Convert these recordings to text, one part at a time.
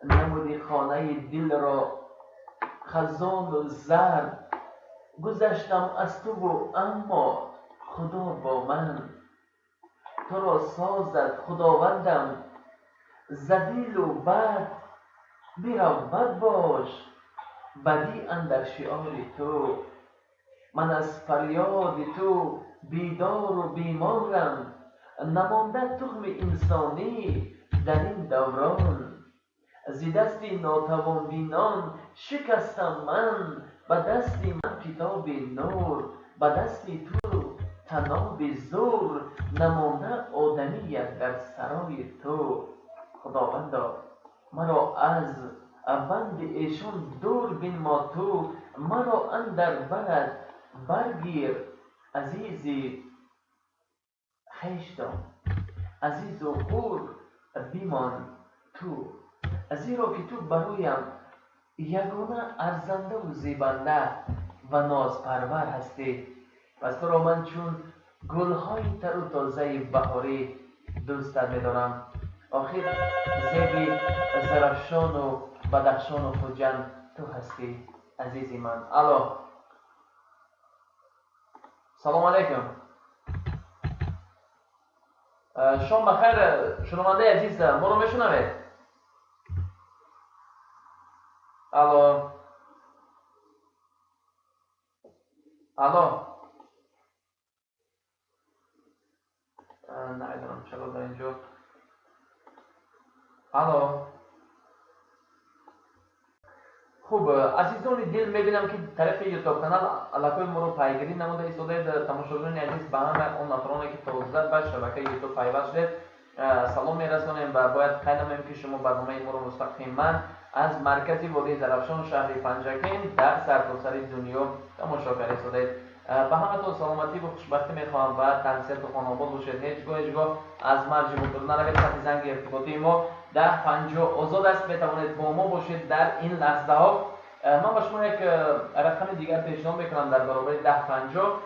نمودی خانه دل را خزان و زر. گذشتم از تو و اما خدا با من. تو را سازد خداوندم زدیل و بد. بیرو بد باش بدی اندر شعار تو. من از فریاد تو بیدار و بیمارم. نمانده تخم انسانی در این دوران. زی دستی ناتوان بینان شکستم من. به دستی من کتاب نور، به دستی تو طناب زور. نمانده آدمیت در سرای تو. خداوندا مرا از بند ایشان دور بنما تو. مرا اندر برت برگیر عزیزی خویش دار. عزیز و خور بیمان تو. زیرا که تو برایم یگانه ارزنده و زیبنده و نازپرور هستی. پس تو را من چون گلهای تر و تازه بهاری دوستت می‌دارم. آخر زیبی زرفشان و بدخشان و خوجند تو هستی عزیزی من. الو سلام علیکم. شام بخیر شنونده عزیز، ما رو میشنوید؟ الو الو نمیدونم چرا در اینجا. الو خوب عزیزان دل میبینم که طرف یوتیوب کانال علاقه ما رو پیگیری نموده ایستاده. تماشاگران عزیز به همه اون نفرانی که تازه به شبکه یوتیوب پیوست شدید سلام میرسانیم و باید خیلی مهم که شما برنامه ما رو مستقیما از مرکز وادی زرافشان شهر پنجکین در سرتاسر دنیا تماشا کرده ایستادید. به همتون سلامتی و خوشبختی میخواهم و تنسیت و خانواد باشید. هیچگاه از مرج موتور نروید. خط زنگ ارتباطی ما 1050 آزاد است. میتوانید با ما باشید در این لحظه ها. من با شما یک رقم دیگر پیشنهاد میکنم در برابر 1050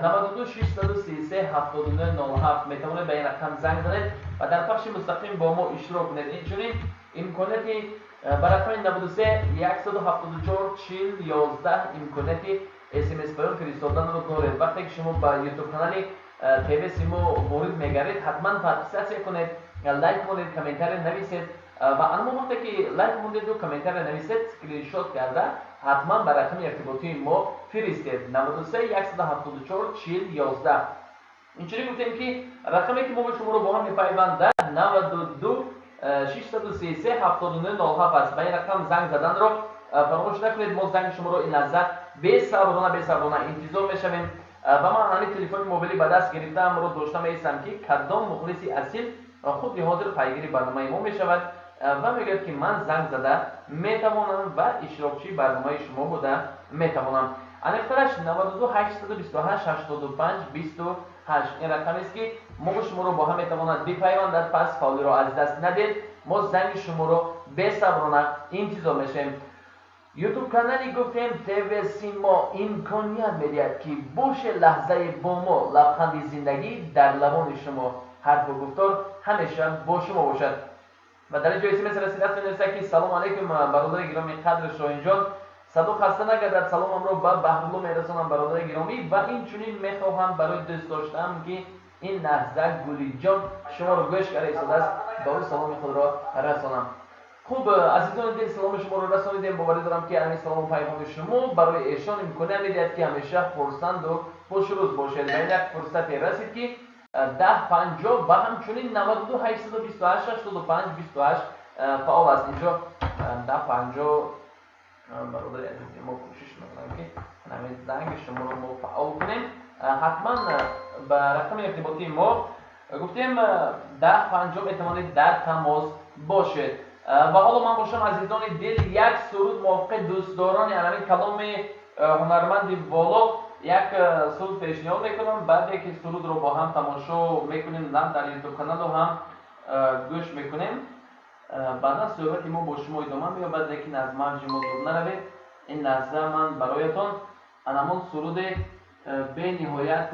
92 633 7907 میتوانید به این رقم زنگ زنید و در پخش مستقیم با ما اشتراک کنید. اینچنین امکاناتی به رقم 93 174 40 11 امکاناتی SMS پیام فرستادن رو دارید. وقتی که شما با یوتیوب کانال تیوی سیمو وارد میگردید حتما پاتیسیاسیون کنید، لایک کنید، کامنتر نویسید و اما وقتی که لایک کنید و کامنتر نویسید اسکرین شات کرده حتما به رقم ارتباطی ما فرستید 93 174 40 11. اینجوری گفتیم که رقمی که ما به شما رو با هم میپیونده 92 633 7907 است. به این رقم زنگ زدن رو فراموش نکنید. ما زنگ شما رو این لحظه بی‌صبرانه انتظار میشویم. و من همین تلفن موبایلی به دست گرفتم رو داشتم ایستم که کدام مخلصی اصیل خود حاضر پیگیری برنامه ما میشود و میگوید که من زنگ زده میتوانم و اشتراکچی برنامه شما بوده میتوانم. انفترش 92 828 85 28 این رقم است که ما با شما رو با هم میتواند بپیوندد. پس فعالی رو از دست ندید. ما زنگ شما رو بی‌صبرانه انتظار میشیم. یوتیوب کانالی گفتیم تیوی سیما امکانیت میدهد که باشه لحظه با ما لبخند زندگی در لبان شما. حرف و گفتار همیشه با شما باشد. و در اینجا اسمس رسیده است می‌نویسد که سلام علیکم برادر گرامی قدر شاهین جان. صدا خسته نگردد. سلامم را به بهرالله میرسانم برادر گرامی و این چنین میخواهم برای دوست داشتم که این لحظه گلی جان شما رو گوش کرده ایستاده است با او سلام خود را رسانم. خوب عزیزان دل سلام شما رو رسانیدیم. باوری دارم که همین سلام و پیغام شما برای ایشان امکانه میدهد که همیشه خرسند و خوشروز باشید. و یک فرصتی رسید که 1050 و همچنین 92 828 85 28 فعال است. اینجا 1050 برادر عزیز ما کوشش میکنم که همین زنگ شما رو ما فعال کنیم. حتما به رقم ارتباطی ما گفتیم 1050 میتوانید در تماس باشید. و حالا من باشم عزیزان دل یک سرود موافق دوستداران همین کلام هنرمند والا یک سرود پیشنهاد میکنم. بعد که سرود رو با هم تماشا میکنیم هم در یوتیوب کانال رو هم گوش میکنیم. بعدا صحبت ما با شما ادامه مییابد لیکن از مرج ما دور نروید. این لحظه من برایتان همان سرود به نهایت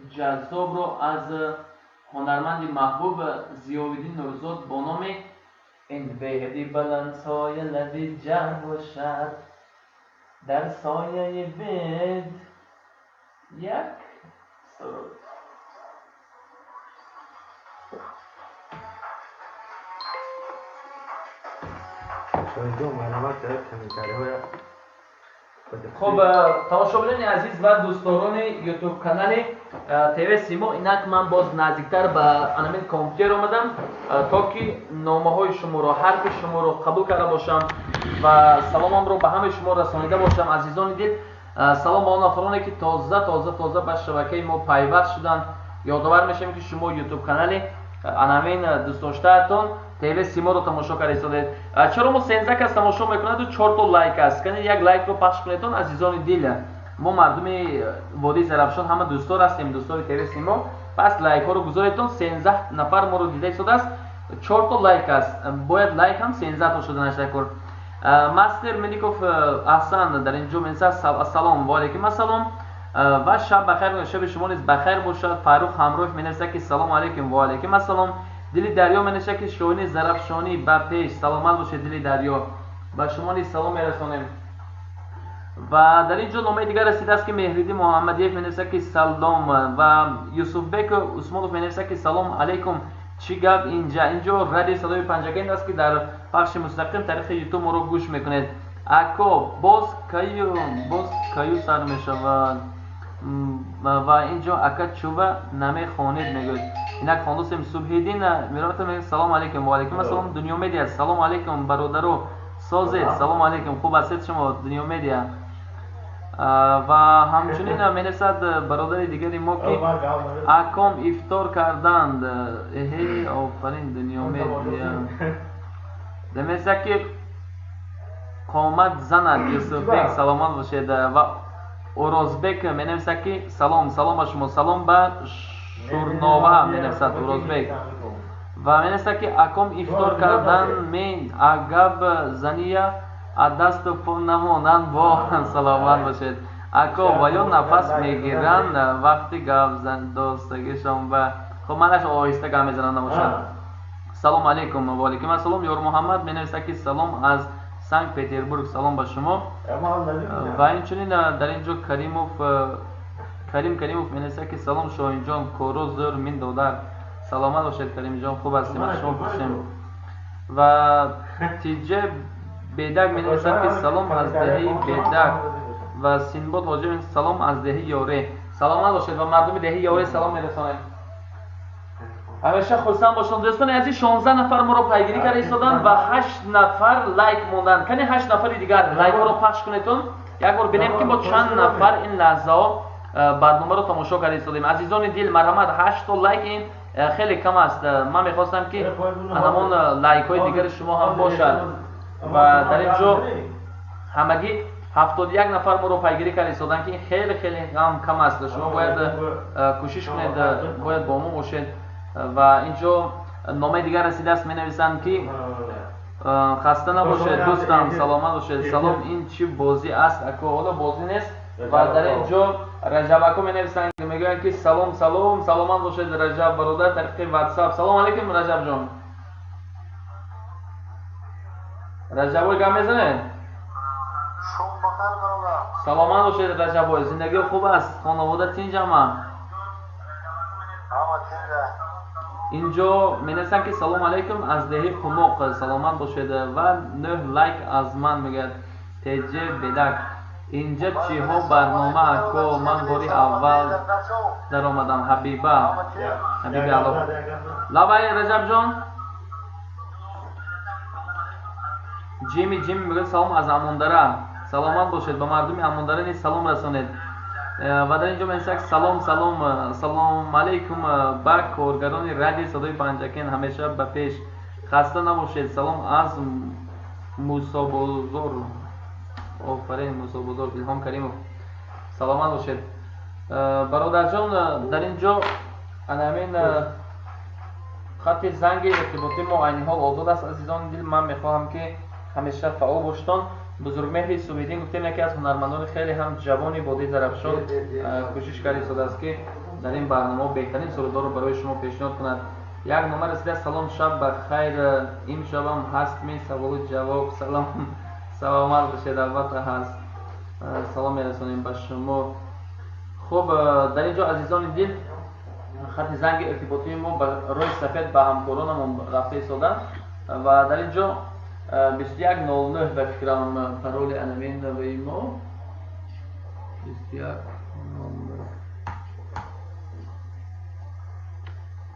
جذاب رو از هنرمند محبوب ضیاءالدین نوروزاد با نام این بهدی بلند سایه لبی جمع باشد در سایه بید یک سرود. خب тамошобинони азиз ва дӯстдорони ютуб канали тв симо, инак ман боз наздиктар ба анамин компютер омадам то ки номаҳои шуморо, ҳарфи шуморо қабул карда бошам ва саломамро ба ҳамаи шумо расонида бошам. азизони дил, салом ба он нафароне ки тоза ба шабакаи мо пайваст шуданд. ёдовар мешавем ки шумо ютуб канали анамин дӯстдоштаатон тв симоро тамошо карда истодед. чаро мо 13 кас тамошо мекунаду 4 то лайк аст. канед як лайкро пахш кунедтон азизони дил. мо мардуми водии зарафшон ҳама дӯстдор ҳастем, дӯстдори тв симо. пас лайкҳоро гузоредтон. 13 нафар моро дида истодааст. 4 то лайк аст. бояд лайк ҳам 13 то шуда наштакор. мастер медиков аҳсан дар инҷо менисад. ассалом ва алайкум ассалом ва шаб бахайр. шаби шумо низ бахайр бошад. фаррух ҳамроев менависад ки салому алайкум ва алайкум ассалом. дили дарё менавишад ки шоҳини зарафшонӣ ба пеш. саломат бошед дили дарё. ба шумо низ салом мерасонем. ва дар ин ҷо номаи дигар расидааст ки меҳриддин муҳаммадиев менависад ки салом ва юсуфбек усмонов менависад ки салому алайкум. чӣ гап инҷа? ин ҷо радиои садои панҷагент аст ки дар пахши мустақим тариқи ютуб моро гӯш мекунед. ако боз каю сар мешавад ва ин ҷо ака чӯба намехонед мегӯяд. инак хондусем субҳиддин миравата мегӯяд салому алайкум ва алайкум ассалом. дунё медиа салому алайкум бародаро созед салому алайкум. хуб ҳастед шумо дунё медиа? ва ҳамчунин менависад бародари дигари мо ки аком ифтор карданд. офарин дунё медиа. демесад ки қомат занад юсуфбек саломат бошед. ва урозбек менависад ки салом ба шумо. салом ба шурнова менависад урозбек. ва менависад ки аком ифтор кардан мен агаб зания адасту пу намонанд бо. саломат бошед ако. ва ё нафас мегиранд вақти гап достагишон ба. хуб манаш оҳиста гап мезананд набошад. салому алайкум ва алайкум ассалом. ёр муҳаммад менависад ки салом аз санкт петербург. салом ба шумо. ва инчунин дар ин ҷо каримов менависад ки салом шоҳинҷон коро зӯр мин додар. саломат бошед каримҷон. хуб ҳастем аз шумо пурсем. ва тиҷа бедак менависад ки салом аз деҳаи бедак. ва синбод ҳоҷи салом аз деҳаи ёре. саломат бошед ва мардуми деҳаи ёре салом мерасонем. ҳамеша хурсанд бошон. дӯстони азиз, 16 нафар моро пайгирӣ карда истоданд ва 8 нафар лайк монданд. кани 8 нафари дигар лайкҳоро пахш кунедтон. як бор бинем ки бо чанд нафар ин лаҳзаҳо барномаро тамошо карда истодем. азизони дил, марҳамат, 8 то лайк ин хеле кам аст. ман мехостам ки анамон лайкҳои дигари шумо ҳам бошад. ва дар ин ҷо ҳамагӣ 71 нафар моро пайгирӣ карда истоданд ки хеле ҳам кам аст. шумо бояд кӯшиш кунед, бояд бо мо бошед. ва ин ҷо номаи дигар расидааст. менависанд ки хаста набошед дӯстам, саломат бошед. салом, ин чӣ бозӣ аст ако? ҳоло бозӣ нест. ва дар ин ҷо раҷаб ако менависанд, мегӯянд ки салом саломат бошед раҷаб бародар тариқи ватсап. салому алайкум раҷабҷон. раҷабой гап мезанед? саломат бошед раҷабой. зиндагиё хуб аст? хонавода тинҷама? ин ҷо менависанд ки салому алайкум аз деҳаи хумоқ. саломат бошед. ва 9 лайк аз ман мегӯяд теҷе бедак. инҷа чиҳо барнома ако? ман бори аввал даромадам. ҳабиба алло. лавай раҷабҷон. ҷими мегӯяд салом аз амондара. саломат бошед. ба мардуми амондара низ салом расонед. ва дар ин ҷо менависад ки салом алайкум ба коргарони радиои садои панҷакен. ҳамеша ба пеш. хаста набошед. салом аз мусобозор. офарин мусобозор. илҳом каримов. саломат бошед бародарҷон. дар ин ҷо анамин хати занги иртиботи мо айни ҳол озод аст. азизони дил, ман мехоҳам ки ҳамеша фаъол боштон. бузургмеҳри субҳиддин гуфтем, яке аз ҳунармандони хеле ҳам ҷавони водии зарафшон кӯшиш карда истодааст ки дар ин барнома беҳтарин сурудорро барои шумо пешниҳод кунад. یک نامه رسیده سلام شب بخیر امشبم هست می سوال و جواب سلام سلامت باشید البته هست سلام میرسونیم به شما. خب در اینجا عزیزان دل خط زنگ ارتباطی ما به روی سفید به همکارانمون رفته ایستاده و در اینجا 2109 به فکرم پرول انوین نوی ما 2109.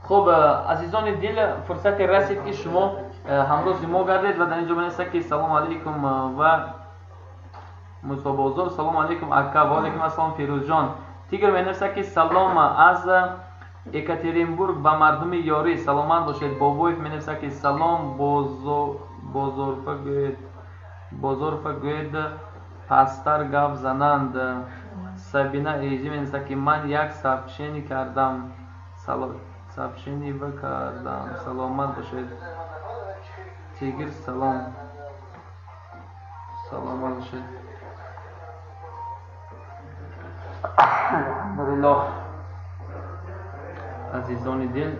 خب عزیزان دل فرصت رسید که شما همراز ما گردید و در اینجا بنویسید که سلام علیکم و مصابازور سلام علیکم اکا و علیکم السلام فیروز جان. تیگر بنویسید که سلام از اکاترینبورگ به مردم یاری سلامت باشید. بابویف بنویسید که سلام بزرگوید پستر گپ زنند. سبینه ایزی بنویسید که من یک سبچینی کردم سبچینی بکردم سلامت باشید. تیگر سلام سلامت باشید. الحمدلله عزیزان دل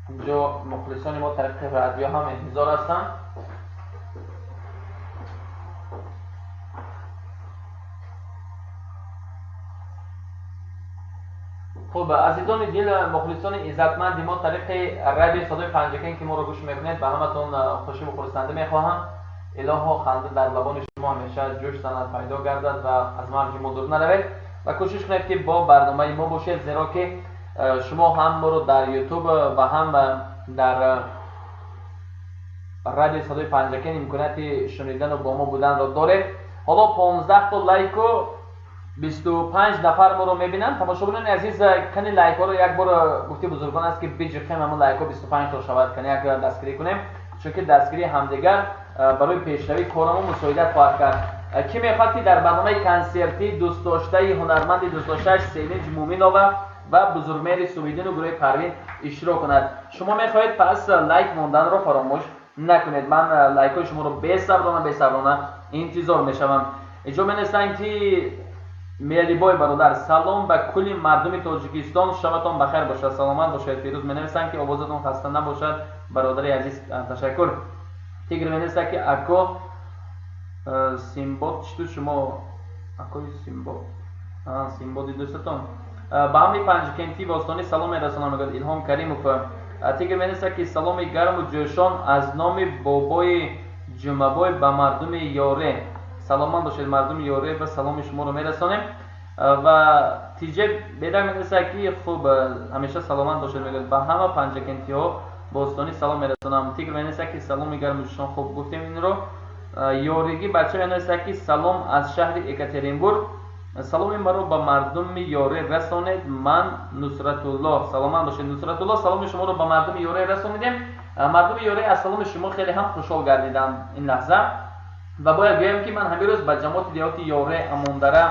اینجا مخلصان ما طریق رادیو هم انتظار هستن. خب عزیزان دل مخلصان عزتمند ما طریق رادیو صدای پنجگین که ما رو گوش میکنید به همتون خوشی و خرسندی میخواهم. الها خنده در لبان شما همیشه جوش سند پیدا گردد و از مرج ما دور نروید و کوشش کنید که با برنامه ما باشید، زیرا که شما هم ما رو در یوتیوب و هم در رادیو صدای پنجگین امکانات شنیدن و با ما بودن را دارید. حالا 15 تا لایک و 25 نفر ما رو میبینن. تماشاگران عزیز کنی لایک ها رو یک بار گفته بزرگان است که بجرخیم همون لایک ها 25 تا شود کنی یک دستگیری کنیم، چون که دستگیری همدیگر برای پیشروی کارمون مساعدت خواهد کرد. کی میخواد که در برنامه کنسرتی دوست داشته هنرمند دوست داشته سیلنج مومینووا و بزرگمهر سویدین و گروه پروین اشتراک کند؟ شما میخواهید پس لایک موندن رو فراموش نکنید. من لایک های شما رو بی‌صبرانه انتظار میشم. اینجا منستن که میلی بای برادر سلام به کل مردم تاجیکستان، شبتان بخیر باشد، سلامت باشید. فیروز منویسن که آوازتون خسته نباشد برادر عزیز، تشکر. تیگر منویسن که اکو سیمباد چطور شما اکوی سیمباد دوستتون به همه پنجکنتی واستانی سلام میرسانم. اگر الهام کریموف تیگر منویسن که سلام گرم و جوشان از نام بابای جمعبای به مردم یاره سلامت باشید. مردم یاره و سلام شما رو میرسانیم و تیجه بیدر میرسه که خوب همیشه سلامت باشید میگه به همه پنجکنتی ها باستانی سلام میرسانم. تیگر میرسه که سلام میگرم شما خوب گفتیم این رو. یارگی بچه میرسه که سلام از شهر اکاترینبورگ سلام مرا به مردم یاره رسانید. من نصرت الله سلامت باشید. نصرت الله سلام شما رو به مردم یاره رسانیدیم. مردم یاره از سلام شما خیلی هم خوشحال گردیدم این لحظه و باید بگم که من همین روز به جماعت دیهاتی یاره اموندره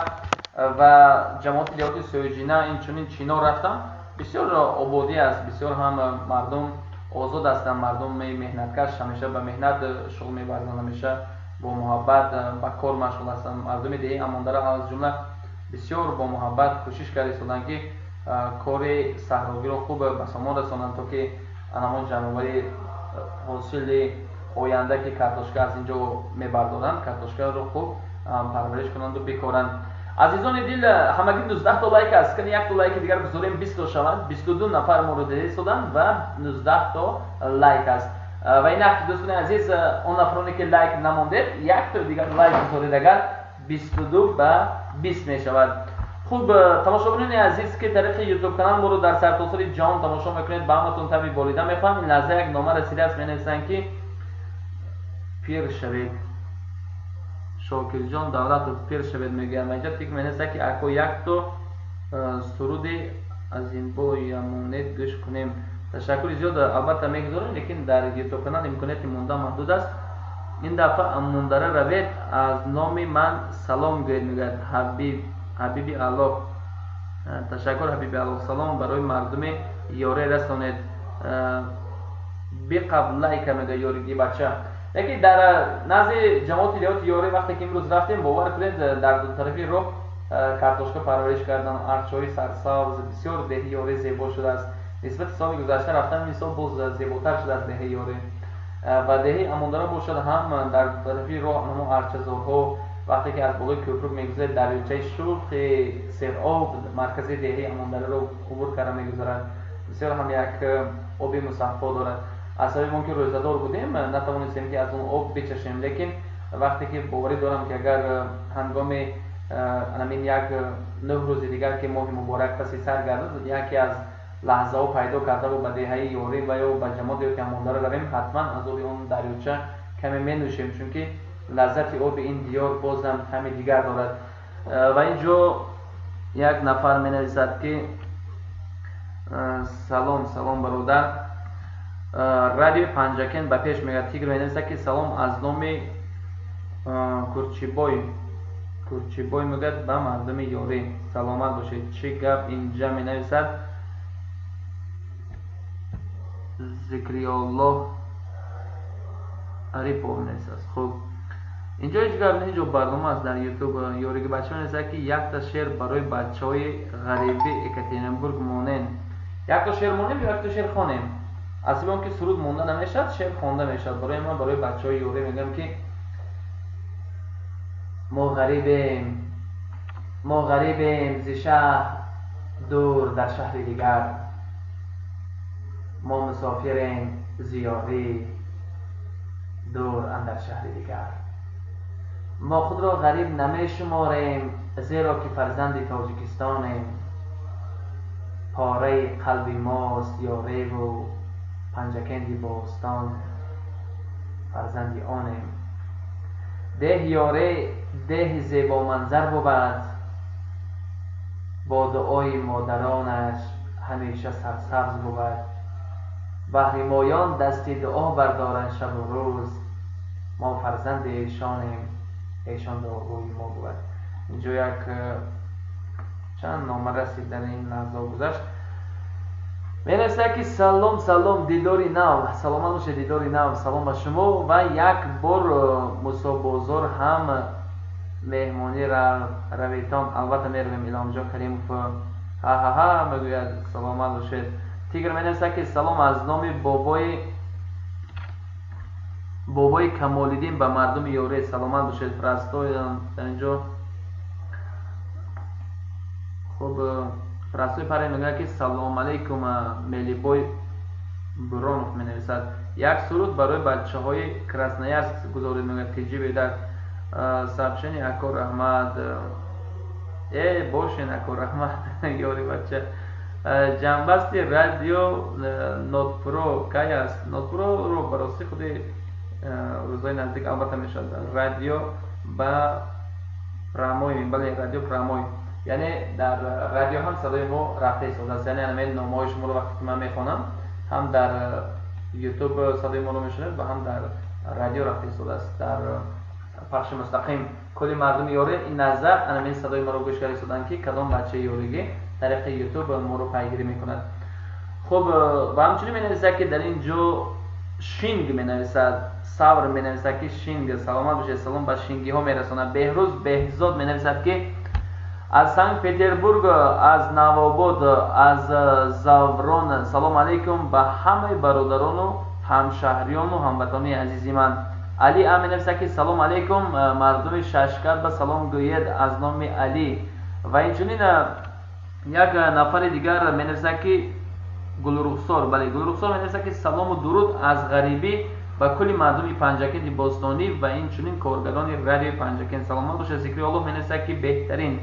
و جماعت دیهاتی سویجینه این چنین چینا رفتم. بسیار آبادی است، بسیار هم مردم آزاد هستند، مردم مهنتکش همیشه به مهنت شغل می‌برند، همیشه با محبت به کار مشغول هستند. مردم دیه اموندره از جمله بسیار با محبت کوشش کردند که کار صحراوی را خوب به سامان رسانند تا که انمان جمع‌آوری حاصل آینده که کارتوشکا از اینجا میبردارند کارتوشکا رو خوب پرورش کنند و بکارند. عزیزان دل همگی 19 تا لایک است، کنی یک تا لایک دیگر بذاریم 20 تا شود. 22 نفر مورد رسیدن و 19 تا لایک است و این وقت دوستان عزیز اون نفرانی که لایک نمونده یک تا دیگر لایک بذارید اگر 22 به 20 میشود. خوب تماشاگران عزیز که طریق یوتیوب کانال ما رو در سرتاسر جهان تماشا میکنید به همتون تبی باریده میخوام. این لحظه یک نامه رسیده است می‌نویسن که پیر شوید شاکر جان دولت پیر شوید میگم. اینجا تیک می‌نویسه که اکو یک تو سرودی از این بوی امونت گوش کنیم. تشکر زیاد البته میگذارم لیکن در یوتیوب کانال امکانات مونده محدود است. این دفعه اموندره روید از نام من سلام گوید میگه حبیبی الله. تشکر حبیبی الله. سلام برای مردم یاره رسانید. بی قبل لایک میگه یارگی بچه. لیکن در نزد جماعت لیات یاری وقتی که امروز رفتیم باور کنید در دو طرفی راه کارتوشکا پرورش کردن، ارچه‌های سرسبز بسیار دهی یاری زیبا شده است. نسبت سال گذشته رفتن این سال باز زیباتر شده است دهی یاری و دهی اماندارا باشد هم در دو طرفی راه همون ارچه‌زارها وقتی که از بالای کوپرو میگذرد دریاچه شرخ سرآب مرکزی دهی اماندارا رو عبور کرده میگذرد. بسیار هم یک آبی مصفا دارد. اصلا ما که روزدار بودیم نتوانستیم که از اون آب بچشیم، لیکن وقتی که باوری دارم که اگر هنگام همین یک 9 روز دیگر که ماه مبارک پس سر گردد یکی از لحظه ها پیدا کرده و به دهه یاری و یا به جماعت که اماندار رویم حتما از آب اون دریاچه کمی می نوشیم، چون که لذت آب این دیار بازم کمی دیگر دارد. و اینجا یک نفر می نویسد که سلام برادر، رادیو پنجکن به پیش میگه. تیگر می نویسد که سلام از نام کورچیبای میگه به مردم یاری سلامت باشید. چی گپ اینجا می نویسد ذکری الله عریپو می نویسد. خب اینجا هیچ گپ اینجا برنامه است در یوتیوب یاری که بچه می نویسد که یک تا شعر برای بچه های غریبی اکاترینبورگ مونن. یک تا شعر مونیم یا یک تا شعر خوانیم. اصلا که سرود مونده نمیشد، شعر خوانده میشد. برای ما برای بچه های یوری میگم که ما غریبیم ز شهر دور در شهر دیگر، ما مسافریم ز یاری دور اندر شهر دیگر. ما خود را غریب نمی شماریم زیرا که فرزند تاجیکستانیم، پاره قلب ماست یاری و پنجکندی باستان فرزندی آنیم. ده یاره ده زیبا منظر بود، با دعای مادرانش همیشه سرسبز بود. بهر مایان دست دعا بردارن شب و روز، ما فرزند ایشانیم ایشان دعاگوی ما بود. اینجا یک چند نامه رسید در این لحظه گذشت. می‌نویسد که سلام دیداری نو، سلام باشید دیداری نو، سلام به شما و یک بار مسابازار هم مهمانی رویتان البته میرویم الهام جان کریموف ها میگوید سلام باشید. تیگر می‌نویسد که سلام از نام بابای کمال‌الدین به مردم یوری سلام باشید فرستادم در اینجا. خب فرستوی پره میگه که سلام علیکم ملی بوی برونوف می نویسد. یک سرود برای بچه های کراسنایرسک گذارید میگه تجیب در سبشنی اکور احمد باشین اکور احمد یاری بچه جنبستی رادیو نوت پرو کی است؟ نوت پرو رو براستی خودی روزای نزدیک البته میشد رادیو با پراموی، بله رادیو پراموی، یعنی در رادیو هم صدای ما رفته شده است. یعنی همین نامه‌های شما رو وقتی که من میخوانم هم در یوتیوب صدای ما رو میشنوید و هم در رادیو رفته شده است. در پخش مستقیم کلی مردم یاری این نظر همین صدای ما رو گوش کرده شدن که کدام بچه یاریگی طریق یوتیوب ما رو پیگیری میکند. خب و همچنین مینویسد که در اینجا شینگ مینویسد، صبر مینویسد که شینگ سلامت باشه، سلام به شینگی ها میرساند. بهروز بهزاد مینویسد که از سنت پتربورگ، از نواباد، از زاوران سلام علیکم به همه برادران و همشهریان و هموطنان عزیزی من. علی ام نویسد که سلام علیکم مردم ششکر به سلام گوید از نام علی. و اینچنین یک نفر دیگر می نویسد که گلرخسار، بله گلرخسار می نویسد که سلام و درود از غریبی به کل مردم پنجکند باستانی و اینچنین کارگران رادیو پنجکند سلام باشه. ذکری الله می نویسد که بهترین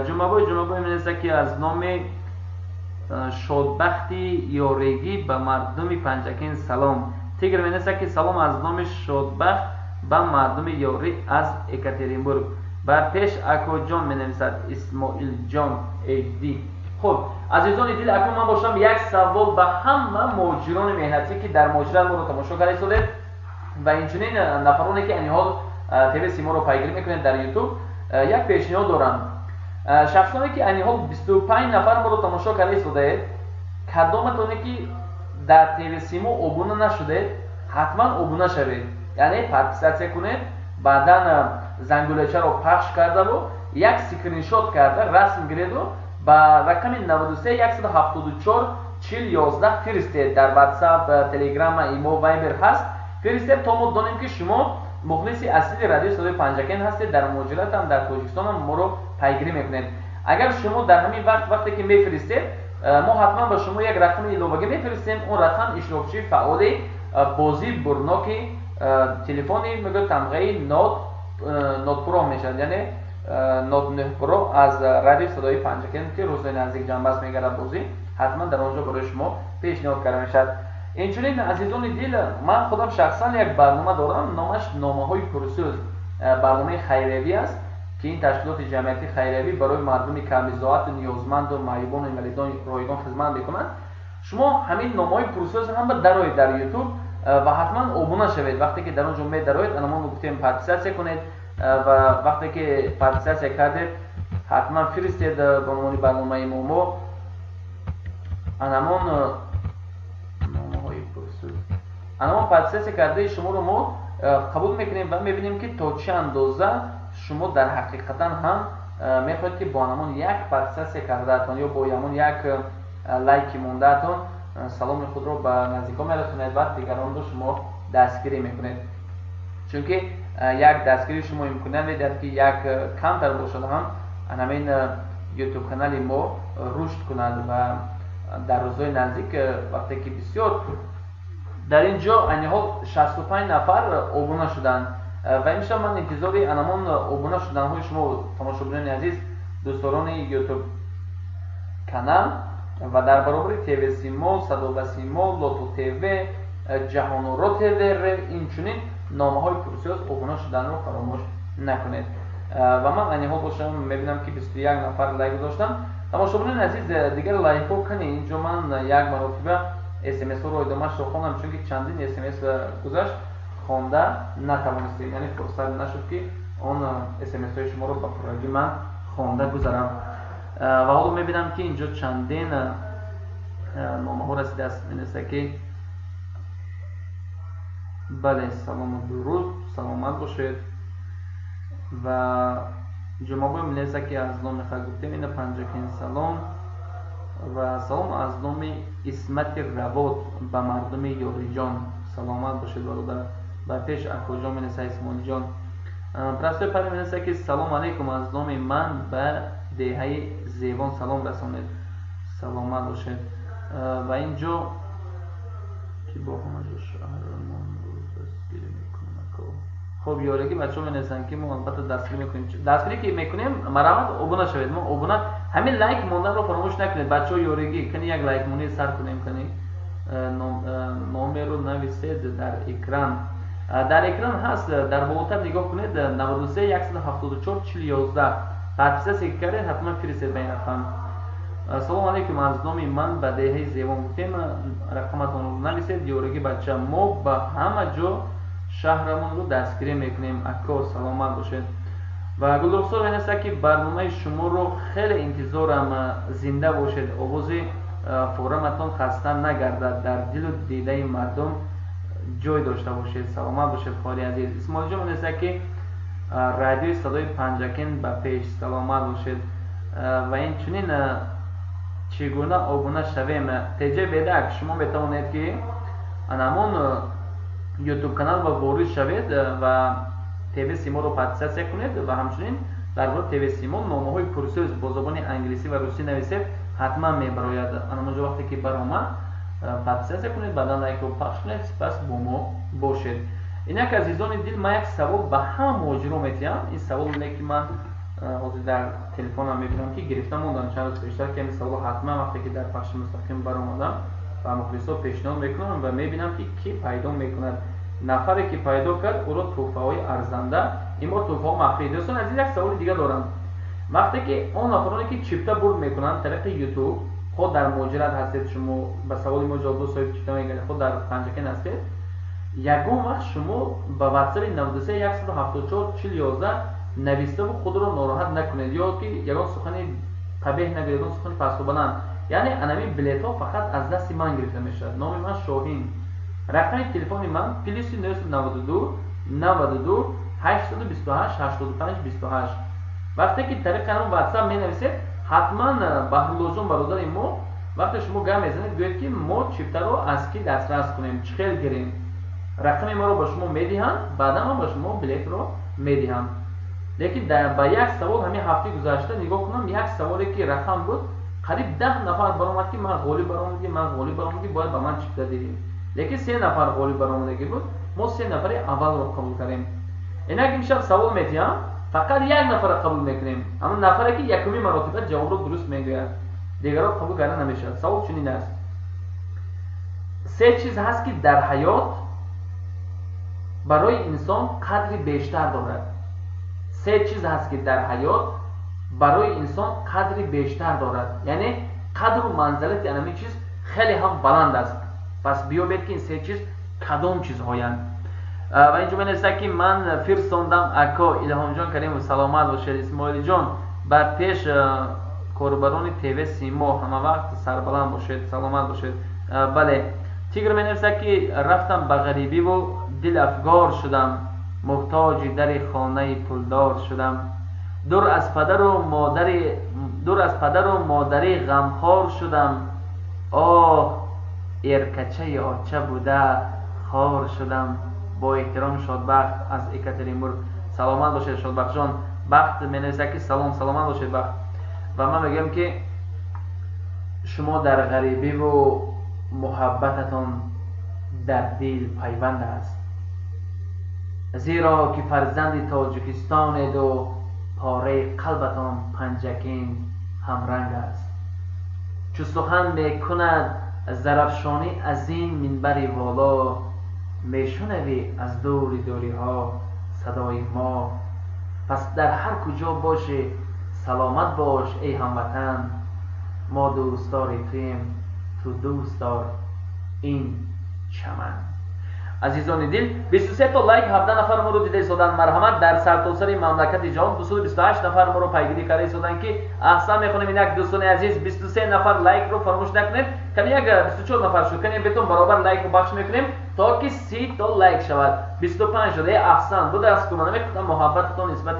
جمعه می نویسد که از نام شادبختی یاریگی به مردم پنجکند سلام. تیگر می نویسد که سلام از نام شادبخت به مردم یاری از اکاترینبورگ. بر پیش اکو جان می نویسد اسماعیل جان ایدی. خب عزیزان دل اکنون من باشم یک سوال به همه ماجران مهنتی که در ماجرا ما رو تماشا کرده شده و اینچنین نفرانی که این حال تیوی سیما رو پیگیری میکنند در یوتیوب یک پیشنهاد دارم. شخصانی که این حال 25 نفر ما رو تماشا کرده شده، کدامتونه که در تیوی سیما ابونه نشده حتما ابونه شوید. یعنی پارتیسیاسیا کنید بعدا زنگوله‌چه رو پخش کرده و یک سکرین شات کرده رسم گرید و با رقم 93 174 40 11 فرستید. در واتساپ، تلگرام، ایمو، وایبر هست فرستید تا ما دانیم که شما مخلص اصلی رادیو صدای پنجکن هستید. در مهاجرت هم در تاجیکستان هم ما رو پیگیری میکنید. اگر شما در همین وقتی که میفرستید ما حتما به شما یک رقم ایلوگی میفرستیم. اون رقم اشتراکچی فعال بازی برناکی تلفنی میگه تمغه نوت پرو میشد، یعنی نوت 9 پرو از رادیو صدای پنجکن که روز نزدیک جنبه است میگره بازی حتما در اونجا برای شما پیشنهاد کرده میشد. اینچنین عزیزان دل، من خودم شخصا یک برنامه دارم، نامش نامه‌های پرسوز، برنامه خیریوی است که این تشکیلات جمعیتی خیریوی برای مردم کمیزات و نیازمند و معیوبان و انولیدان رایگان خدمت میکنند. شما همین نامه‌های پرسوز هم دارید در یوتیوب و حتما ابونه شوید. وقتی که در اونجا می‌دارید انما گفتیم پارتیسیاسیا کنید و وقتی که پارتیسیاسیا کردید حتما فرستید به عنوان برنامه مومو انما پارتیسیاسیا کرده شما رو ما قبول میکنیم و میبینیم که تا چه اندازه شما در حقیقتا هم میخواید که با همون یک پارتیسیاسیا کردهتون یا با همون یک لایکی موندهتون سلام خود رو به نزدیکان میرسونید و دیگران رو شما دستگیری میکنید. چون که یک دستگیری شما امکان میدهد که یک کمتر باشد هم همین یوتیوب کانال ما رشد کند و در روزهای نزدیک وقتی که بسیار در اینجا انها 65 نفر ابونه شدن و امشب من انتظاری انمان ابونه شدن های شما تماشاگران عزیز دوستان یوتیوب کانال و در برابر تیوی سیمو، صدا و سیمو، لوتو تیوی، جهان رو تیوی این چنین نامه های پرسیاز ابونه شدن رو فراموش نکنید. و من انها باشم میبینم که 21 نفر لایک داشتم. تماشاگران عزیز دیگر لایک ها کنید. اینجا من یک مرتبه SMS رو ادامهش رو خوندم چون که چندین SMS گذشت خونده نتوانستیم، یعنی فرصت نشد که اون SMS های شما رو با پروژه من خونده گذارم. و حالا میبینم که اینجا چندین نامه ها رسیده است. می‌نویسه که بله سلام و درود، سلامت باشید و جمعه می‌نویسه که از نام خود گفتیم این پنجکین سلام و سلام از نام اسمت رواد به مردم یاری جان سلامت باشید برادر. و پیش اکو جان می‌نویسه اسمانی جان پرستوی پری می‌نویسه که سلام علیکم از نام من به دهه زیوان سلام رسانید سلامت باشید. و اینجا که با همه شهرمان رو دستگیری میکنم. خب یارگی بچه ها می‌نویسن که ما البته دستگیری میکنیم. دستگیری که میکنیم مرحمت ابونه شوید. ما ابونه همین لایک موندن رو فراموش نکنید بچه ها. یارگی کنی یک لایک مونی سر کنیم کنی نام رو نویسید در اکران. در اکران هست در بالاتر نگاه کنید 93 174 40 11 پارتیسیاسیا کردید حتما فرستید به این رقم. سلام علیکم از نام من به دهه زیوان گفتیم رقمتون رو نویسید. یارگی بچه ما به همه جا شهرمون رو دستگیری میکنیم. اکو سلامت باشید. و گلرخسار هنسته که برنامه شما رو خیلی انتظارم زنده باشید. آواز فورمتون خسته نگردد در دل و دیده مردم جای داشته باشید. سلامت باشید خالی عزیز. اسماعیل جان هنسته که رادیو صدای پنجکن به پیش سلامت باشید. و این چنین چگونه ابونه شویم تیجه بیدک شما بتوانید که انمون یوتیوب کانال و وارد شوید و تیوی سیمو رو پارتیسیاسیا کنید و همچنین در مورد تیوی سیمو نامه های پرسوز با زبان انگلیسی و روسی نویسید حتما میبراید. انما وقتی که برآمد پارتیسیاسیا کنید بعدا لایک رو پخش کنید سپس با ما باشید. اینک عزیزان دل من یک سوال به همه مهاجران میتونم. این سوال که من حاضر در تلفنم میبینم که گرفتم موندن چند روز پیشتر که این سوال حتما وقتی که در پخش مستقیم برآمدم و مخلصا پیشنهاد میکنم و میبینم که کی پیدا میکند. نفری که پیدا کرد او را تحفه های ارزنده این بار تحفه ها مخفی. دوستان عزیز یک سوال دیگه دارم. وقتی که اون نفرانی که چیپتا برد میکنن طریق یوتیوب خود در مهاجرت هستید شما به سوال ما جواب دو صاحب چیپتا میگن خود در پنجکن هستید یگان وقت شما به واتساپ 93 174 40 11 نوشته و خود را ناراحت نکنید یا که یگان سخن قبیح نگیرید یگان سخن پست و بلند. یعنی انمی بلیط ها فقط از دست من گرفته میشد. نام من شاهین، رقم تلفن من +992 92 828 85 28. وقتی که طریق قناه واتساپ می نویسید حتما بهرالله برادر ما وقتی شما گام میزنید گوید که ما چیپتر رو از کی دسترس کنیم چخیل گیریم رقم ما رو به شما میدیم بعدا ما به شما بلیت رو میدیم. لیکن با یک سوال همین هفته گذشته نگاه کنم یک سوالی که رقم بود قریب 10 نفر برآمد که من غالی برآمدی باید به من چیپتر دیدیم. لیکن 3 نفر غالی برآمدگی بود ما 3 نفر اول رو قبول کردیم. اینا که میشه سوال میدیم فقط یک نفر قبول میکنیم اما نفری که یکمی مرتبه جواب رو درست میگوید دیگر رو قبول کردن نمیشه. سوال چنین است: 3 چیز هست که در حیات برای انسان قدری بیشتر دارد. 3 چیز هست که در حیات برای انسان قدری بیشتر دارد، یعنی قدر و منزلت همین چیز خیلی هم بلند است. پس بیابید که این 3 چیز کدام چیزهایند. و اینجا بنویسه که من فرستاندم اکا الهام جان کریم و سلامت باشید. اسماعیل جان بر پیش کاربران تیوی سیما همه وقت سربلند باشید، سلامت باشید. بله. تیگر بنویسه که رفتم به غریبی و دل افگار شدم، محتاج در خانه پولدار شدم، دور از پدر و مادری غمخوار شدم، آه ارکچه آچه بوده خار شدم. با احترام شادبخت از اکاترینبورگ. سلامت باشید شادبخت جان. بخت می‌نویسه که سلامت باشید بخت. و من میگم که شما در غریبی و محبتتان در دل پیوند است، زیرا که فرزند تاجیکستان و پاره قلبتان پنجکین همرنگ است. چو سخن میکند زرفشانی از این منبر والا، میشنوی از دوری ها صدای ما. پس در هر کجا باشی سلامت باش ای هموطن، ما دوستدار تویم تو دوستدار این چمن. عزیزان دل 23 تا لایک 17 نفر ما رو دیده ایستادن. مرحمت در سرتاسر مملکت جهان 228 نفر ما رو پیگیری کرده ایستادن که احسن میخونیم. یک دوستان عزیز 23 نفر لایک رو فراموش نکنید. کمی یک 24 نفر شد کنیم بهتون برابر لایک رو بخش میکنیم تا که 30 تا لایک شود. 25 شده احسن بود از کمانه میکنم محبتتون نسبت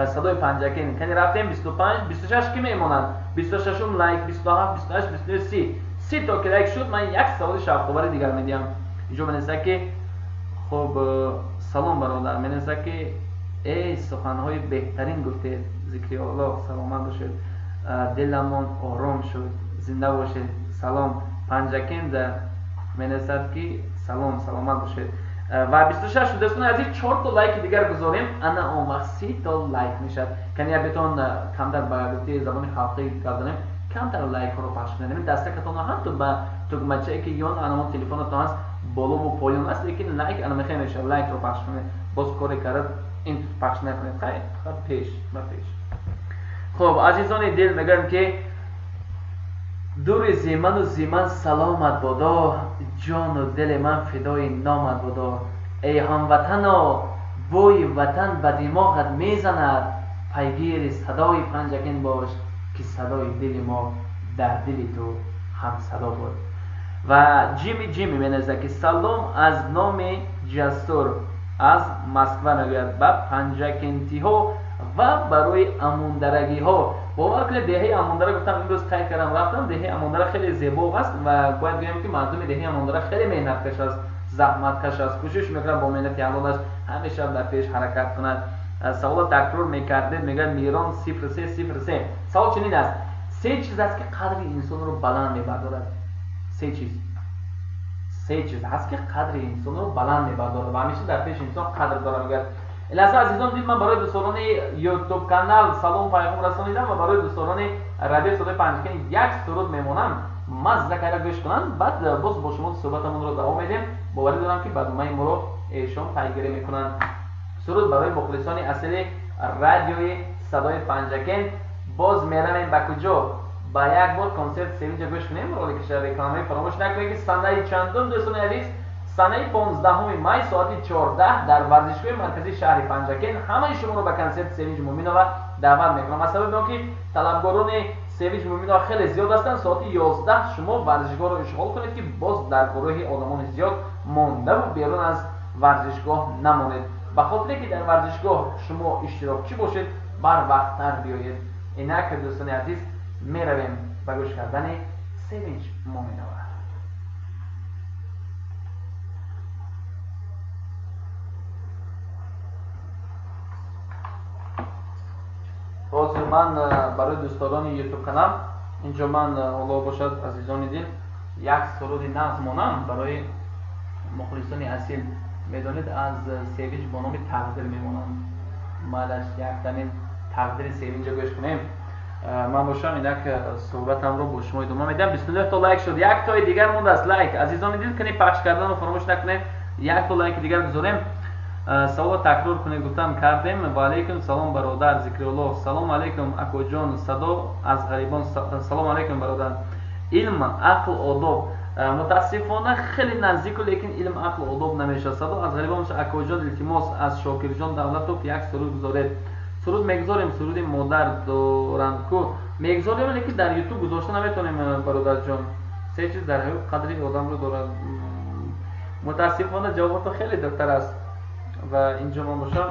صدای پنجکین. کنی رفتیم 25 26 که میمونند 26 لایک 27 28 29 30 تا که لایک شد من یک سوال شوق‌آور دیگر میدیم. اینجا بنویسه که خب سلام برادر، می‌نویسه که ای سخن‌های بهترین گفتید، ذکر الله، سلامت باشید، دلمون آرام شد، زنده باشید. سلام پنجکین در می‌نویسه که سلام سلامت باشید. و 26 دوستان عزیز 4 تا لایک دیگر گذاریم انا اون وقت 30 تا لایک میشه. کنی بهتون کمتر با گفته زبان خلقی کردیم کمتر لایک رو پخش کنیم. دستکتون هم تو با تگمچه‌ای که یون انا تلفنتون هست بالا و پایین است، لیکن لایک انا میخوایم میشه لایک رو پخش کنید. باز کاری کرد این پخش نکنید. خیلی پیش. خب عزیزان دل میگم که دور زیمن و زیمن سلامت بادا، جان و دل من فدای نامت بادا. ای هموطنا بوی وطن به دماغت میزند، پیگیر صدای پنجکین باش که صدای دل ما در دل تو هم صدا بود. و جیمی مینزه که سلام از نام جسور از مسکو نگوید به پنجکینتی ها و برای اموندرگی ها. با وقت دهه اموندره گفتم امروز قید کردم رفتم. دهه اموندره خیلی زیبا است و باید بگم که مردم دهه اموندره خیلی مهنت کش است، زحمت کش است، کوشش میکنه با مهنت حلالش همیشه در پیش حرکت کند. سوال تکرار میکرده میگه میران 0303. سوال چنین است: 3 چیز است که قدر انسان رو بلند میبردارد. 3 چیز هست که قدر انسان رو بلند میبردارد و همیشه در پیش انسان قدر داره. میگه لحظه عزیزان دید من برای دوستان یوتیوب کانال سلام پیغام رسانیدم و برای دوستان رادیو صدای پنجکین یک سرود میمونم مزه کرده گوش کنن، بعد باز با شما صحبتمون رو دوام میدیم. باوری دارم که برنامه ما رو ایشون پیگیری میکنن. سرود برای مخلصان اصلی رادیوی صدای پنجکین. باز میرم به کجا؟ با یک بار کنسرت سوینج گوش کنیم. رولی که شهر کلامی فراموش نکنید که سنه چندم دوستان عزیز سنه 15 می ساعت 14 در ورزشگاه مرکزی شهر پنجکین همه شما رو به کنسرت سوینج مومینووا دعوت میکنم. از سبب اینکه طلبکاران سوینج مومینووا خیلی زیاد هستند، ساعت 11 شما ورزشگاه رو اشغال کنید که باز در گروه آدمان زیاد مانده و بیرون از ورزشگاه نمانید. به خاطر که در ورزشگاه شما اشتراکچی باشید بر وقتتر بیایید. اینک دوستان عزیز میرویم به گوش کردن سیویج مومنوار. باز من برای دوستان یوتیوب کانال اینجا من حالا باشد عزیزان دل یک سرود نظم مانم برای مخلصان اصیل. میدانید از سیویج با نام تقدیر میمونم. مالش یک دنین تقدیر سیویج رو گوش کنیم. من باشم اینک صحبتم رو با شما ادامه میدم. 29 تا لایک شد. یک تای دیگر مونده است لایک. عزیزان دل کنید پخش کردن رو فراموش نکنید. یک تا لایک دیگر بذاریم. سوال تکرار کنید گفتم کردیم. و علیکم سلام برادر ذکرالله. سلام علیکم اکو جان صدا از غریبان. سلام علیکم برادر. علم عقل آداب متاسفانه خیلی نزدیک و لیکن علم عقل آداب نمیشه. صدا از غریبان اکو جان التماس از شاکر جان دولتوف یک سرود گذارید. سرود میگذاریم. سرود مادر دارند کو میگذاریم لیکن در یوتیوب گذاشته نمیتونیم برادر جان. سه چیز در قدری آدم رو دارد. متاسفانه جوابات خیلی دکتر است و اینجا ما باشم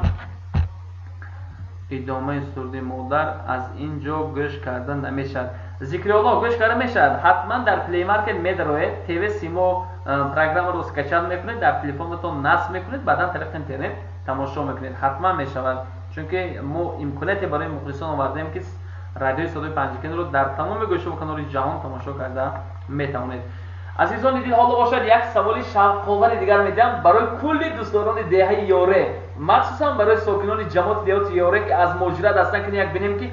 ادامه سرود مادر از اینجا گوش کردن نمیشد. ذکر الله گوش کردن میشد. حتما در پلی مارکت میدروید تیوی سیمو پروگرام رو اسکچال میکنید در تلفنتون نصب میکنید بعدا طریق اینترنت تماشا میکنید. حتما میشود چون که ما امکاناتی برای مخلصان آوردیم که رادیو صدای پنجکن رو در تمام گوشه و کنار جهان تماشا کرده میتوانید. عزیزان دل حالا باشد یک سوالی شوق‌آور دیگر میدم برای کلی دوستداران دهه یوره، مخصوصا برای ساکنان جماعت دیهات یوره که از ماجرا دستن کنی یک بینیم که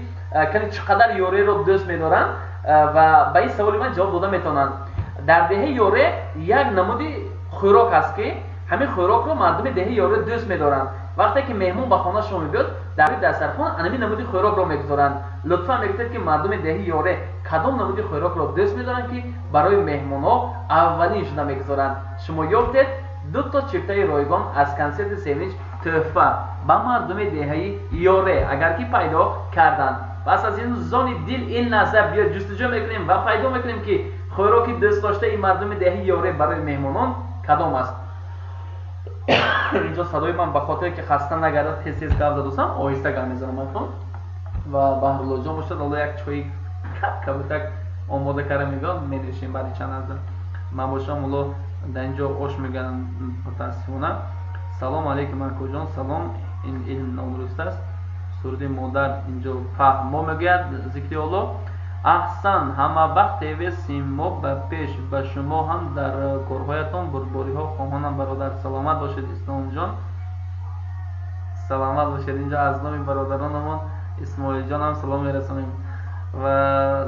کنی چقدر یوره رو دوست میدارن و به این سوالی من جواب داده میتونن. در دهه یوره یک نمودی خوراک است که همین خوراک رو مردم دهه یوره دوست میدارن. وقتی که مهمون به خانه شما بیاد در دسترخوان همین نمودی خوراک رو میگذارن. لطفا میگید که مردم دهه یوره کدام نمودی خوراک رو دوست میدارن که برای مهمونا اولینش نمیگذارن. شما یافتید دو تا چپتای رایگان از کنسرت سیویج تحفه به مردم دهه یوره اگر که پیدا کردن. پس از این زان دل این نظر بیاد جستجو میکنیم و پیدا میکنیم که خوراکی دوست داشته این مردم دهه یوره برای مهمانان کدام است. اینجا صدای من به خاطر که خسته نگردد تیز تیز گپ زدم آهسته گپ میزنم و بهرالله جان باشد الله یک چای کبوتک آماده کرده میگم میدیشیم بعد چند از من باشم الله در اینجا آش میگن متاسفانه. سلام علیکم اکو جان. سلام این علم نادرست است. سرود مادر اینجا فهم ما میگوید ذکر الله احسن همه وقت تیوی سیما به پیش به شما هم در کارهایتان برباری ها خواهانم برادر. سلامت باشید اسلام جان. سلامت باشید. اینجا از نام برادرانمان اسماعیل جان هم سلام میرسانیم و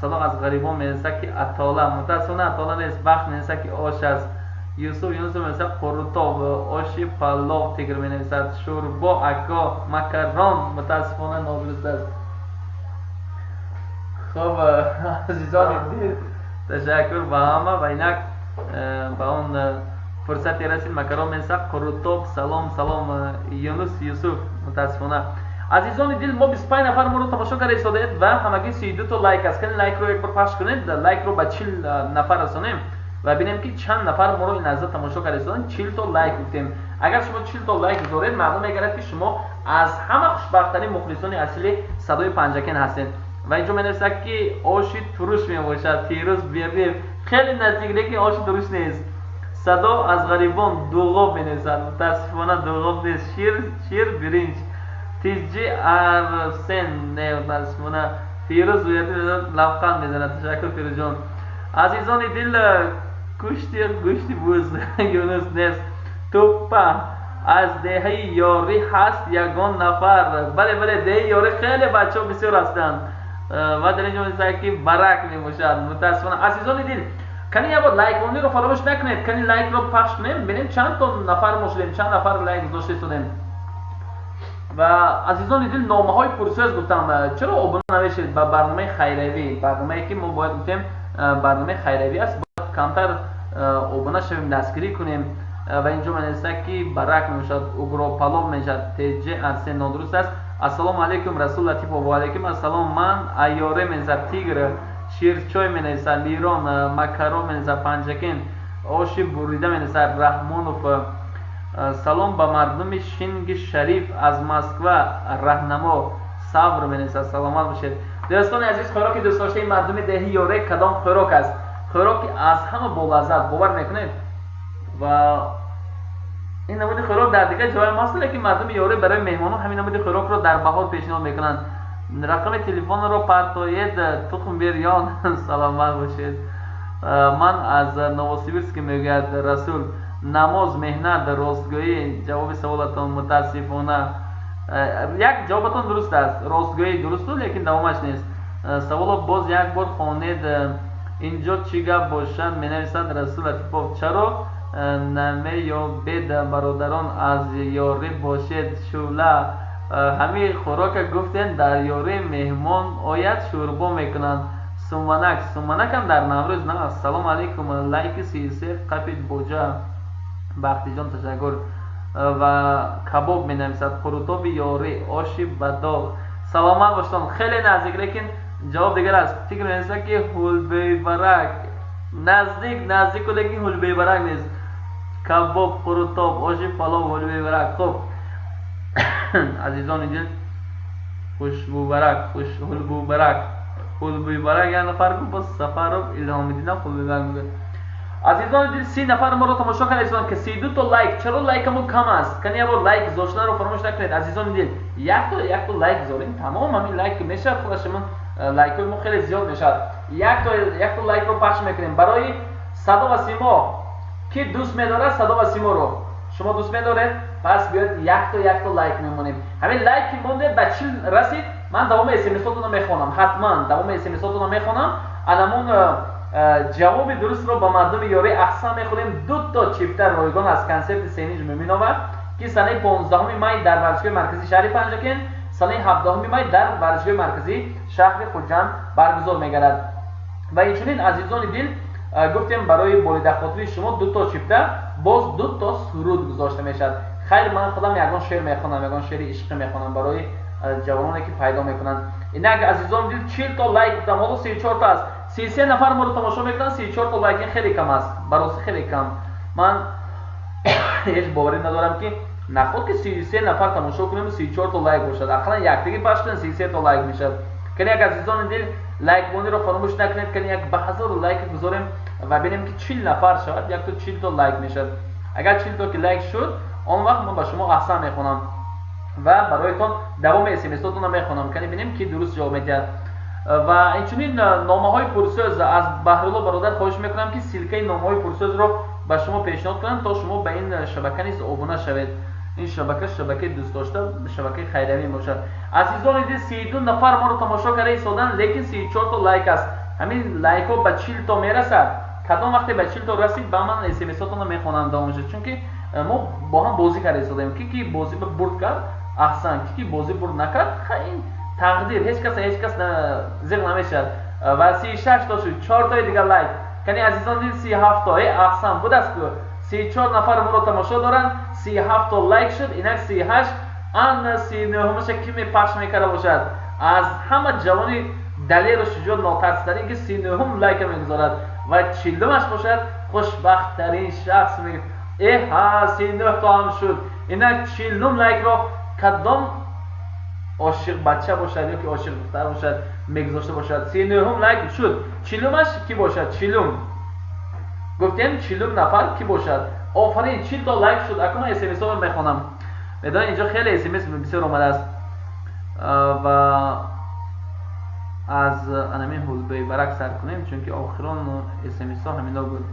صدا از غریبان میرسه که اطاله متاسفانه اطاله نیست بخت نیست که آش است. یوسف میرسه قرطاب آشی پلاو تیگر مینویسد شوربا اکا مکران متاسفانه نادرست است. خب عزیزان دل تشکر به همه و اینک به اون فرصتی رسید مکران میرسه قرطاب سلام یونس یوسف متاسفانه. عزیزان دل ما 25 نفر ما رو تماشا کرده ایستادید و همگی 32 تا لایک است. کنید لایک رو یک بار پخش کنید. لایک رو به 40 نفر رسانیم و ببینیم که چند نفر ما رو این لحظه تماشا کرده ایستادن. 40 تا لایک گفتیم. اگر شما 40 تا لایک بذارید مردم میگرد که شما از همه خوشبخت‌ترین مخلصان اصلی صدای پنجکن هستید. و اینجا می‌نویسه که آشی تروش میباشد تیروز بیابی خیلی نزدیک لیکن آشی تروش نیست. صدا از غریبان دوغاب می‌نویسد متاسفانه دوغاب نیست. شیر برنج تیجی ارسن نه متاسفانه فیروز بیابی لبخند میزنه. تشکر فیروز جان. عزیزان دل گوشتی بوز یونس نیست توپا از دهه یاری هست یگان نفر. بله دهه یاری خیلی بچه ها بسیار هستند و در اینجا می‌نویسه که برک میباشد متاسفانه. عزیزان دل کنی یه بار لایک رو فراموش نکنید. کنی لایک رو پخش کنیم ببینیم چند تا نفر ما شدیم چند نفر لایک گذاشته شدیم. و عزیزان دل نامه های پرسش گفتم چرا آبونه نوشید به برنامه خیریوی. برنامه‌ای که ما باید گفتیم برنامه خیریوی است باید کمتر آبونه شویم دستگیری کنیم و اینجا می‌نویسه که برک میشد اوگرا پلاو میشد تیجی ارسن نادرست است. السلام علیکم رسول لطیف و علیکم السلام. من ایاره می‌نویسه تیگر شیرچای می‌نویسه لیران مکرو می‌نویسه پنجکن آشی بریده می‌نویسه رحمانوف салом ба мардуми шинги шариф аз Москва раҳнамо сабр менависад. Саломат бошед. дӯстони азиз, хӯроки дӯстдоштаи мардуми деҳи ёре кадом хӯрок аст? хӯроки аз ҳама болаззат, бовар мекунед? ва ин намуди хӯрок дар дигар ҷоя маст, лекин мардуми ёре барои меҳмонон ҳамин намуди хӯрокро дар баҳор пешниҳод мекунанд. рақами телефонро партоед тухм бирён. саломат бошед. ман аз новосибирск мегӯяд расул. намоз, меҳнат, ростгӯӣ. ҷавоби саволатон мутаассифона як ҷавобатон дуруст аст. ростгӯӣ дурусту, лекин давомаш нест. саволо боз як бор хонед. инҷо чӣ гап бошад? менависад расул латифов. чаро намеёбед бародарон аз ёрӣ бошед шӯъла? ҳамин хӯрока гуфтен дар ёрӣ меҳмон ояд шӯрбо мекунанд. суманакам дар наврӯз на. ассалому алайкум. лайки 33 қапид боҷа. бахтиҷон ташаккур. ва кабоб менависад. қурутоби ёрӣ, оши бадог. саломат бошон. хеле наздик, лекин ҷавоб дигар аст. тигр менависад ки ҳулбейбарак. наздику, лекин ҳулбейбарак нест. кабоб, қурутоб, оши палов, ҳулбейбарак. хуб азизони дил, ҳулбейбарак як нафар гуфт. бо Сафаров Илҳомиддинам ҳулбейбарак мегӯяд. азизони дил, 30 нафар моро тамошо кардед ки 32 то лайк. чаро лайкамон кам аст? кани ябор лайк гузоштанро фаромӯш накунед. азизони дил, як то лайк гузоред. тамом ҳамин лайк мешавад. худашимон лайкҳои мо хеле зиёд мешавад. як то лайкро пахш мекунем барои Садо ва Симо. ки дӯст медорад Садо ва Симоро? шумо дӯст медоред? пас биёед як то лайк мемонем. ҳамин лайк ки мондед ба 40 расид, ман давоми смсотонро мехонам. ҳатман давоми смсотонро мехонам. анамон ҷавоби дурустро ба мардуми ёрӣ аҳсан мехонем. 2 то чипта ройгон аз консерти Сениж Муминова ки санаи 15 май дар варзишгоҳи марказии шаҳри Панҷакен, санаи 17 май дар варзишгоҳи марказии шаҳри Хуҷанд баргузор мегардад. ва инчунин азизони дил, гуфтем барои болидахотири шумо 2 то чипта, боз 2 то суруд гузошта мешавад. хайр, ман худам ягон шеър мехонам, ягон шеъри ишқӣ мехонам барои ҷавононе ки пайдо мекунанд. инак азизони дил, 40 то лайк гуфтам, ҳоло 34 то аст. 33 нафар моро тамошо мекунанд, 34 то лайк. ин хеле кам аст, бароси хеле кам. ман ҳеҷ боварӣ надорам ки наход ки 33 нафар тамошо кунем 34 то лайк бошад. ақаллан яктиги пахш кунем 33 то лайк мешавад. кани як азизони дил, лайкбониро фаромӯш накунед. кани як ба 1000 лайк гузорем ва бинем ки 40 нафар шавад, як то 40 то лайк мешавад. агар 40 то ки лайк шуд, он вақт ман ба шумо аҳсан мехонам ва бароятон давоми смсотонро мехонам, кани бинем ки дуруст ҷавоб медиҳад. ва инчунин номаҳои пурсӯз аз Баҳрулло бародар хоҳиш мекунам ки силкаи номаҳои пурсӯзро ба шумо пешниҳод кунам, то шумо ба ин шабака низ обуна шавед. ин шабака шабакаи дӯстдошта, шабакаи хайравӣ мебошад. азизони дил, 32 нафар моро тамошо карда истоданд, лекин 34 то лайк аст. ҳамин лайкҳо ба 40 то мерасад. кадом вақте ба 40 то расид, ба ман смсотонро мехонам давомаш, чунки мо бо ҳам бозӣ карда истодаем. ки бозӣ бурд кард аҳсан, ки бозӣ бурд накард, ин тақдир, ҳеҷ кас зиқ намешавад. ва 36 то шуд, 4 тои дигар лайк. кани азизон дил, 37 то аҳсан буд аст ку 34 нафар моро тамошо доранд, 37 то лайк шуд. инак 38 ан 39-умаша ки мепахш мекарда бошад. аз ҳама ҷавони далеру шуҷоат нотарситарин ки 39 лайка мегузорад ва 40-умаш бошад хушбахттарин шахс мегӯяд. 39 то ҳам шуд. инак 40 лайкро кадом ошиқ бача бошад ё ки ошиқ духтар бошад мегузошта бошад. 39 лайк шуд. 40-умаш ки бошад? 40 гуфтем 40 нафар ки бошад. офарин, 40 то лайк шуд. акун смсро мехонам. медонед инҷо хеле смс бисёр омадааст. ва аз анамин ҳулбейбарак сар кунем, чунки охирон смсҳо ҳамино буд.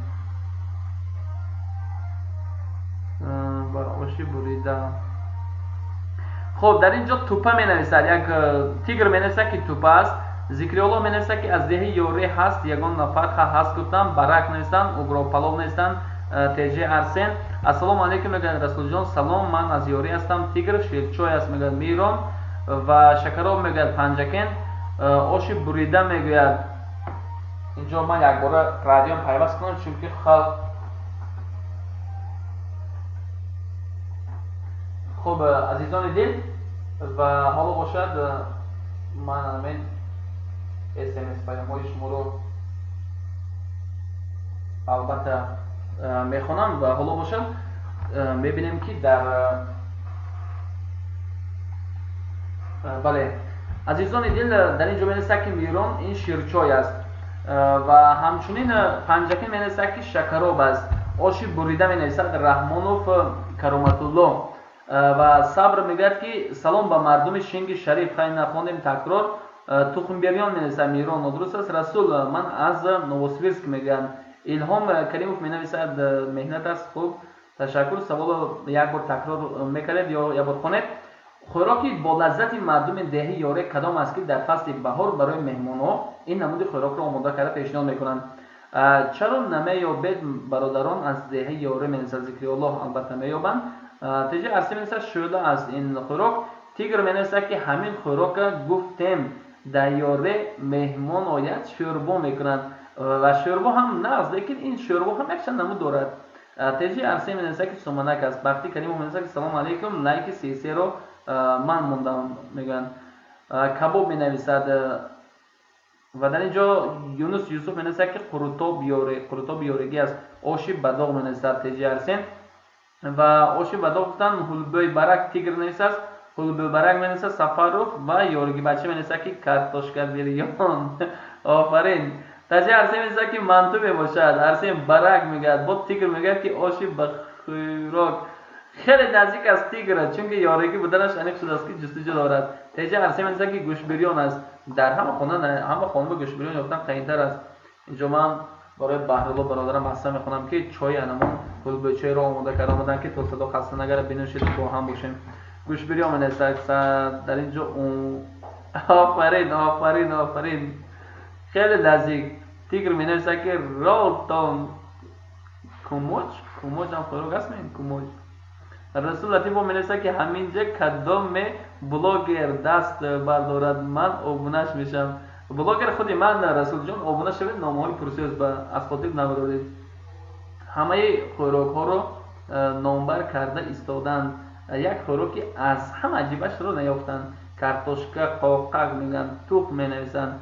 ва оши бурида. хуб, дар инҷо тупа менависад. як тигр менависад ки тупа аст. зикриолло менависад ки аз деҳи ёрӣ ҳаст, ягон нафар ҳаст гуфтам. барак нависанд, угропалов нависанд. теҷи арсен. ассалому алайкум мегӯяд расулҷон. салом, ман аз ёрӣ ҳастам. тигр ширчой аст мегӯяд Миром. ва шакароб мегӯяд Панҷакен. оши бурида мегӯяд. инҷо ман якбора радиом пайваст кунам, чунки халқ. хуб, азизони дил, ва ҳоло бошад ман амин смс паёмҳои шуморо албатта мехонам. ва ҳоло бошад میبینیم که در بله عزیزان دل در اینجا می‌نویسد که میرون این شیرچای است و همچنین پنجکی می‌نویسد که شکراب است. آشی بریده می‌نویسد رحمانوف کرامت الله و صبر میگوید که سلام به مردم شنگ شریف خیلی نخواندیم تکرار. تخم بیریان می‌نویسد میرون ندرست است. رسول من از نووسیبیرسک میگم. الهام کریموف می‌نویسد مهنت است. خوب تشکر. سوال یک بار تکرار می‌کنید یا یک بار خوانید. خوراکی با لذت مردم دهی یوره کدام است که در فصل بهار برای مهمان‌ها این نمود خوراک را آماده کرده پیشنهاد می‌کنند؟ چرا نمی‌یابید برادران از دهی یوره می‌نویسد ذکر الله البته می‌یابند. تیجه ارسی می‌نویسد شده است این خوراک. تیگر می‌نویسد که همین خوراک گفتیم در یوره مهمان آید شوربا می‌کنند و شوربا هم نه است لیکن این شوربا هم یک چند نمود دارد. تیجه ارسی می‌نویسد که سمنک است. وقتی کریم می‌نویسد که سلام علیکم لایک سی رو من موندم میگن. کباب می‌نویسد و در اینجا یونس یوسف می‌نویسد که قروتا بیارگی است. آشی بداغ می‌نویسد تیجه ارسین و آشی بداغ گفتن هلبوی برک تیگر نویسد. هلبوی برک می‌نویسد سفروف و یارگی بچه می‌نویسد که کارتوشکا بیریان. آفرین. تیجه ارسین می‌نویسد که منتو میباشد. ارسین برک میگه با تیگر میگه که آشی بخیراک خیلی نزدیک است تیگر چون که یارگی بودنش انیق شده است که جستجو دارد. تیجه ارسی می‌نویسد که گوش بریان است. در همه خانه گوش بریان یافتن قیمت‌تر است. اینجا من برای بهرالله برادرم بحث می‌خونم که چای انمان گل چای را آماده کرده بودن که تو صدا خسته نگره بنوشید با هم باشیم. گوش بریان می‌نویسد در اینجا آفرین خیلی نزدیک. تیگر می‌نویسد که رالتون کوموج هم خوراک است کوموج. رسول لطیف می‌نویسد که همینجا کدام بلاگر دست بردارد من آبونش میشم. بلاگر خودی من رسول جان آبونه شوید نامه‌های پرسیوز به اساتید نبرید. همه خوراک‌ها رو نامبر کرده ایستادند. یک خوراکی از هم عجیبش رو نیافتند. کارتوشکا قاقق میگن توخ می‌نویسند.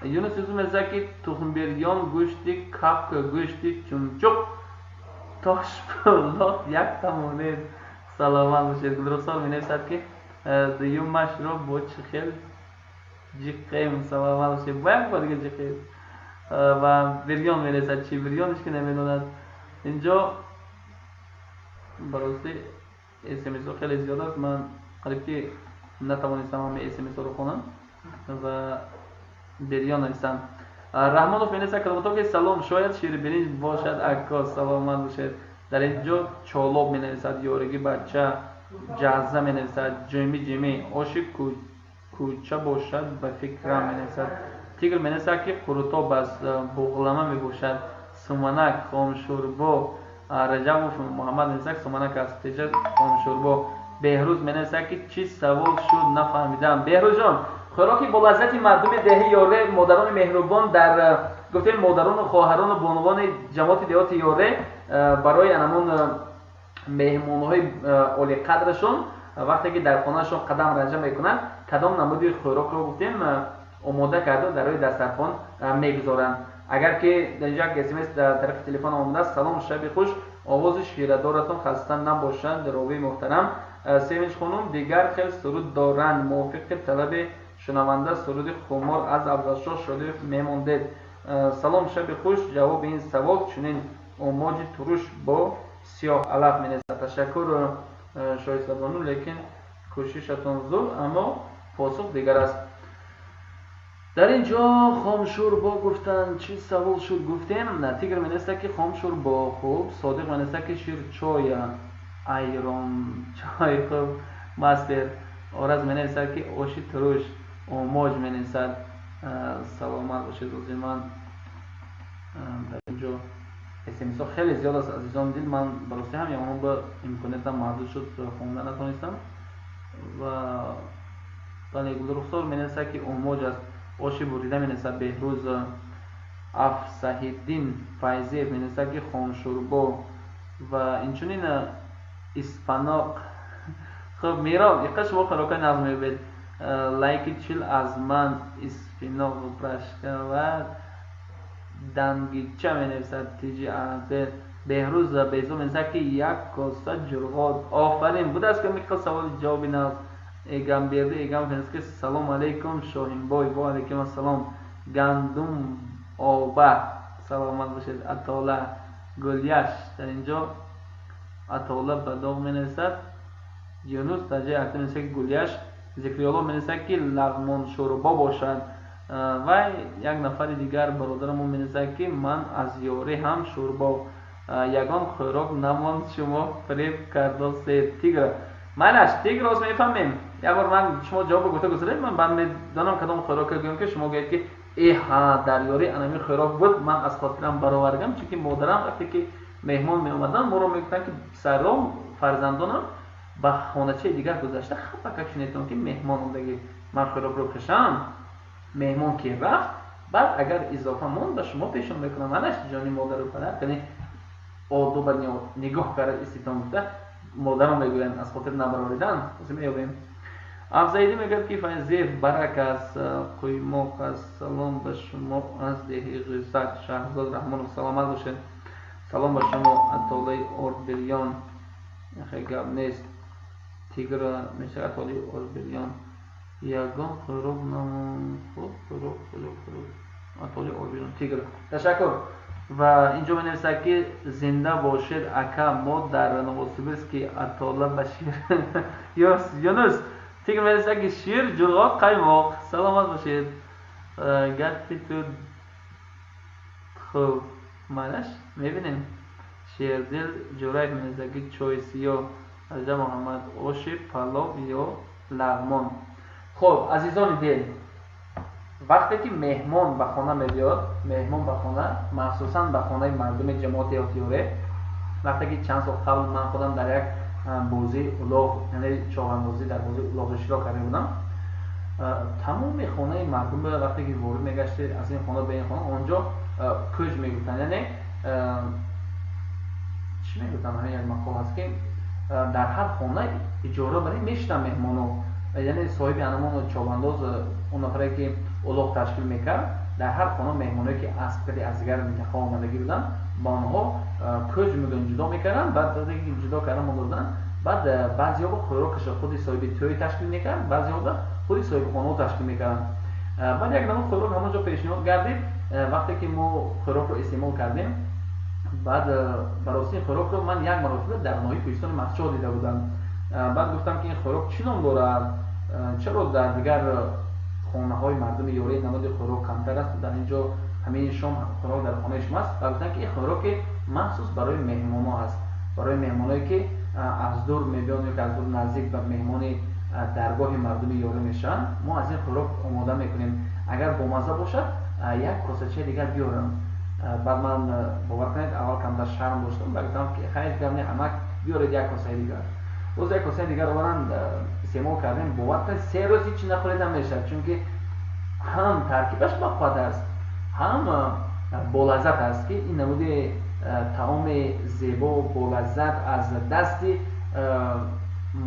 یونس یوسف می‌نویسد که تخم بیریان گوشتی کاک گوشتی چونچوق تاش پولاد یک تمونه سلامت باشید. گلرخسار می‌نویسد که دیومش رو با چخیل جیقیم سلامت باشید. باید با دیگه جیقیم و بریان می‌نویسد. چی بریانش که نمی‌داند. اینجا براستی اسمس رو خیلی زیاد است. من قریب که نتوانستم همه اسمس رو خونم و بریان نویسم. رحمانوف می‌نویسد که سلام شاید شیر برنج باشد عکاس سلامت باشید. در اینجا چالاب می‌نویسد یارگی بچه جزه می‌نویسد جیمی آشی کوچه باشد به فکرم می‌نویسد. تیگر می‌نویسد که قروتاب است بغلمه می‌باشد. سمنک خام شوربا رجب محمد می‌نویسد سمنک است. تیجه خام شوربا. بهروز می‌نویسد که چی سوال شد نفهمیدم. بهروز جان خوراکی با لذت مردم دهی یاره مادران مهربان در گفتیم مادران و خواهران و بانوان جماعت دیهات یاره برای انمون مهمان‌های عالی قدرشون وقتی که در خانه‌شون قدم رنجه میکنن کدام نمودی خوراک رو گفتیم آماده کرده در روی دسترخوان میگذارن. اگر که در اینجا اسمس در طرف تلفن آمده است سلام شب خوش آواز شیره‌دارتون خسته نباشند راوی محترم. سیمج خانم دیگر خیلی سرود دارند موافق طلب شنونده سرود خمار از عبدالشاه شریف میماندید. سلام شب خوش جواب این سوال چنین اوماج تروش با سیاه علف می‌نویسد. تشکر شایسته بانو لیکن کوششتون زور اما پاسخ دیگر است. در اینجا خام شوربا گفتن چی سوال شد گفتیم تیگر می‌نویسد که خام شوربا خوب صادق می‌نویسد که شیر چای ایران چای خوب مستر آرز می‌نویسد که آشی تروش اوماج می‌نویسد. سلامت باشید روزی من در اینجا اسمس ها خیلی زیاد است عزیزان دل من براستی هم یعنی به امکانیتم محدود شد خوندن نتونستم و بله گلرخسار می‌نویسد که اوماج است. آشی بریده می‌نویسد. بهروز افصح‌الدین فیضی می‌نویسد که خام شوربا و اینچنین اسپاناق. خب میرام یکش شما خوراکای نظم می‌بید لایک چیل از من اسپیناق و پرشکه و دنگیچه می‌نویسد. تیجی عبد بهروز بیزو میگه که یک کاسه جرغاد. آفرین بود است که میخواد سوال جوابی نه. ایگام بیرده ایگام فنس که سلام علیکم شاهین بای و علیکم السلام. گندم آبه سلامت باشید. اتاله گلیش در اینجا اتاله بداغ مینویسد. یونس در جای اکتر می‌نویسد که گلیش. ذکریالله می‌نویسد که لغمان شوربا باشد. و یک نفر دیگر برادرمون می‌نویسد که من از یاری هم شوربا یگان خوراک نماند شما فریب کرده سید تیگر. منش تیگر راست میفهمیم. یک بار من شما جواب گفته گذارید من بعد میدونم کدام خوراک گویم که شما گویید که ای ها در یاری انمی خوراک بود من از خاطرم برآوردم چون که مادرم وقتی که مهمان می اومدن ما رو میگفتن که پسرام فرزندانم به خانه‌چه دیگر گذاشته خب شنیدم که مهمان اومده من خوراک رو کشم مهمان که رفت بعد اگر اضافه مون به شما پیشون میکنم منش جانی مادر رو کنه یعنی آداب نگاه کرده استیتام بوده مادرم میگوین از خاطر نبرآوردن میگویم افزایدی میگه که فنزیف برک از قیماق از سلام به شما از دهی غیزت شهرزاد رحمان و سلامت باشید. سلام به شما اتالی اوربریان خیلی گب نیست تیگر میشه اتالی اوربریان یگان خوراک نمون خوراک اتالی اوربریان تیگر تشکر. و اینجا می نویسد که زنده باشید اکا ما در نووسیبیرسک که اتاله بشیر یونس تیگر می نویسد که شیر جرغاب قیماق سلامت باشید. گرتی تو خوب منش میبینیم شیر دل جورایت می نویسد که چای سیاه رجا محمد اوشی پلاو یا لغمان. خب عزیزان دل وقتی که مهمان به خانه میاد مهمان به خانه مخصوصا به خانه مردم جماعت احتیاره وقتی که چند سال قبل من خودم در یک بازی الاغ یعنی چاغندازی در بازی الاغ اشتراک کرده بودم تمام خانه مردم وقتی که وارد میگشته از این خانه به این خانه آنجا کج میگفتن یعنی چی میگفتن همین یک مقال هست که در هر خانه اجاره برای میشتن مهمانو یعنی صاحب انمان چاغنداز اون نفری که الاغ تشکیل میکرد در هر خانه مهمانی که از دیگر منطقه آمدگی بودن با آنها کج میگن جدا میکردن بعد از اینکه جدا کردن ماندن بعد بعضی‌ها با خوراکش خودی صاحب توی تشکیل میکرد بعضی‌ها با خودی صاحب خانه تشکیل میکردن. بعد یک نمونه خوراک همونجا پیشنهاد گردید وقتی که ما خوراک رو استعمال کردیم بعد برای این خوراک رو من یک مرتبه در ناحیه کوهستان مخچال دیده بودم. بعد گفتم که این خوراک چی نام دارد چرا در دیگر خانه های مردم یوری نماد خوراک کمتر است در اینجا همین شام خوراک در خانه شما است. گفتن که این خوراک مخصوص برای مهمان ها است برای مهمانایی که از دور میبیان یا که از دور نزدیک به مهمان درگاه مردم یوری میشن ما از این خوراک آماده میکنیم اگر بامزه باشد یک کاسه دیگر بیارم. بعد من باور کنید اول کم در شرم داشتم گفتم که خیلی گرمی همک بیارید یک کاسه دیگر روز یک کاسه دیگر آوردن استعمال کردیم باور کنید 3 روز هیچ نخوردم میشه چون که هم ترکیبش بخواد است هم بولذت است که این نمود طعام زیبا و بولذت از دست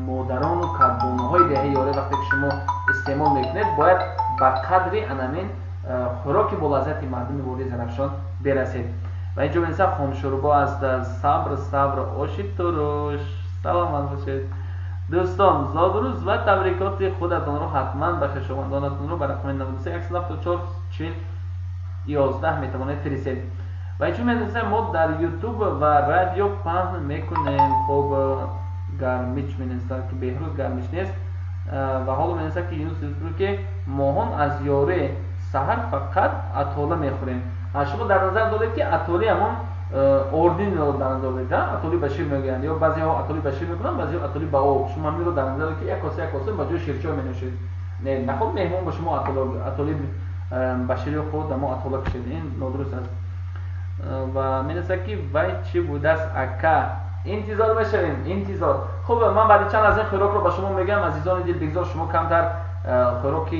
مادران و کدبانوهای دهه یاره وقتی که شما استعمال میکنید باید به قدری انامین خوراک بولذت مردم وادی زرافشان برسید. و اینجا بنویسم خام شوربا است صبر آشید تروش سلامت باشید. دوستان زادروز و تبریکات خودتان رو حتما به خویشاوندانتون رو به رقم 93 174 40 11 میتوانید فرستید. و اینجا می‌نویسم ما در یوتیوب و رادیو پخش میکنیم. خب گرمیچ می‌نویسم که بهروز گرمیچ نیست و حالا می‌نویسم که یونس که ماهان از یاره سحر فقط اتوله میخوریم. شما در نظر دارید که اتوله همون اوردین رو در نظر دارید اتوله بشیر میگن یا بعضی ها اتوله بشیر میکنن بعضی ها اتوله با آب شما همین رو در نظر دارید که یک کاسه با جای شیرچای مینوشید نه خود مهمون با شما اتوله بشیر خود ما اتوله کشید این نادرست است. و می‌نویسه که وای چی بوده است اکا انتظار بشویم انتظار. خب من بعد چند از این خوراک رو با شما میگم عزیزان دل بگذار شما کمتر خوراک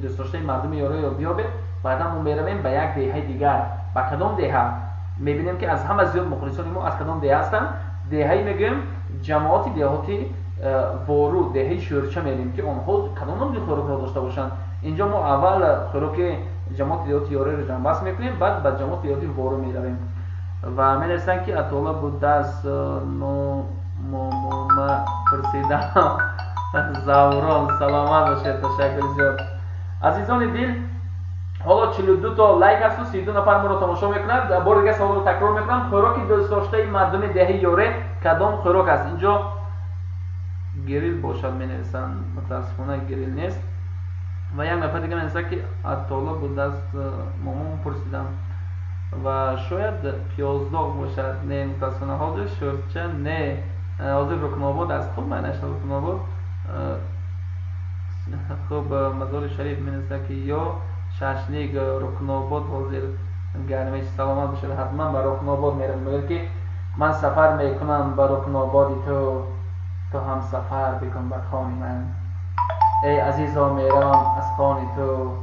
دوست داشته مردم یاره رو بیابید بعدا ما میرویم به یک دهه دیگر با کدام دهه میبینیم که از همه زیاد مخلصان ما از کدام دهه هستن دهه میگیم جماعت دهاتی وارو دهه شورچه میگیم که اونها کدام نوع خوراک رو داشته باشن. اینجا ما اول خوراک جماعت دهاتی یاره رو جمع بس میکنیم بعد به جماعت دهاتی وارو میرویم. و می نویسند که اطلاع بوده است موما پرسیدم زوران سلامت باشید. تشکر زیاد عزیزان دل. حالا 42 تا لایک است و 32 نفر ما رو تماشا میکنند. بار دیگه سوال رو تکرار میکنم، خوراک دوست داشته مردم دهه یوره کدام خوراک است؟ اینجا گریل باشد می نویسند، متاسفانه گریل نیست. و یک نفر دیگه می نویسد که اطلاع بوده است مامان پرسیدم و شاید پیازداغ باشد. نه متاسفانه حاضر شورچه نه حاضر رکن آباد است. خب من نشد رکن آباد. خب مزار شریف می نویسد که یا ششلیک رکن آباد حاضر گرمش سلامت باشد. حتما به رکن آباد میرم، میگه که من سفر میکنم به رکن آبادی تو هم سفر بکن به خانه من. ای عزیزا میرم از خانه تو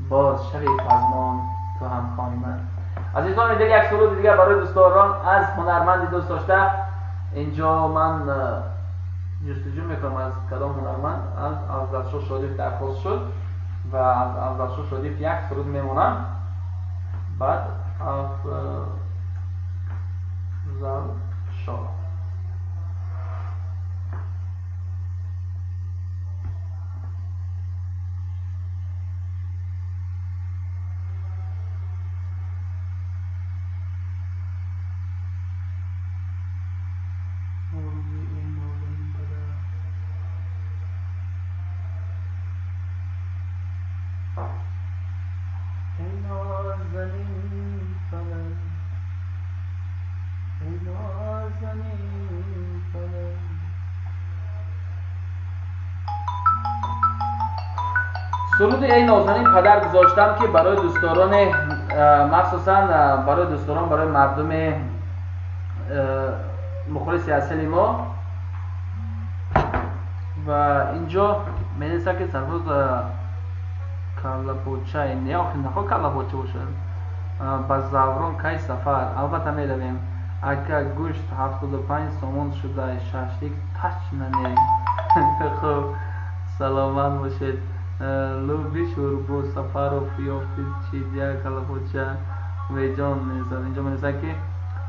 باز شوی پزمان تو هم خانه من. عزیزان دیگه یک سرود دیگه برای دوستداران از هنرمندی دوست داشته. اینجا من جستجو میکنم از کدام هنرمند. از افضل شریف درخواست شد و از افضل شریف یک سرود میمونم. بعد افضل شاه سرود ای نازنین پدر گذاشتم که برای دوستداران، مخصوصا برای دوستداران، برای مردم مخلص اصلی ما. و اینجا می نویسد که سرفروز کلا پوچه نه آخه نخواه کلا پوچه باشد. با زوران کی سفر البته می رویم. اگر گوشت 75 سومون شده ششلیک تچ ننه. خب سلامت باشید. لوبی شوربو سفر و فیافتید چیدیا کلا پوچه و جان می نویسد. اینجا می نویسد که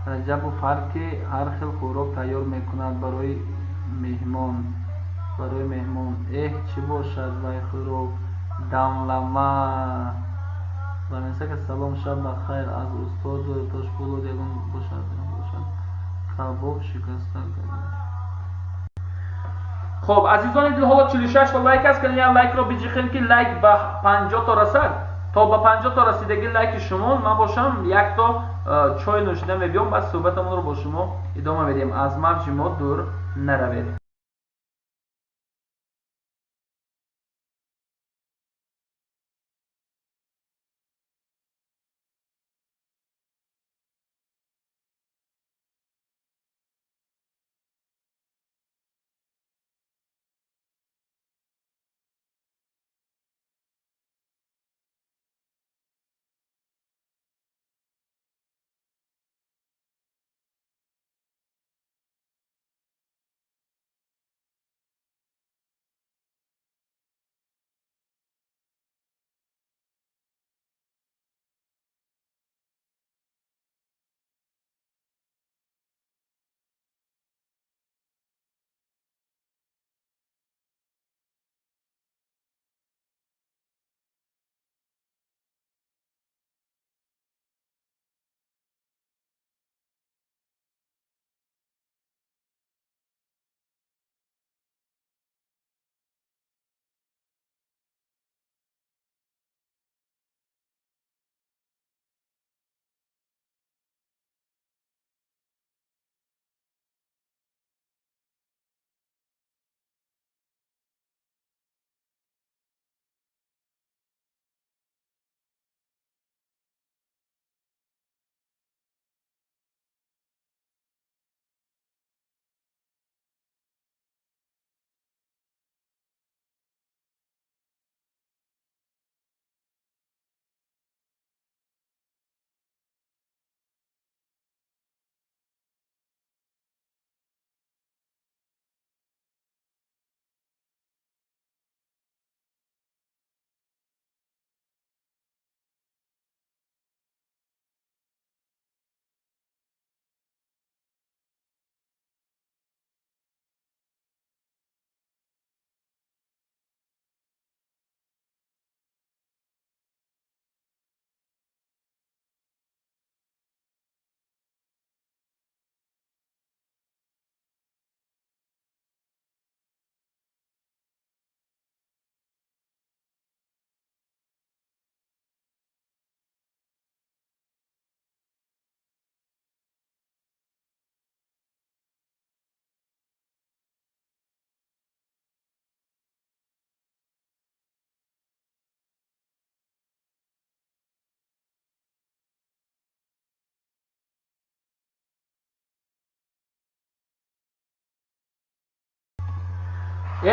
رجب و فرق هر خیل خوراک تیار میکند برای مهمان. چی باشد وای خوراک دملمه. و میسه که سلام شب بخیر از استاد تاشپولو دیگون باشد کباب شکسته کرده. خب عزیزان دل، حالا 46 تا لایک است که یک لایک رو بجیخیم که لایک به 50 تا رسد. تا به 50 تا رسیدگی لایک شما من باشم یک تا چای نوشیدن میبیام، بعد صحبتمون رو با شما ادامه میدیم. از مرج ما دور نروید.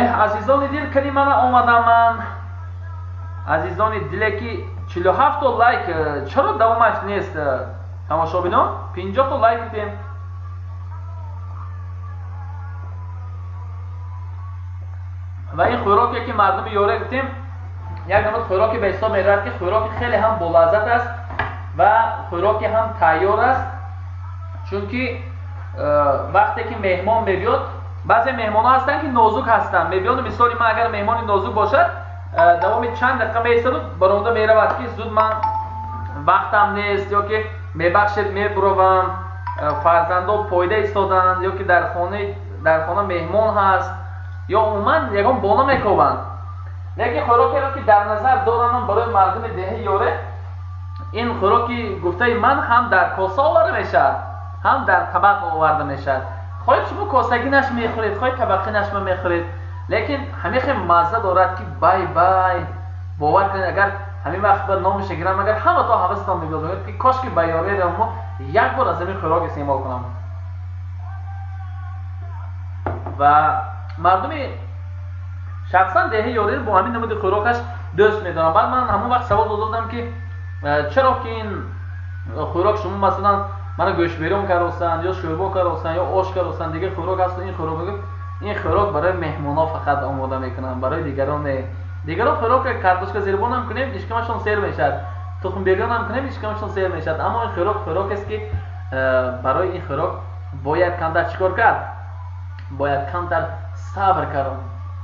عزیزان دل کنی من آمدم من عزیزان دل که 47 تا لایک چرا دوامش نیست تماشا بینم 50 تا لایک بدیم و این خوراکی که مردم یوره گفتیم یک نمود خوراکی به حساب میرد که خوراکی خیلی هم بلذت است و خوراکی هم تیار است چون که وقتی که مهمان میبیاد بعضی مهمان ها هستن که نازک هستن میبیاد مثالی من اگر مهمان نازک باشد دوام چند دقیقه میایستد برونده میرود که زود من وقتم نیست یا که میبخشید میبروم فرزندا پایده ایستادن یا که در خانه مهمان هست یا عموما یکم بانا میکوبند لیکن خوراکی را که در نظر دارم برای مردم دهه یوره این خوراکی گفته من هم در کاسه آورده میشد هم در طبق آورده میشد خواهید شما کاسگی نش میخورید خواهید طبقی نش میخورید لیکن همین خیلی مزه دارد که بای باور کنید اگر همین وقت بر نامش گیرم اگر همه تا حوستان میگذارید که کاش که بیاره را ما یک بار از این خوراک استعمال کنم و مردم شخصا دهه یوره با همین نمود خوراکش دوست میدارم بعد من همون وقت سوال دادم که چرا که این خوراک شما مثلا من گوشت بیرون کردن یا شوربا کردن یا آش کردن دیگه خوراک هست این خوراک برای مهمونا فقط آماده میکنن برای دیگران نه دیگران خوراک کارتوشک زیربان هم کنیم اشکمشون سیر میشد تخم بیرون هم کنیم اشکمشون سیر میشد اما این خوراک است که برای این خوراک باید کمتر چیکار کرد باید کمتر صبر کرد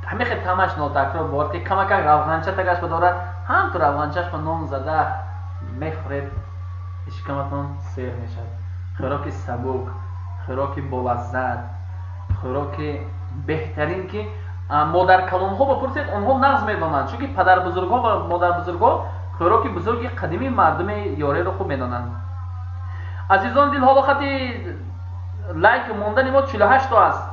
همه خیلی تماش ناتکرار بود که کمک روغنچه تگش بدارد هم تو روغنچهش با نان زده میخورید اشکمتون سیر میشد خوراک سبک خوراک بلذت خوراک بهترین که مادر کلام ها بپرسید اونها نقض میدانند چون که پدر بزرگا و مادر بزرگا خوراک بزرگ قدیمی مردم یوره رو خوب میدانند عزیزان دل حالا خطی لایک موندن ما 48 تا است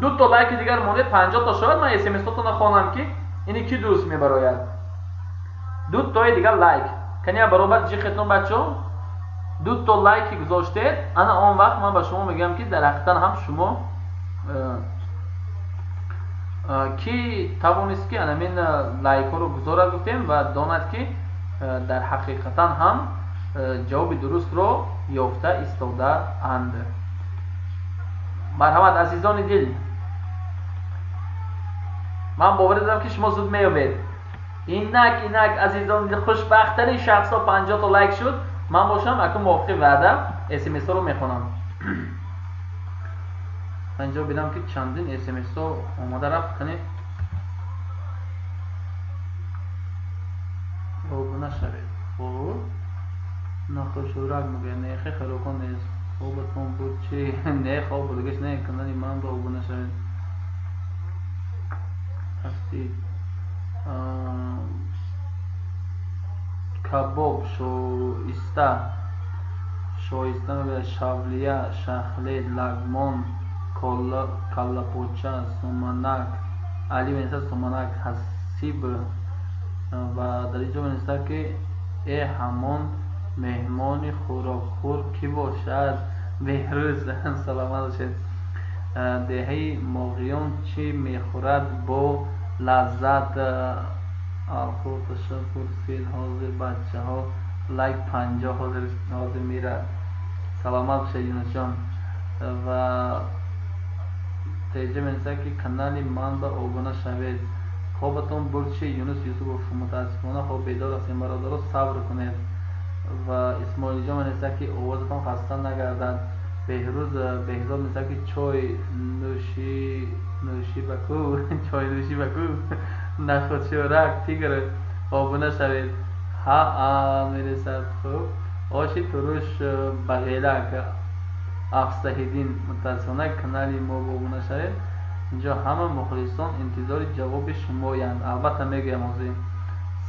2 تا لایک دیگر مونده 50 تا شد من اس ام اس تو نخوانم که اینی کی دوست میبراید 2 تا دیگر لایک کنیا برابر جی خدمت بچه‌ها 2 تا لایک گذاشتید انا آن وقت من به شما میگم که در حقیقت هم شما کی توانست که همین لایک رو گذارد گفتیم و داند که در حقیقت هم جواب درست رو یافته ایستاده اند مرحمت عزیزان دل من باور دارم که شما زود میابید اینک عزیزان دل خوشبختترین شخص ها 50 تا لایک شد من باشم اکنون موافق وعده اس ام اس رو میخونم اینجا بیدم که چندین اس ام اس رو آماده رفت کنید خوب نشوید خوب نخوشورک میگه نیخی خلوکان نیست خوبتون بود چی نه خواب بودگش نه کنانی من با خوب نشوید هستید کباب شایسته میگه شاولیه شخله لگمان کلا پوچه سومنک علی بنیسته سومنک حسیب و در اینجا بنیسته که ای همان مهمان خوراکخور کی باشد بهروز سلامت باشید دهه موقعیان چی میخورد با لذت آخو تشکر سید حاضر بچه ها لایک 50 حاضر میرد سلامت باشید یونس جان و تیجه منسه که کانال من به آگونه شوید خوابتون برچه یونس یوسف متاسفانه خواب بیدار هستیم برادر صبر کنید و اسماعیل جان منسه که آوازتان خسته نگردد بهزاد منسه که چای نوشی بکو چای نوشی بکو نخود شورک تیگر آگونه شوید ها میرسد خوب آشی تروش بغیله که افسهیدین متاسفانه کانالی ما بابونه شوید اینجا همه مخلصان انتظار جواب شمایند البته میگم موزی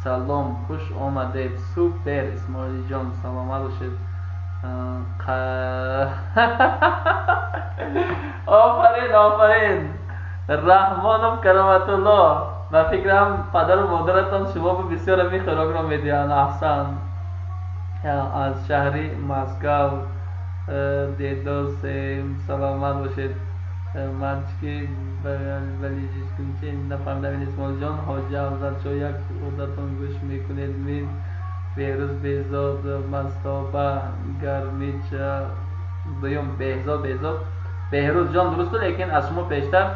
سلام خوش آمدید سوپر اسماعیل جان سلامت باشید آفرین رحمانم کرامت الله و فکرم پدر و مادرتان شما بسیار همی خوراک را میدهند احسن از شهری مسکو دیدوس سلامت باشید Manchki ولی جسکنچه نفهمیدم این اسمال جان حاجی آزاد شو یک عودتون گوش میکنید من بهروز بهزاد مستابه گرمیچ دویم بهزاد بهروز جان درسته لیکن از شما پیشتر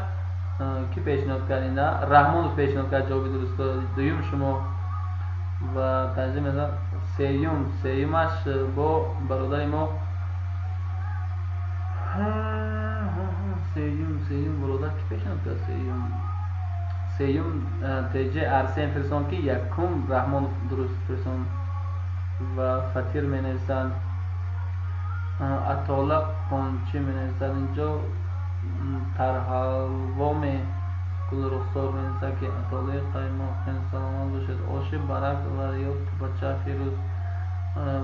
کی پیشنهاد کردین نه رحمان پیشنهاد کرد جواب درسته دویم شما و تنظیم میدم سیومش با برادر ما سیوم برادر کی پیشنهاد کرد سیوم تیجه ارسین فرسون کی یکم رحمان درست فرسون و فتیر می نویسند اطالق قنچه می نویسند اینجا ترحلوام گل رخسار می نویسند که اطالق قیمه سلامان باشد آش برک و یا بچه فیروز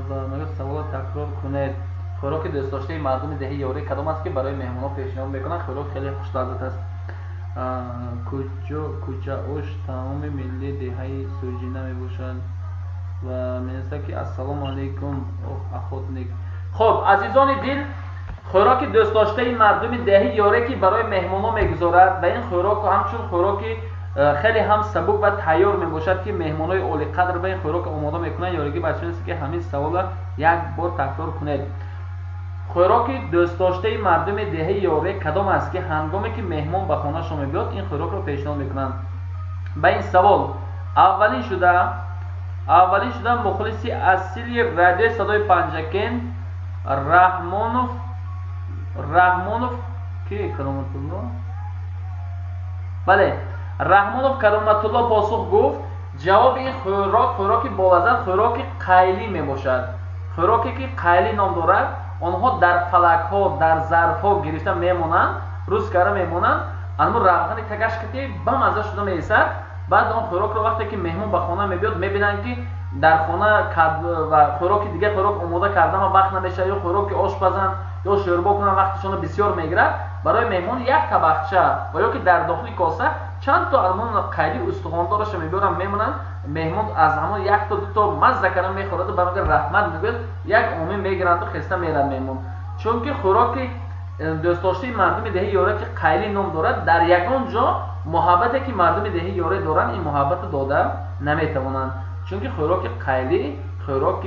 و مگر سوال تکرار کنید خوراک دوست داشته مردم دهه یوره کدام است که برای مهمانان پیشنهاد میکنند خوراک خیلی خوش لذت است کوچه اوش تمام ملی دهه سوجینه می باشد و می‌نویسد که السلام علیکم اخوتنیک. خب عزیزان دل خوراک دوست داشته مردم دهه یوره که برای مهمانان میگذارد و این خوراک همچون خوراکی خیلی هم سبک و تیار می باشد که مهمانای اولی قدر به این خوراک آماده میکنند یارگی بچه‌ها است که همین سوال یک بار تکرار کنید خوراک دوست داشته مردم دهه یوره کدام است که هنگامی که مهمان به خانه شما بیاد این خوراک رو پیشنهاد میکنند به این سوال اولین شده مخلصی اصیلی رادیو صدای پنجکین رحمانوف کی کرامت الله بله رحمانوف کرامت الله پاسخ گفت جواب این خوراک بولذت خوراک قیلی می باشد خوراکی که قیلی نام دارد آنها در فلک ها در ظرف ها گرفته میمونند روز کرده میمونند اما روغن تگش کتی بم ازش شده میرسد بعد آن خوراک رو وقتی که مهمون به خانه میبیاد میبینن که در خانه و خوراک دیگه خوراک آماده کردن و وقت نمیشه یا خوراک آشپزن یا شوربا کنن وقتشون بسیار میگیره برای مهمون یک طبقچه و یا که در داخل کاسه چند تا المون قیلی استخواندارش میبرن میمونن مهمون از همون یک تا دو تا مزه کردن میخورد و برای رحمت میگه یک عمومی میگیرند و خسته میرن مهمون چون که خوراک دوست داشته مردم دهه یوره که قیلی نام دارد در یکان جا محبتی که مردم دهه یوره دارن این محبت داده نمیتوانند چون که خوراک قیلی خوراک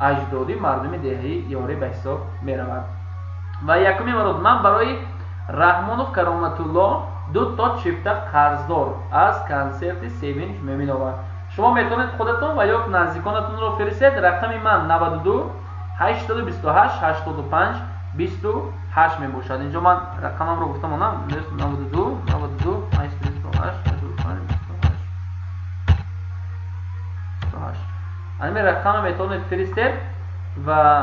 اجدادی مردم دهه یوره به حساب میرود و یکمی مورد من برای رحمانوف کرامت الله 2 تا چیفته قرضدار از کنسرت سیوینج میمینواد شما میتونید خودتون و یا نزدیکانتون رو فرستید رقم من 92 828 85 28 می باشد اینجا من رقمم رو گفتم اونم 92 828 85 28 همین رقم میتونید فرستید و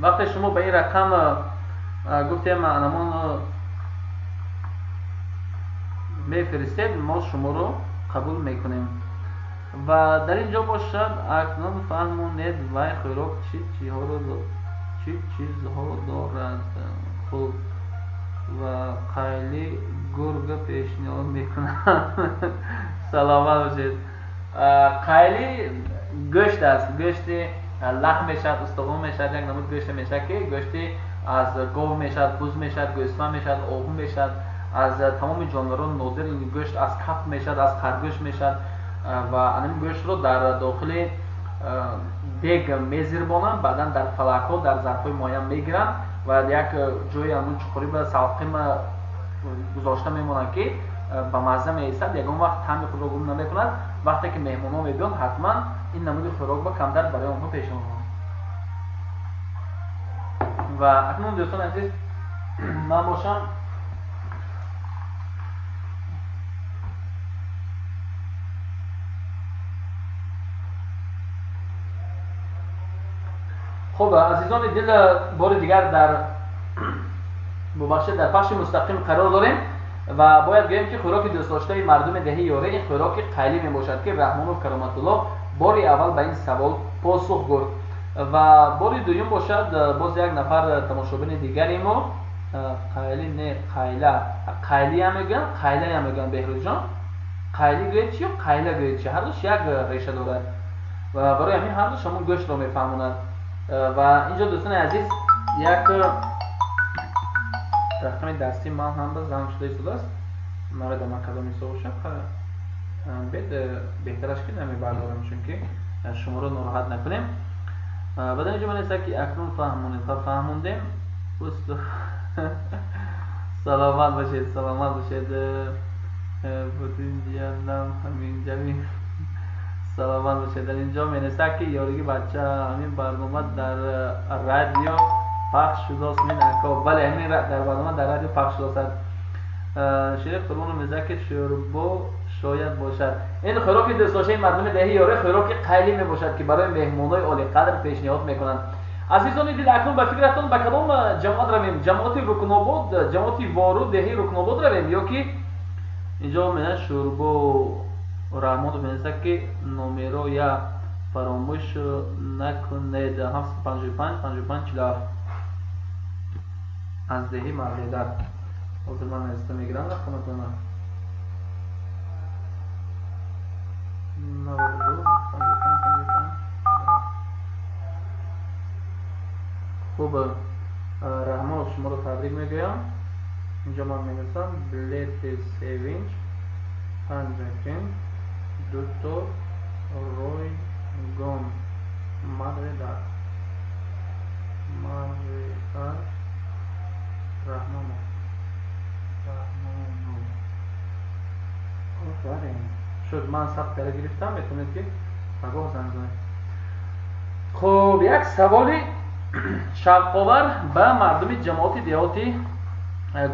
وقتی شما به این رقم گفتیم انمان میفرستید ما شما رو قبول میکنیم و در اینجا باشد اکنون فهمونید وای خوراک چی چیزها دارد خوب و قیلی گرگ پیشنهاد میکنم سلامت باشید قیلی گوشت است گوشت لحم میشد استخوان میشد یک نمود گوشت میشد که گوشت از گاو میشد بز میشد گوسفند میشد آهو میشد از تمام جانوران نادر این گوشت از کپ میشد از خرگوش میشد و این گوشت رو در داخل دیگ میزربانن بعدا در فلک ها در ظرف های معین میگیرن و یک جای همون چخوری به سلقیم گذاشته میمونن که به مزه میایستد یکم وقت طعم خود را گم نمیکند وقتی که مهمان ها میبیان حتما این نمود خوراک با کمتر برای آنها پیشنهاد کنید و اکنون دوستان عزیز من باشم خب عزیزان دل بار دیگر در در پخش مستقیم قرار داریم و باید بگیم که خوراک دوست داشته مردم دهه یوره این خوراک قیلی می باشد که رحمانوف کرامت الله باری اول به این سوال پاسخ گفت و باری دوم باشد باز یک نفر تماشابین دیگری ما قیلی نه قیلی هم میگن قیله هم میگن بهروز جان قیلی گوید چی و قیله گوید چی هر دوش یک ریشه دارد و برای همین هر دوش همون گوشت رو میفهموند و اینجا دوستان عزیز یک рақами дасти ман ҳам ба занг шуда истодааст. Наведа ман кадоми соушам бед беҳтараш ки намебардорам, чунки шуморо нороҳат накунем. Баъдан инҷо манеста ки акнун фаҳмондем. Саломат бошед, саломат бошед. Бутинҷиянам ҳаминҷави. Саломат бошед. Дар инҷо менеста ки ёриги бача ҳамин барнома дар радио пахш шудааст. Мин ако бале ҳамин дар барнома дар радио пахш шудааст. шериф қурбону меза ки шӯрбо шояд бошад. Ин хӯроки дӯстдоштаи мардуми деҳӣ ёре хӯроки қайлӣ мебошад ки барои меҳмонои олиқадр пешниҳод мекунанд. Азизони дил, акнун ба фикратон ба кадом ҷамоат равем? Ҷамоати Рукнобод, ҷамоати Вору деҳаи Рукнобод равем ё ки инҷо мена шӯрбо Раҳмонов менависа ки номероя фаромӯш накунед 755 55 47 аз деҳаи Мағледар. ҳозир ман нависта мегирам рақаматона 92 55 хуб, Раҳмонов шуморо табрик мегӯям. инҷо ман менависам билети севинч панҷакин дуто ройгон Мағледар Раҳмонов шуд. Ман сабт карда гирифтам, метавонед ки ба гоҳ занг занед. хуб, як саволи шавқовар ба мардуми ҷамоати деҳотӣ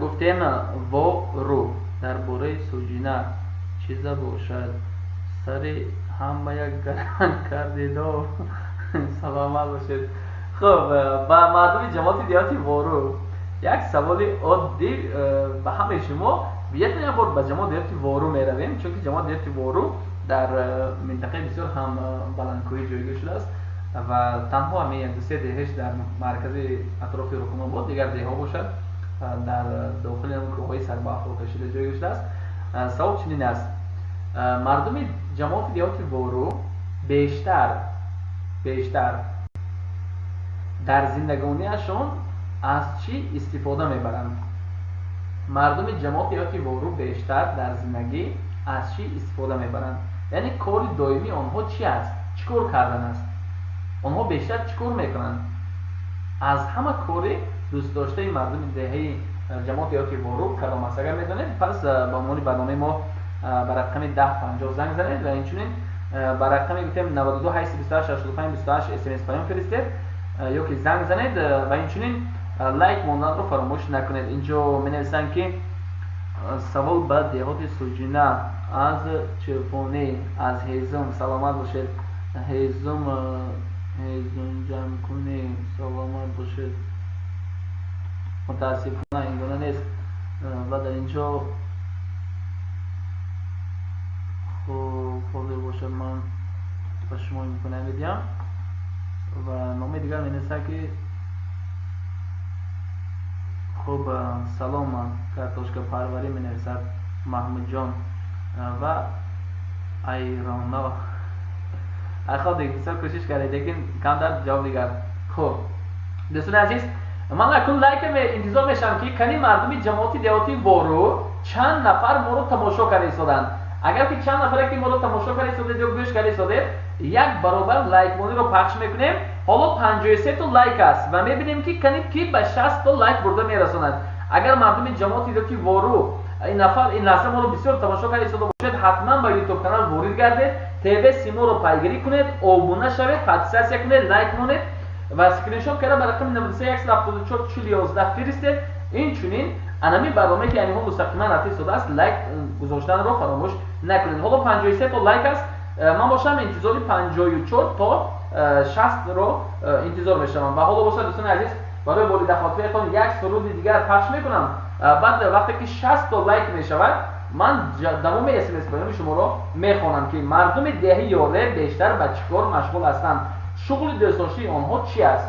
гуфтем. Вору дар бораи суҷина чиза бошад? сари ҳама як гаранг кардидо. Саломат бошед. хуб, ба мардуми ҷамоати деҳоти Вору як саволи оддӣ ба ҳамаи шумо. Биятон як бор ба ҷамоати деҳоти Вору меравем, чунки ҷамоати деҳоти Вору дар минтақаи бисёр ҳам баландкӯҳӣ ҷойгир шудааст ва танҳо ҳамин як дусе деҳаш дар маркази атрофи Рукнобод, дигар деҳҳо бошад дар дохили кӯҳҳои сарбаҳро кашида ҷойгир шудааст. Савол чунин аст: мардуми ҷамоати деҳоти Вору бештар дар зиндагонияшон аз чӣ истифода мебаранд? мардуми ҷамоати деҳоти Вору бештар дар зиндагӣ аз чӣ истифода мебаранд? яъне кори доимии онҳо чӣ аст? чӣ кор кардан аст? онҳо бештар чӣ кор мекунанд? аз ҳама кори дӯстдоштаи мардуми деҳаи ҷамоати деҳоти Вору кадом аст? агар медонед, пас ба унвони барномаи мо ба рақами 1050 занг занед ва инчунин ба рақами гуфтем 92 828 65 28 смс паём фиристед ё ки занг занед ва инчунин лайк монданро фаромӯш накунед. инҷо менависанд ки савол ба деҳоти Суҷина аз Чӯпонӣ, аз Ҳезум. Саломат бошед. Ҳезум ҷамъкунӣ. Саломат бошед. мутаассифона ин гуна нест. ва дар инҷо хуб, ҳозир бошад ман ба шумо имконият медиҳам ва номи дигар менависад ки хуб, салом картошка парварӣ менависад Маҳмудҷон ва айроно. хуб, бисёр кӯшиш кардед, лекин камтар ҷавоб дигар. хуб, дӯстони азиз, ман акун лайкам интизор мешавам ки кани мардуми ҷамоати деҳоти Вору чанд нафар моро тамошо карда истоданд. агар ки чанд нафаре ки моро тамошо карда истодед ё гӯш карда истодед, як баробар лайкмониро пахш мекунем. ҳоло 53 то лайк аст ва мебинем ки кани ки ба 60 то лайк бурда мерасонад. агар мардуми ҷамоати деҳоти Вору ин лаҳза моро бисёр тамошо карда истода бошед, ҳатман ба YouTube канал ворид гардед, ТВ Симоро пайгирӣ кунед, обуна шавед, подписатсия кунед, лайк монед ва скриншот карда ба рақами 93 фиристед. инчунин анами барномае ки айниҳо мустақиман рафта истодааст, лайк гузоштанро фаромӯш накунед. ҳоло 53 то лайк аст. ман бошам интизори 54 то 60ро интизор мешавам. ва ҳоло бошад дӯстони азиз, барои волида хотиратон як суруди дигар пахш мекунам. баъд вақте ки 60 то лайк мешавад, ман давоми смс паёми шуморо мехонам ки мардуми деҳаи ёре бештар ба чӣ кор машғул ҳастанд, шуғли дӯстдоштаи онҳо чӣ аст?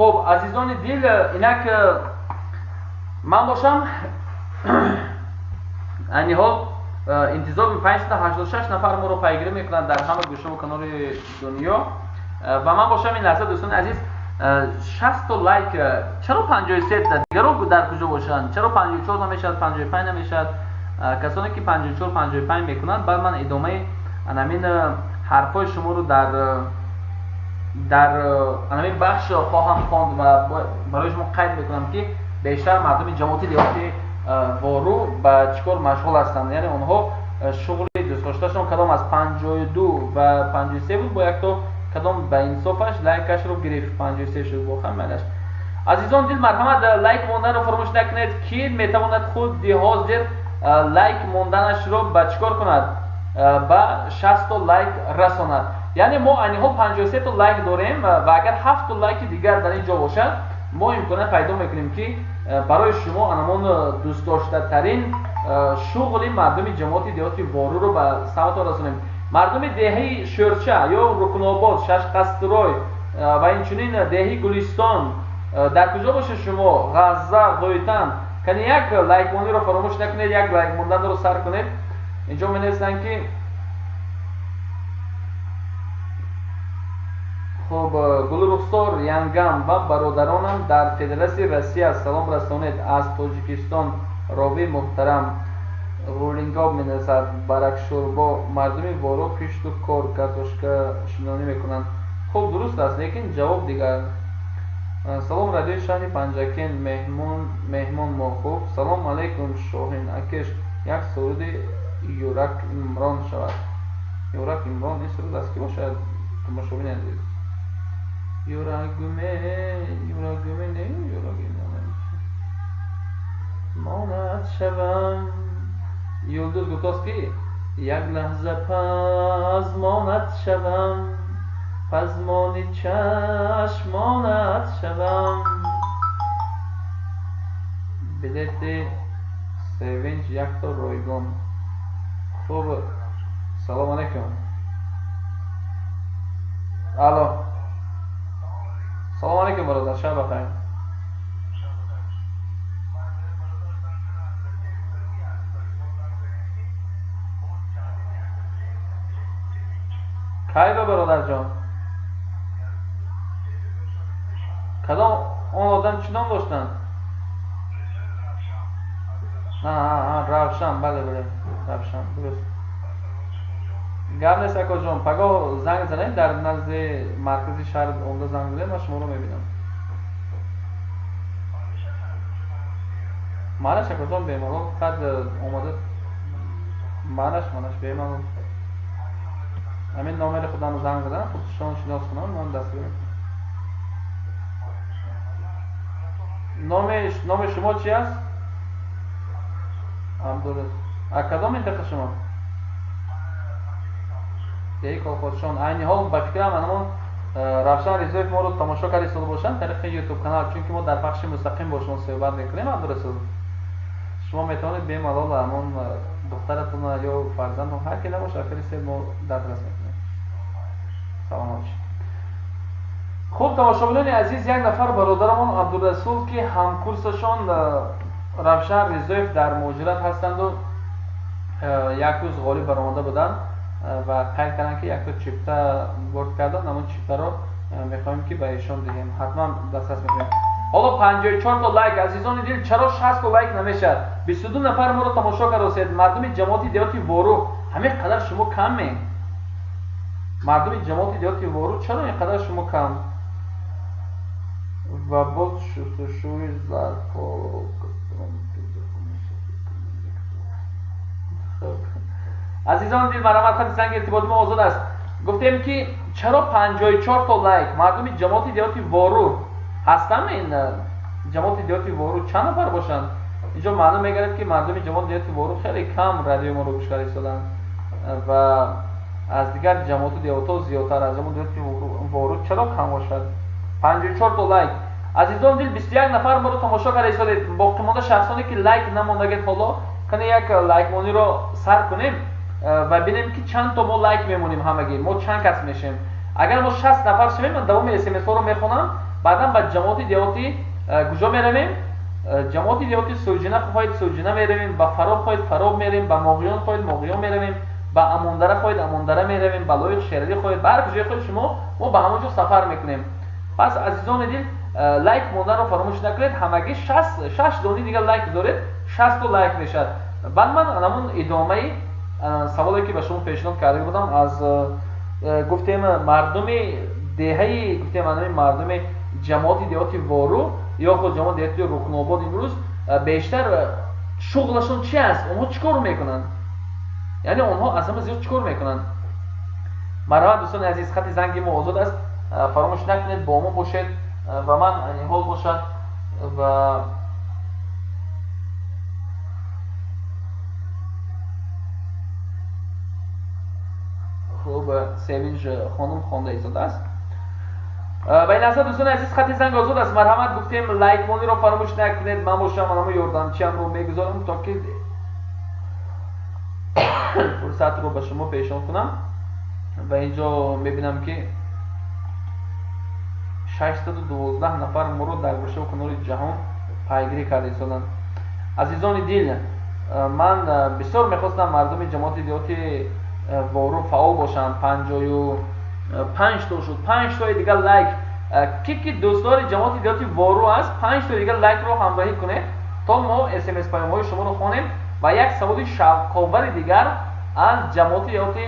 خب عزیزان دل اینک من باشم این حال انتظار 5 تا 86 نفر ما رو پیگیری میکنند در همه گوشه و کنار دنیا و من باشم این لحظه دوستان عزیز 60 تا لایک چرا 53 تا دیگران در کجا باشند چرا 54 نمیشد 55 نمیشد کسانی که 54 55 میکنند بعد من ادامه همین حرفای شما رو در همین بخش خواهم خواند و برای شما قید میکنم که بیشتر مردم جماعت دیهاتی وارو به چیکار مشغول هستند یعنی اونها شغل دوست داشتهشون کدام از 52 و 53 بود با یک تا کدام به انصافش لایکش رو گرفت 53 شد با خمالش عزیزان دل مرحمت لایک موندن رو فراموش نکنید کی میتواند خود حاضر لایک موندنش رو به چیکار کند با 60 تا لایک رساند یعنی ما انیها 53 تا لایک داریم و اگر 7 تا لایک دیگر در اینجا باشد ما امکانات پیدا میکنیم که برای شما انمان دوست داشته ترین شغل مردم جماعت دیهاتی وارو رو به سمت رسونیم مردم دهه شورچه یا رکناباد شش قصدرای و اینچنین دهه گلستان در کجا باشه شما غزه قویتن کنی یک لایک مونی رو فراموش نکنید یک لایک موندن رو سر کنید اینجا می نویسن که خب گل رخسار ینگم و برادرانم در فدراسیون روسیه سلام رسانید از تاجیکستان راوی محترم رولینگاب می نویسد برک شوربا مردم وارو کشت و کار کارتوشکا شنانی میکنند خب درست است لیکن جواب دیگر سلام رادیو شهر پنجکین مهمان ما خوب سلام علیکم شاهین اکش یک سرود یورک عمران شود یورک عمران این سرود است که باشد تماشاگران عزیز یورگومه نه یورگومه مانت شوم یلدوز گفتاست که یک لحظه پزمانت شوم پزمانی چشمانت شوم بلیت سوینج یک تا رایگان خوب سلام علیکم الو سلام علیکم برادر شب بخیر کی به برادر جان کدام اون آدم چی نام داشتن روشن بله روشن درست گرم نیست اکا جان پگاه زنگ زنیم در نزد مرکز شهر اونجا زنگ زنیم و شما رو میبینم معنیش اکا جان بیمالو قد اومده معنیش بیمالو همین نامر خودم رو زنگ زدن خودشان شناس کنم من دست بگم نام شما چی است؟ عبدالرزاق کدام منطقه شما؟ دیگه کالخودشان عینی حال با فکرم انمان روشن رضایف ما رو تماشا کرده سال باشن طریق یوتیوب کانال چون که ما در بخش مستقیم با شما صحبت میکنیم عبدالرزاق شما میتونید به ملال همون دخترتون یا فرزندتون هر کی نباشه آخری سه ما در دست میکنیم سلامت خوب تماشاگران عزیز یک نفر برادرمون عبدالرسول که همکورسشان روشن رضایف در مهاجرت هستند و یک روز غالب برآمده بودن و قید کردن که یک تا چیپتا برد کردن اما چیپتا رو میخوایم که به ایشان دهیم حتما دسترس میکنیم حالا 54 تا لایک عزیزان دل چرا 60 تا لایک نمیشه 22 نفر ما رو تماشا کردید مردم جماعت دیهاتی وارو همین قدر شما کم می مردم جماعت دیهاتی وارو چرا اینقدر شما کم و باز شستشوی ظرفا عزیزان دل مرحمت کنید زنگ ارتباط ما آزاد است گفتیم که چرا 54 تا لایک مردم جماعت دیهاتی وارو هستن این جماعت دیهاتی وارو چند نفر باشند اینجا معلوم میگردد که مردم جماعت دیهاتی وارو خیلی کم رادیو ما رو گوش کردن و از دیگر جماعت دیهاتا زیادتر از جماعت دیهاتی وارو چرا کم باشد 54 تا لایک عزیزان دل 21 نفر ما رو تماشا کردید باقی مانده شخصانی که لایک نموندگید حالا کنه یک لایک مونی رو سر کنیم و ببینیم که چند تا ما لایک میمونیم همگی ما چند کس میشیم اگر ما 60 نفر شویم من دوام اس ام اس ها رو میخونم بعدا به جماعت دیهاتی کجا میرویم؟ جماعت دیهاتی سوجینه خواهید سوجینه میرویم، به فراب خواهید فراب میریم، به ماغیان خواهید ماغیان میرویم، به اماندره خواهید اماندره میرویم، به لایق شرری خواهید به هر کجای خواهید شما ما به همونجا سفر میکنیم. پس عزیزان دل لایک موندن رو فراموش نکنید. همگی 6 دانی دیگه لایک بذارید 60 تا لایک میشد. بعد من همون ادامه سوالی که به شما پیشنهاد کرده بودم از گفتیم مردم دهه گفتیم مردم جماعت دیهاتی وارو یا خود جماعت دیهاتی رکن‌آباد امروز بیشتر شغلشون چی است؟ اونها چیکار میکنن؟ یعنی اونها از همه زیاد چیکار میکنن؟ مرحبا دوستان عزیز، خط زنگی ما آزاد است، فراموش نکنید با ما باشید و من این حال باشد و خوب سوینج خانم خوانده ایستاده است. و این لحظه دوستان عزیز خط زنگ آزاد است. مرحمت گفتیم لایک مانی رو فراموش نکنید. من باشم منم یاردمچیم رو میگذارم تا که فرصت رو به شما پیشنهاد کنم و اینجا میبینم که 612 نفر ما رو در گوشه و کنار جهان پیگیری کرده ایستادند. عزیزان دل، من بسیار میخواستم مردم جماعت دیهاتی وارو فعال باشن. 55 تا شد. 5 تا دیگه لایک کی دوستدار جماعت دیهاتی وارو است 5 تا دیگه لایک رو همراهی کنه تا ما اس ام اس پیام‌های شما رو خوانیم و یک سوال شوق‌آور دیگر از جماعت دیهاتی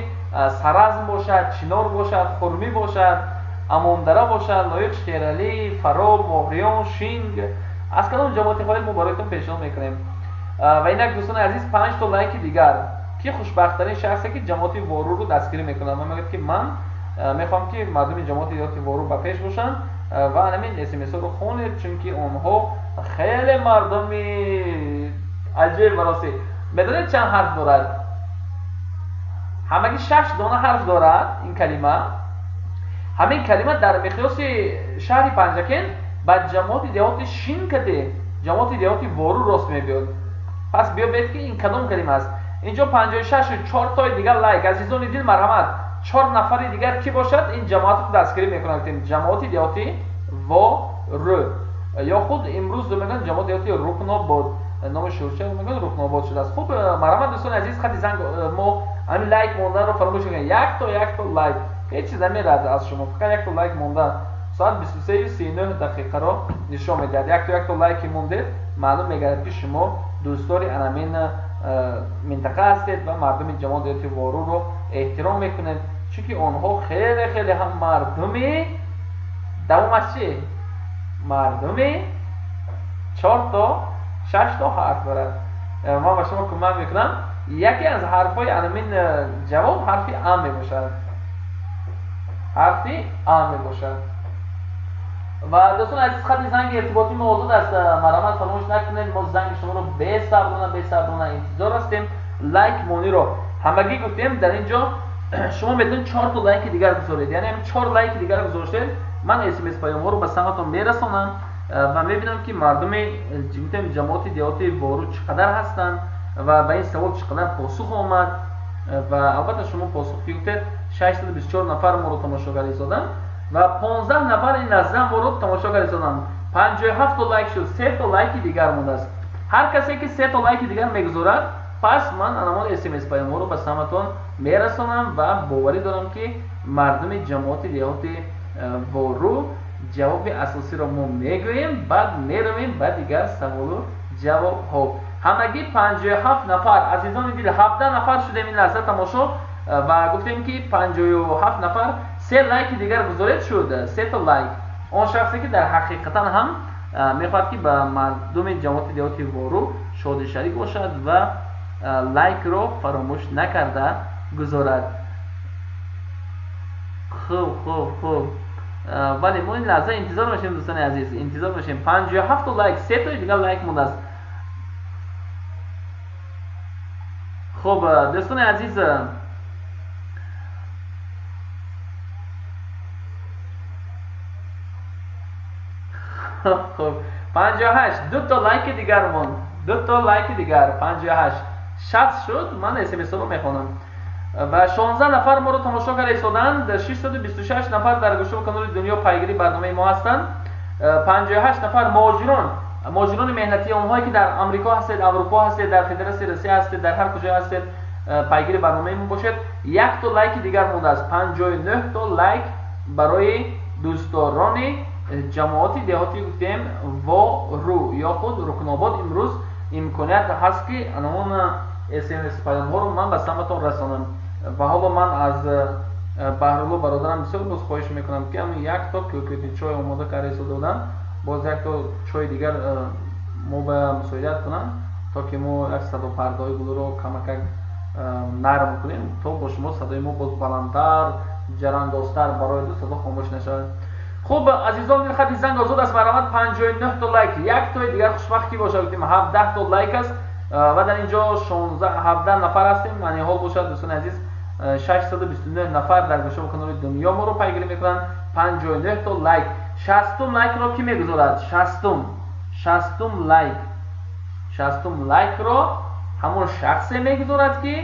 سرازم باشد، چنار باشد، خرمی باشد، اماندره باشد، لایق شیرالی، فراب، ماغیان، شینگ از کدام جماعت خواهید ما برایتون پیشنهاد میکنیم. و اینک دوستان عزیز 5 تا لایک دیگر که خوشبخت‌ترین شخصی که جماعت وارو رو دستگیری میکنه. من میگم که من میخوام که مردم جماعت دیهاتی وارو به پیش باشن و همین اس ام اس رو خونید چون که اونها خیلی مردم عجیب براسی. بدونید چند حرف دارد؟ همگی 6 دانه حرف دارد این کلمه. همین کلمه در مقیاس شهر پنجکین با جماعت دیهاتی شین کده جماعت دیهاتی وارو راست میبیاد. پس بیا بید که این کدام کلمه است. اینجا 56 4 تا دیگر لایک. عزیزان دل مرحمت 4 نفر دیگر کی باشد این جماعت رو دستگیری میکنند. جماعت دیهاتی وارو یا خود امروز میگن جماعت دیهاتی رکن‌آباد، نام شورچه میگن رکن‌آباد شده است. خوب مرحمت دوستان عزیز خط زنگ ما همین لایک موندن رو فراموش نکنید. یک تا لایک هیچ چیز نمیرد از شما، فقط یک تا لایک موندن ساعت 23:39 دقیقه را نشان میدهد. یک تا لایک مونده معلوم میگردد که شما دوستدار همین منطقه هستید و مردم جماعت دیهاتی وارو رو احترام میکنید چون که آنها خیلی هم مردمی دومش چی؟ مردمی 4 تا 6 تا حرف دارد. ما به شما کمک میکنم یکی از حرفای همین جواب حرفی ام میباشد. حرفی ام میباشد. و دوستان عزیز خط زنگ ارتباطی موجود است. مرحمت فراموش نکنید ما زنگ شما رو به صبرانه انتظار هستیم. لایک مونی رو همگی گفتیم در اینجا شما میتونید 4 تا لایک دیگر بذارید. یعنی همین 4 لایک دیگر گذاشتید من اس ام اس پیام رو به سمتتون میرسونم و میبینم که مردم جماعت دیهاتی وارو چقدر هستند و به این سوال چقدر پاسخ آمد و البته شما پاسخ گفتید 624 نفر ما رو تماشاگر ایستادن و 15 نفر این نزدن ما رو تماشاگر ایستادن. 57 تا لایک شد. 3 تا لایک دیگر مونده است. هر کسی که 3 تا لایک دیگر میگذارد پس من انمان اس ام اس پیام رو به سمتتون میرسونم و باوری دارم که مردم جماعت دیهاتی وارو جواب اساسی رو ما میگوییم بعد میرویم بعد دیگر سوال و جواب ها. همگی 57 نفر عزیزان دل 17 نفر شدیم این لحظه تماشا و گفتیم که 57 نفر 3 لایک دیگر گذارید شد. 3 تا لایک اون شخصی که در حقیقتا هم میخواد که به مردم جماعت دیهاتی وارو شاد شریک باشد و لایک رو فراموش نکرده گذارد. خوب ولی ما این لحظه انتظار میشیم دوستان عزیز انتظار میشیم. 57 تا لایک 3 تا دیگه لایک مونده است. خب دوستان عزیز خب 58 2 تا لایک دیگر موند. 2 تا لایک دیگر 58 60 شد. من اس ام اس رو میخوانم و 16 نفر ما رو تماشا کرده ایستادند. 626 نفر در گوشه و کنار دنیا پیگیری برنامه ما هستند 58 نفر مهاجران مهنتی، اونهایی که در آمریکا هستید، اروپا هستید، در فدراسیون روسیه هستید، در هر کجا هستید پیگیر برنامه‌مون باشید. یک تا لایک دیگر مونده است. 59 تا لایک برای دوستداران جماعت دهاتی گفتیم و رو یا خود رکناباد. امروز امکانیت هست که اون SMS پیام ها رو من به سمتون رسانم. و حالا من از بهرالو برادرم بسیار باز خواهش میکنم که همین یک تا کوکوتی چای آماده کرده دادن، باز یک تا چای دیگر ما به مساعدت کنم تا که ما یک صدا پردای بود رو کمک نرم کنیم تا با شما صدای ما باز بلندتر جراندازتر برای دو صدا خاموش نشود. خب عزیزان، خط زنگ آزاد است. برآمد 59 تا لایک، یک تا دیگر خوشبختی باشه گفتیم 17 تا لایک است و در اینجا 16 17 نفر هستیم. یعنی حال باشد دوستان عزیز 629 نفر در گوشه و کنار دنیا ما رو پیگیری میکنن. 59 تا لایک. 60 لایک را کی میگذارد؟ 60 لایک را همون شخصی میگذارد که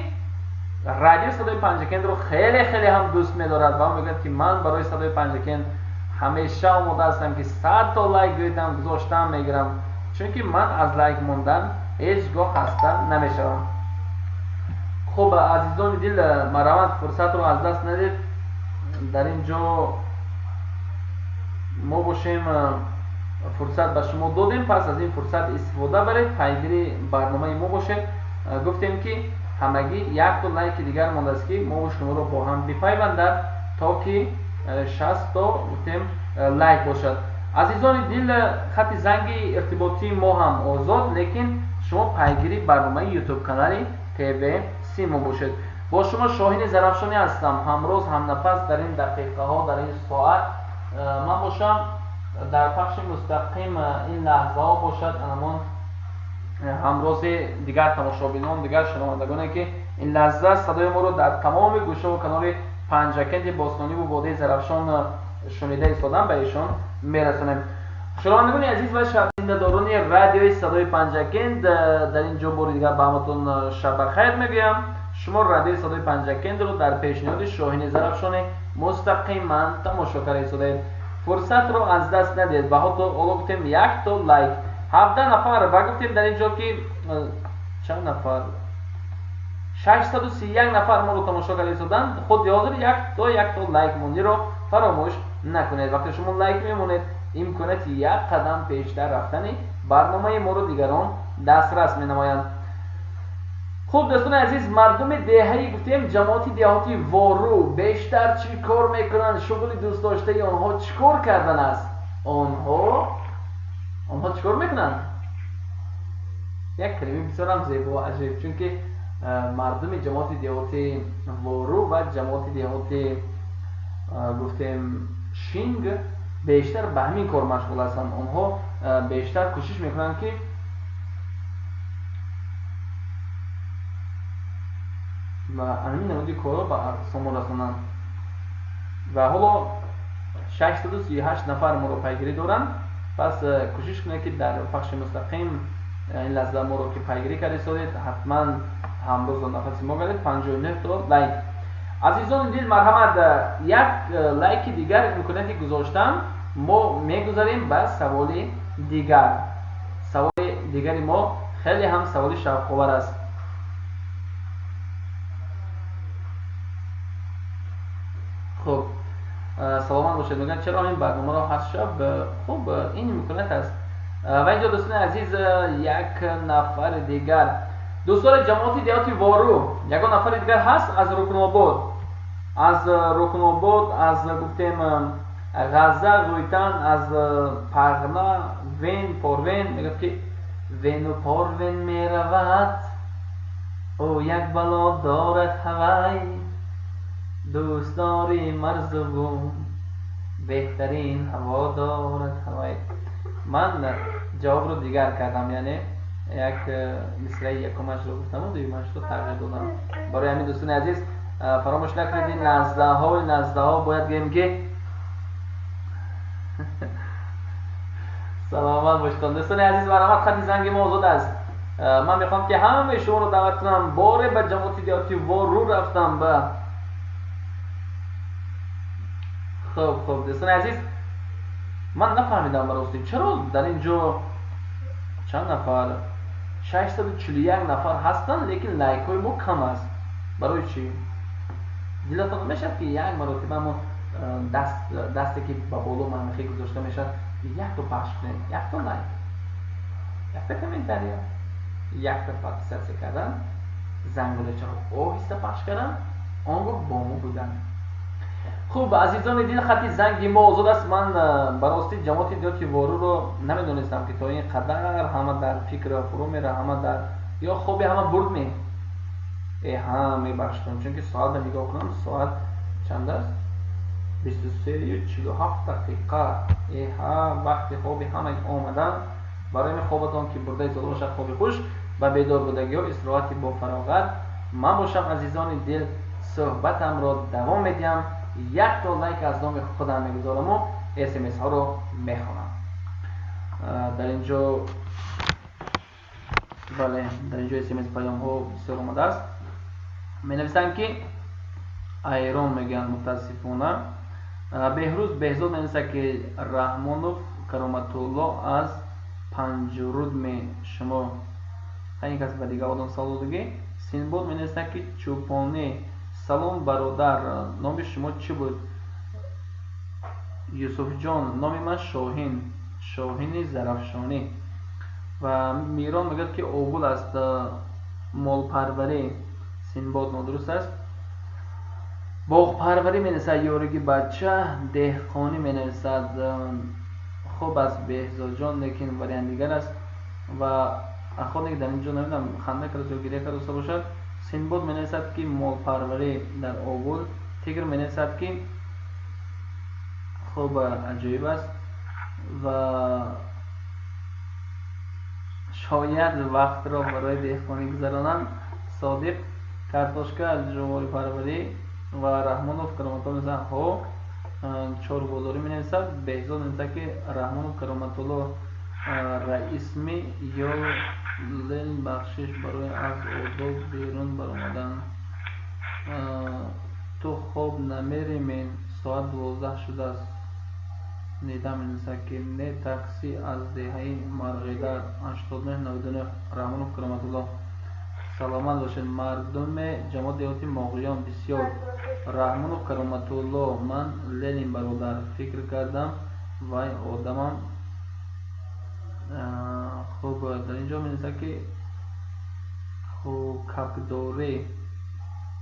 رادیو صدای پنجکند رو خیلی هم دوست می‌دارد و میگه که من برای صدای پنجکند همیشه آماده هستم که 100 تا لایک گیرم گذاشتم میگیرم، چون که من از لایک موندن هیچگاه خسته نمیشم. خب عزیزان دل، مرحمت فرصت رو از دست ندید. در اینجا ما باشیم فرصت به شما دادیم، پس از این فرصت استفاده برید، پیگیری برنامه ما باشید. گفتیم که همگی یک تا لایک دیگر مونده است که ما و شما رو با هم بپیوندد تا که 60 تا گفتیم لایک باشد. عزیزان دل، خط زنگ ارتباطی ما هم آزاد، لیکن شما پیگیری برنامه یوتیوب کانال TV3 ما باشید. با شما شاهین زرافشانی هستم، همروز هم نفس در این دقیقه ها، در این ساعت من باشم در پخش مستقیم این لحظه ها باشد. انمان همراز دیگر تماشابینان، دیگر شنوندگانی که این لحظه صدای ما رو در تمام گوشه و کنار پنجکند باستانی و باده زرافشان شنیده ایستادن به ایشان میرسونیم. شنوندگان عزیز و شنوندگان رادیوی صدای پنجکند، در اینجا بار دیگر به همتون شب بخیر میگم. شما رادیوی صدای پنجکند رو در پیشنهاد شاهین زرافشان مستقیما تماشا ایستاده. فرصت رو از دست ندید و حتی گفتیم یک تا لایک. 17 نفر و گفتیم در اینجا که چند نفر 631 نفر ما رو تماشا کرده ایستادن. خود حاضر یک تا لایک موندی رو فراموش نکنید. وقتی شما لایک میمونید امکانیت یک قدم پیشتر رفتن برنامه ما رو دیگران دسترس مینمایند. خب دوستان عزیز، مردم دهه‌ای گفتیم جماعت دهاتی وارو بیشتر چی کار میکنن؟ شغل دوست داشته آنها چیکار کردن است؟ آنها چیکار میکنن؟ یک کلمه بسیار هم زیبا و عجیب، چون که مردم جماعت دهاتی وارو و جماعت دهاتی گفتیم شینگ بیشتر به همین کار مشغول هستند. آنها بیشتر کوشش میکنن که و همین نمودی کارا به سامان رسانند. و حالا 638 نفر ما رو پیگیری دارن، پس کوشش کنید که در پخش مستقیم این لحظه ما رو که پیگیری کرده سادید حتما همراز و نفسی ما گردید. 59 تا لایک. عزیزان دل، مرحمت یک لایک دیگر امکانیتی گذاشتم، ما میگذاریم به سوال دیگر. سوال دیگری ما خیلی هم سوال شوق‌آور است. خب سلام باشید. میگن چرا این برنامه را هست شب؟ خب این امکانیت است. و اینجا دوستان عزیز یک نفر دیگر، دوستان جماعت دهاتی وارو، یک نفر دیگر هست از رکناباد، از گفتیم غزه رویتن، از پغنا وین پاروین. میگه که وین و پاروین میرود او یک بلا دارد هوای، دوست داری مرز و بهترین هوا دارد هوای. من جواب رو دیگر کردم، یعنی یک مثل یکمش رو گفتم و دویمش رو تغییر دادم. برای همین دوستان عزیز فراموش نکنید این نزده ها باید بگیم که سلامت باشید. دوستان عزیز مرحمت، خط زنگ ما آزاد است. من میخوام که همه شما رو دعوت کنم باره به جماعت دهاتی وارو رفتم به. خب دوستان عزیز من نفهمیدم براستی چرا در اینجا چند نفر 641 نفر هستن لیکن لایک های ما کم است. برای چی؟ دلتون میشه که یک مرتبه ما دستی که با بالا منخی گذاشته میشه یک تا پخش کنیم، یک تا لایک، یک تا کامنتاری، یک تا پارتیسیپاسیون کردن، زنگوله چرا آهسته پخش کردن، آنگاه با ما بودن. خوب عزیزان دل، خطی زنگی ما آزاد است. من براستی جماعت دیاتی وارو رو نمیدونستم که تا این قدر همه در فکر فرو میره، همه در یا خوبی همه برد می میبخشتم، چون که ساعت رو نگاه کنم ساعت چند است؟ 23:47 دقیقه. وقتی خوبی همه آمدن برای من خوابتان که برده ایزاده باشد خوبی خوش و بیدار بودگی ها استراحتی با فراغت. من باشم عزیزان دل، صحبتم را دوام میدیم. یک تا لایک از نام خودم میگذارم و SMS ها رو میخونم. در اینجا بله، در اینجا SMS پیام ها بسیار آمده است. می نویسن که ایران میگن متاسفانه. بهروز بهزاد می نویسه که رحمانوف کرامت الله از پنجرود می شما خیلی کسی به دیگه آدم سلام دیگه. سینباد می نویسه که چوپانی سلام برادر، نام شما چی بود؟ یوسف جان. نام من شاهین زرفشانی. و میران میگه که اوبول است، مال پروری. سینباد نادرست است. باغ پروری می نویسد یارگی بچه. دهقانی می نویسد خوب است بهزاد جان، لیکن وریان دیگر است و خود در اینجا نمیدونم خنده کرد یا گریه کرد باشد. سینباد می نویسد که مال پروری در اوبول. تیگر می نویسد که خوب عجیب است و شاید وقت را برای دهقانی گذرانند. صادق کارتوشکا از جواری پروری و رحمانوف کرامت الله میزن ها چهار بازاری می نویسد. بهزاد نویسد که رحمانوف کرامت الله رئیس می یا لین بخشش برای از اردو بیرون برآمدن. تو خوب نمیری من ساعت 12 شده است. نیده می نویسد که نه تاکسی از دهه مرغیدر 8999. رحمانوف کرامت الله سلامت باشید مردم جماعت دیاتی ماغویان بسیار. رحمانوف کرامت الله من لنین برادر فکر کردم وای آدمم خوب. در اینجا می نویسد که خوب کپدوری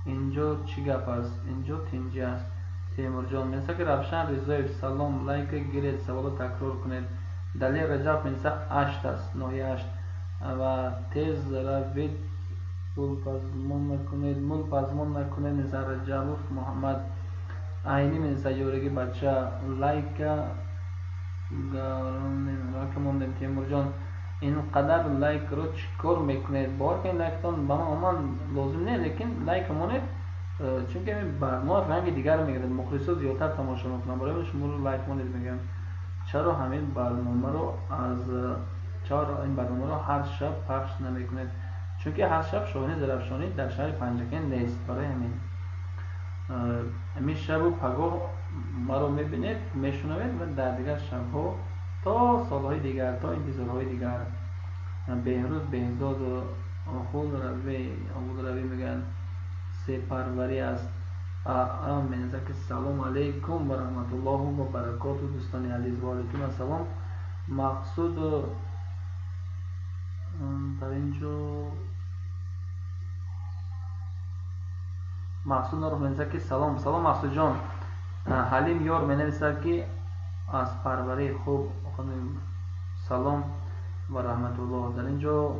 اینجا چی گپ است؟ اینجا تینجی است. تیمور جان می نویسد که رفشن رضایف سلام لایک گیرید سوال تکرار کنید. دلیل رجب می نویسد 8 است، نوعی 8 و تیز روید مول پزمون نکنید. نظر رجب محمد عینی می نویسد یارگی بچه لایک موندیم. تیمور جان اینقدر لایک رو چیکار میکنید؟ باور کنید لایکتان با من لازم نه، لیکن لایک مونید چون که برنامه رنگ دیگر میگیرد، مخلصات زیادتر تماشا میکنم. برای شما رو لایک مونید میگم چرا همین برنامه رو این برنامه رو هر شب پخش نمیکنید؟ چون که هر شب شاهین زرفشانی در شهر پنجکن نیست. برای همین شب و پگاه ما رو میبینید میشنوید و در دیگر شب ها تا سالهای دیگر تا انتظارهای دیگر. بهروز بهزاد و آمود روی میگن سپروری است. می نویسد که سلام علیکم و رحمت الله و برکاته دوستان عزیز. و علیکم السلام. مقصود در اینجا مقصود رو می نویسد که سلام مقصود جان. حلیم یار می نویسد که از پروری خوب سلام و رحمت الله. در اینجا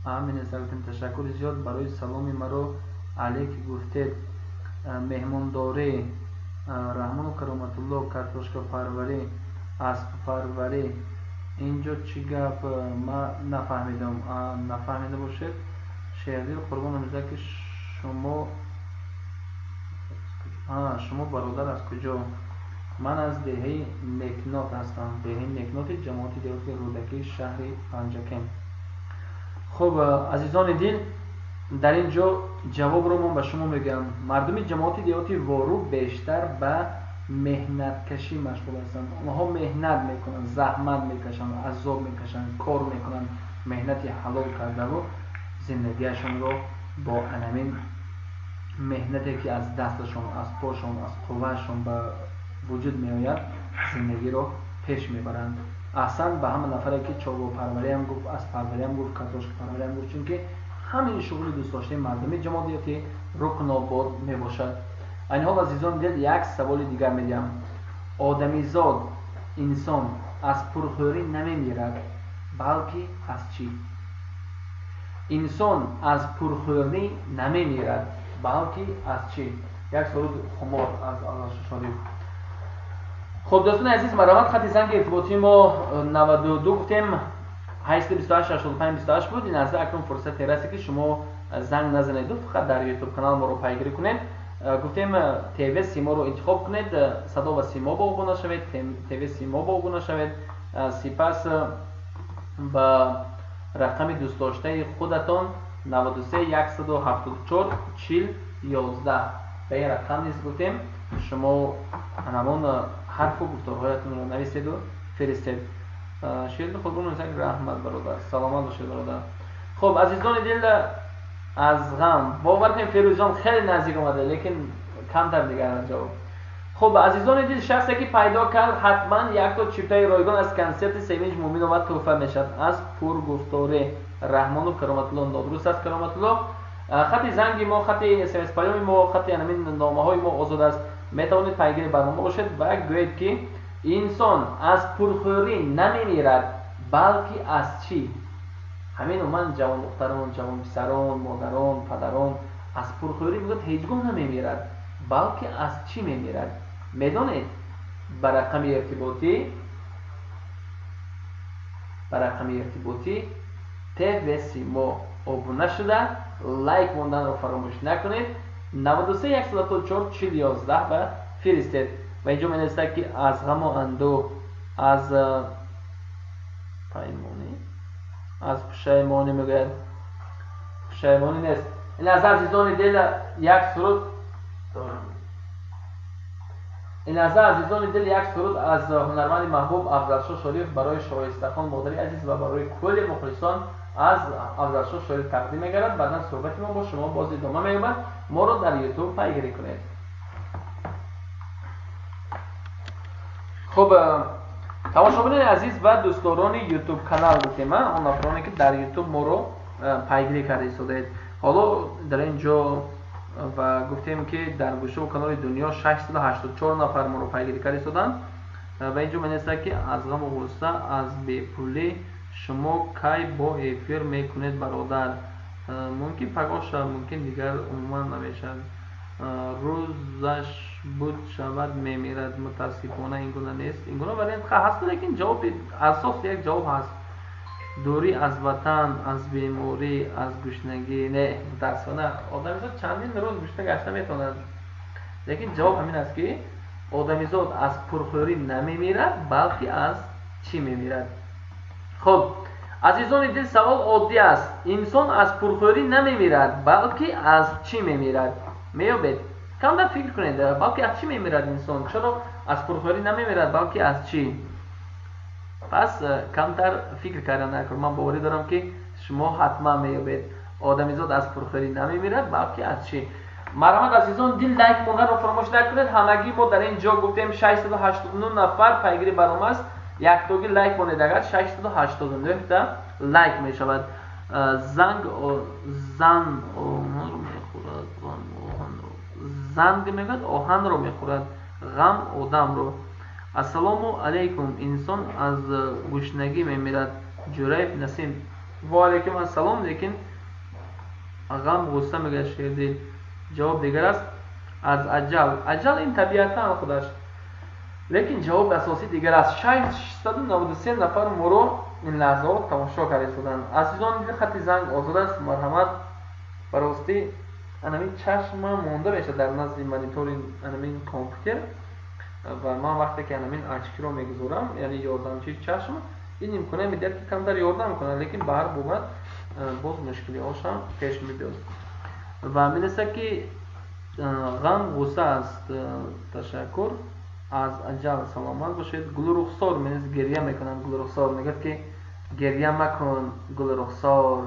همین نویسد تشکر زیاد برای سلامی مرا علیک گفتید. مهمانداری رحمان و کرامت الله کارتوشکا پروری اسب پروری اینجا چی گپ؟ ما نفهمیده باشید. شهردیر قربان میزه که شما برادر از کجا؟ من از دهه نکنات هستم. دهه نکنات جماعت دیاتی رودکی شهر پنجکن. خب عزیزان دل، در اینجا جواب رو من به شما میگم. مردم جماعت دیاتی وارو بیشتر به مهنت کشی مشغول هستند. آنها مهنت میکنند، زحمت میکشند، عذاب میکشند، کار میکنند، مهنتی حلال کرده و زندگیشون رو با انمین مهنتی که از دستشون، از پاشون، از قوهشون به وجود میآید زندگی رو پیش میبرند. احسن به همه نفری که چارو پروری هم گفت، از پروری هم گفت، کاتوش پروری هم گفت، چون که همین شغل دوست داشته مردمی جماعیتی رکن آباد میباشد. این حال عزیزان دل یک سوال دیگر میدیم. آدمیزاد انسان از پرخوری نمیمیرد بلکه از چی؟ انسان از پرخوری نمیمیرد بلکه از چی؟ یک سوال خمار از الله شریف. خب دوستان عزیز، مرحمت خط زنگ ارتباطی ما 92 گفتیم 828 بود. این از اکنون فرصت رسید که شما زنگ نزنید و فقط در یوتیوب کانال ما رو پیگیری کنید. گفتیم تیوی سیما رو انتخاب کنید، صدا و سیما با ابونه شوید، تیوی سیما با ابونه شوید، سپس با رقم دوست داشته خودتان 93 174 40 11 به این رقم نیست گفتیم شما همون حرف و گفتارهایتون رو نویسید و فرستید. شیرد خودمون نویسید رحمت برادر، سلامت باشید برادر. خب عزیزان دل از غم باور کنید فیروزان خیلی نزدیک اومده لیکن کمتر دیگر جواب. خب عزیزان دل، شخصی که پیدا کرد حتما یک تا چیپتای رایگان از کنسرت سیمینج مومین و تحفه میشد از پرگفتار رحمان و کرامت الله. نادرست است کرامت الله. خط زنگ ما، خط SMS پیام ما، خط همین نامه های ما آزاد است. میتوانید پیگیر برنامه باشید و گویید که انسان از پرخوری نمیمیرد بلکه از چی؟ همین من جوان دختران، جوان پسران، مادران، پدران از پرخوری میگوید هیچگاه نمیمیرد بلکه از چی میمیرد؟ میدانید؟ بر رقم ارتباطی تیوی سیما ابونه شده، لایک موندن رو فراموش نکنید. 93 174 40 11 و فرستید. و اینجا می نویسه که از غم و اندوه، از پیمانی، از پشیمانی میگه، پشیمانی نیست. این از عزیزان دل یک سرود از هنرمند محبوب افضلشاه شریف برای شایسته‌خان مادری عزیز و برای کل مخلصان از افضلشاه شریف تقدیم می‌گردد. بعداً صحبت ما با شما باز ادامه می‌یابد. ما رو در یوتیوب پیگیری کنید. خب تماشاگران عزیز و دوستداران یوتیوب کانال گفتیم، اون افرادی که در یوتیوب ما رو پیگیری کرده ایستادید. حالا در اینجا و گفتیم که در گوشه و کانال دنیا 684 نفر ما رو پیگیری کرده ایستادن. و اینجا می‌نویسه که از غم و غصه، از بی‌پولی شما کی با افیر میکنید برادر؟ ممکن پگاش، ممکن دیگر عموما نمیشد. روزش بود شود میمیرد. متاسفانه این گونه نیست. این گونه ولی هست، لیکن جواب اساس یک جواب هست. دوری از وطن، از بیماری، از گشنگی. نه متاسفانه آدمیزاد چندین روز گشنه گشته میتوند، لیکن جواب همین است که آدمیزاد از پرخوری نمیمیرد بلکه از چی میمیرد؟ خب عزیزان دل، سوال عادی است. انسان از پرخوری نمیمیرد بلکه از چی میمیرد؟ میابید کم در فکر کنید، بلکه از چی میمیرد انسان؟ چرا از پرخوری نمیمیرد بلکه از چی؟ پس کمتر فکر کردن نکن. من باوری دارم که شما حتما میابید آدمیزاد از پرخوری نمیمیرد بلکه از چی؟ مرحمت عزیزان دل، لایک موندن رو فراموش نکنید. همگی ما در اینجا گفتیم 689 نفر پیگیری برنامه است. یک توگی لایک کنید. اگر 689 تا لایک می شود زنگ میگوید آهن رو میخورد، غم آدم رو. السلام علیکم، انسان از گشنگی میمیرد. جریب نسیم. و علیکم السلام. لیکن غم غصه میگه شیردی. جواب دیگر است. از عجل این طبیعتا خودش، لیکن جواب اساسی دیگر است. 693 نفر ما رو این لحظات تماشا کرده شدند. عزیزان دل، خط زنگ آزاد است. مرحمت براستی همین چشم مونده میشه در نزد مانیتور همین کامپیوتر و من وقتی که همین اچکی رو میگذارم، یعنی یاردمچی چشم، این امکانه میده که کمتر یاردم کنه، لیکن به هر بابت باز مشکلی هاشم پیش میاد و میرسه که غم غصه است. تشکر. از اجل سلامت باشید. گل رخسار منیز گریه میکنن. گل رخسار میگه که گریه مکن گل رخسار،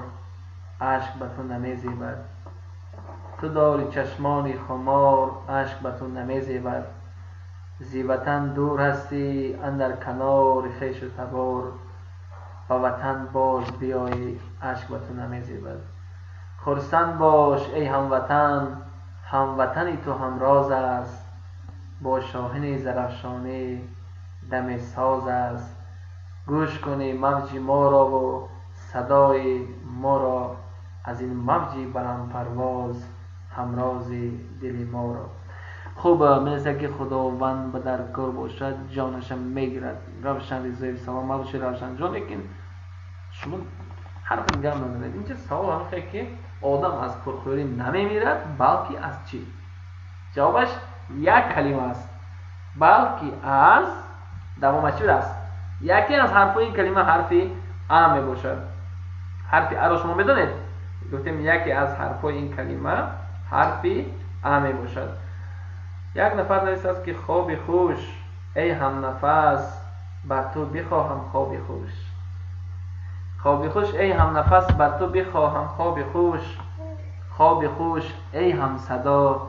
اشک به تو نمیزیبد. تو داری چشمانی خمار، اشک به تو نمیزیبد. زی وطن دور هستی اندر کنار خویش و تبار، به وطن باز بیایی اشک به تو نمیزیبد. خرسند باش ای هموطن، هموطنی تو همراز است. با شاهین زرافشانی دم ساز است. گوش کنی موج ما را و صدای ما را، از این موجی بلند پرواز همراز دل ما را. خوب میرسه که خداوند به در کار باشد جانشم میگیرد. روشن ریزوی سلام باشید روشن جان. لیکن شما حرف دیگه هم ندارید. اینجا سوال هم که آدم از پرخوری نمیمیرد بلکه از چی؟ جوابش یک کلمه است، بلکه از دوامش است. یکی از حرف این کلمه حرف ا می باشد. حرف ا را شما میدونید، گفتیم یکی از حرف این کلمه حرف ا می باشد. یک نفر نوشته است که خواب خوش ای هم نفس، بر تو بخواهم خواب خوش. خواب خوش ای هم نفس، بر تو بخواهم خواب خوش. خواب خوش ای هم صدا،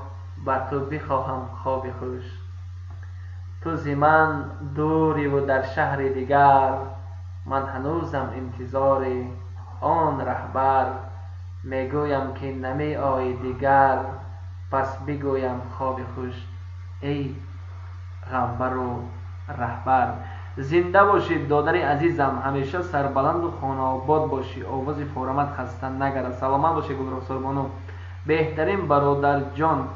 بر تو بخواهم خواب خوش. تو زی من دوری و در شهر دیگر، من هنوزم انتظار آن رهبر. میگویم که نمی آیی دیگر، پس بگویم خواب خوش ای غمبر و رهبر. زنده باشید دادر عزیزم، همیشه سربلند و خانه آباد باشی. آواز فورمت خسته نگرد. سلامت باشی گلرخسار بانو. بهترین برادر جان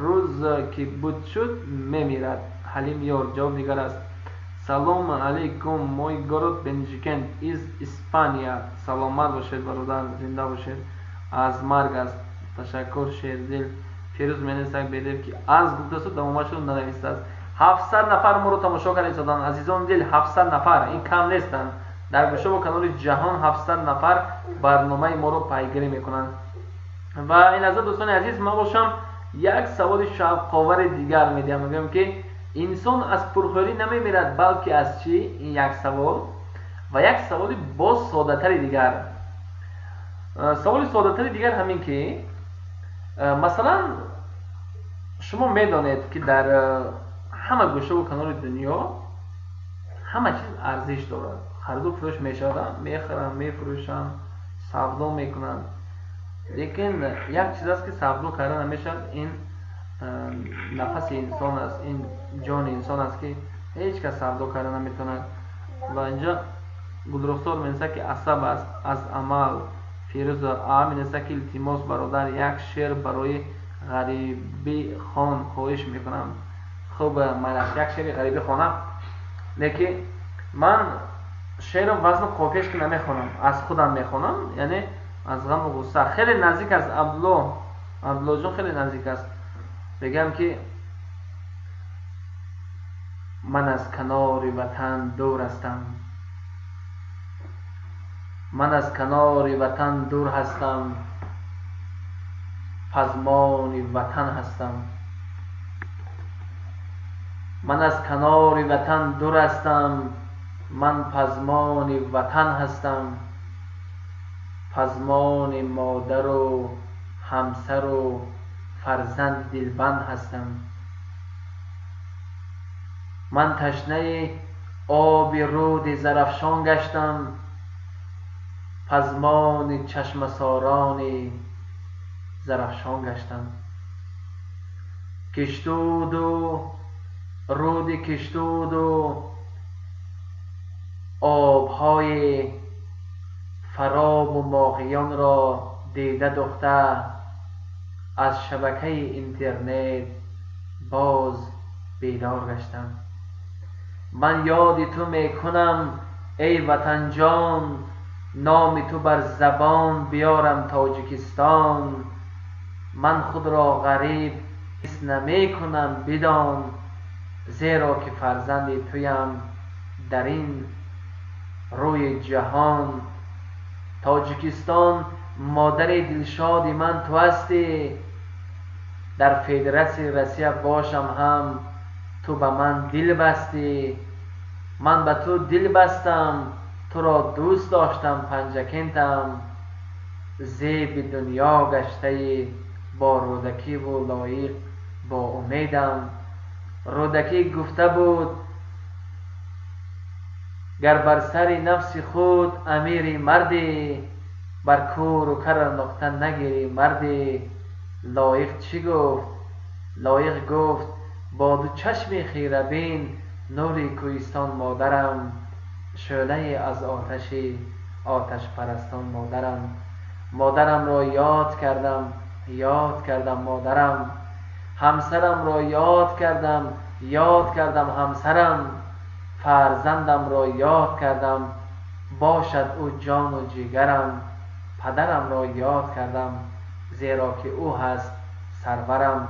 روز که بود شد میمیرد. حلیم یار. جواب دیگر است. سلام علیکم موی گروت بنجیکن از اسپانیا. سلامت باشید برادر، زنده باشید. از مرگ است. تشکر شیردل. فیروز منیسک بیدیم که از گفته شد دوامش رو ننویسته است. 700 نفر ما رو تماشا کردن ایستادن. عزیزان دل 700 نفر این کم نیستن. در گوشه و کنار جهان 700 نفر برنامه ما رو پیگیری میکنن. و این از دوستان عزیز ما باشم یک سوال شوق‌آور دیگر میگم که انسان از پرخوری نمیمیرد بلکه از چی؟ این یک سوال. و یک سوال باز ساده تر دیگر. سوال ساده تر دیگر همین که مثلا شما میدانید که در همه گوشه و کنار دنیا همه چیز ارزش دارد. خرید و فروش میشدن، میخرن، میفروشن، سودا میکنن. لیکن یک چیز است که سودا کردن نمیشد. این نفس انسان است، این جان انسان است که هیچ کس سودا کردن نمیتونه. و اینجا گلرخسار می‌نویسد که عصب است از عمل. فیروز می‌نویسد که التماس برادر یک شعر برای غریبی خان خواهش میکنم. خب من از یک شعر غریبی خوانم، لیکن من شعر وزن قافیه‌اش که نمیخوانم، از خودم میخوانم. یعنی از غم و غصه. خیلی نزدیک است. عبدالله جان خیلی نزدیک است. بگم که من از کنار وطن دور هستم، من از کنار وطن دور هستم، پزمان وطن هستم. من از کنار وطن دور هستم، من پزمان وطن هستم. پزمان مادر و همسر و فرزند دلبند هستم. من تشنه آب رود زرافشان گشتم، پزمان چشم ساران زرافشان گشتم. کشتود و رود کشتود و آبهای فراب و ماهیان را دیده دختر، از شبکه اینترنت باز بیدار گشتم. من یاد تو میکنم ای وطن جان، نام تو بر زبان بیارم تاجیکستان. من خود را غریب حس نمی کنم بدان، زیرا که فرزند تویم در این روی جهان. تاجیکستان مادر دلشاد من تو هستی، در فدراسیون روسیه باشم هم تو به من دل بستی، من به تو دل بستم، تو را دوست داشتم پنجکنتم. زیب دنیا گشته با رودکی و لایق با امیدم. رودکی گفته بود گر بر سر نفس خود امیری مردی، بر کور و کر نقطه نگیری مردی. لایق چی گفت؟ لایق گفت با دو چشم خیره بین نوری کوهستان مادرم، شعله از آتش پرستان مادرم. مادرم را یاد کردم مادرم. همسرم را یاد کردم همسرم. فرزندم را یاد کردم، باشد او جان و جیگرم. پدرم را یاد کردم، زیرا که او هست سرورم.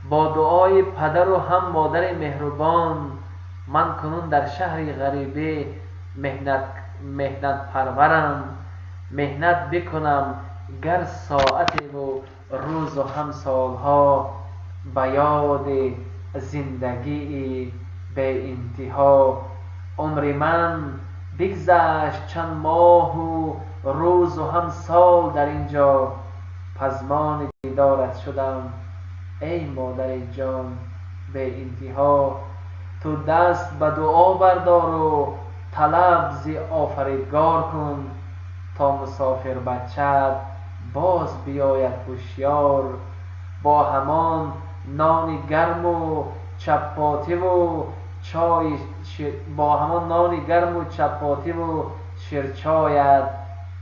با دعای پدر و هم مادر مهربان، من کنون در شهری غریبه مهنت پرورم. مهنت بکنم گر ساعتی و روز و هم سالها، به یاد زندگی به انتها. عمر من بگذشت چند ماه و روز و هم سال در اینجا، پزمان دیدارت شدم ای مادر جان به انتها. تو دست به دعا بردار و طلب ز آفریدگار کن، تا مسافر بچت باز بیاید هوشیار. با همان نان گرم و چپاتی و شیرچایت،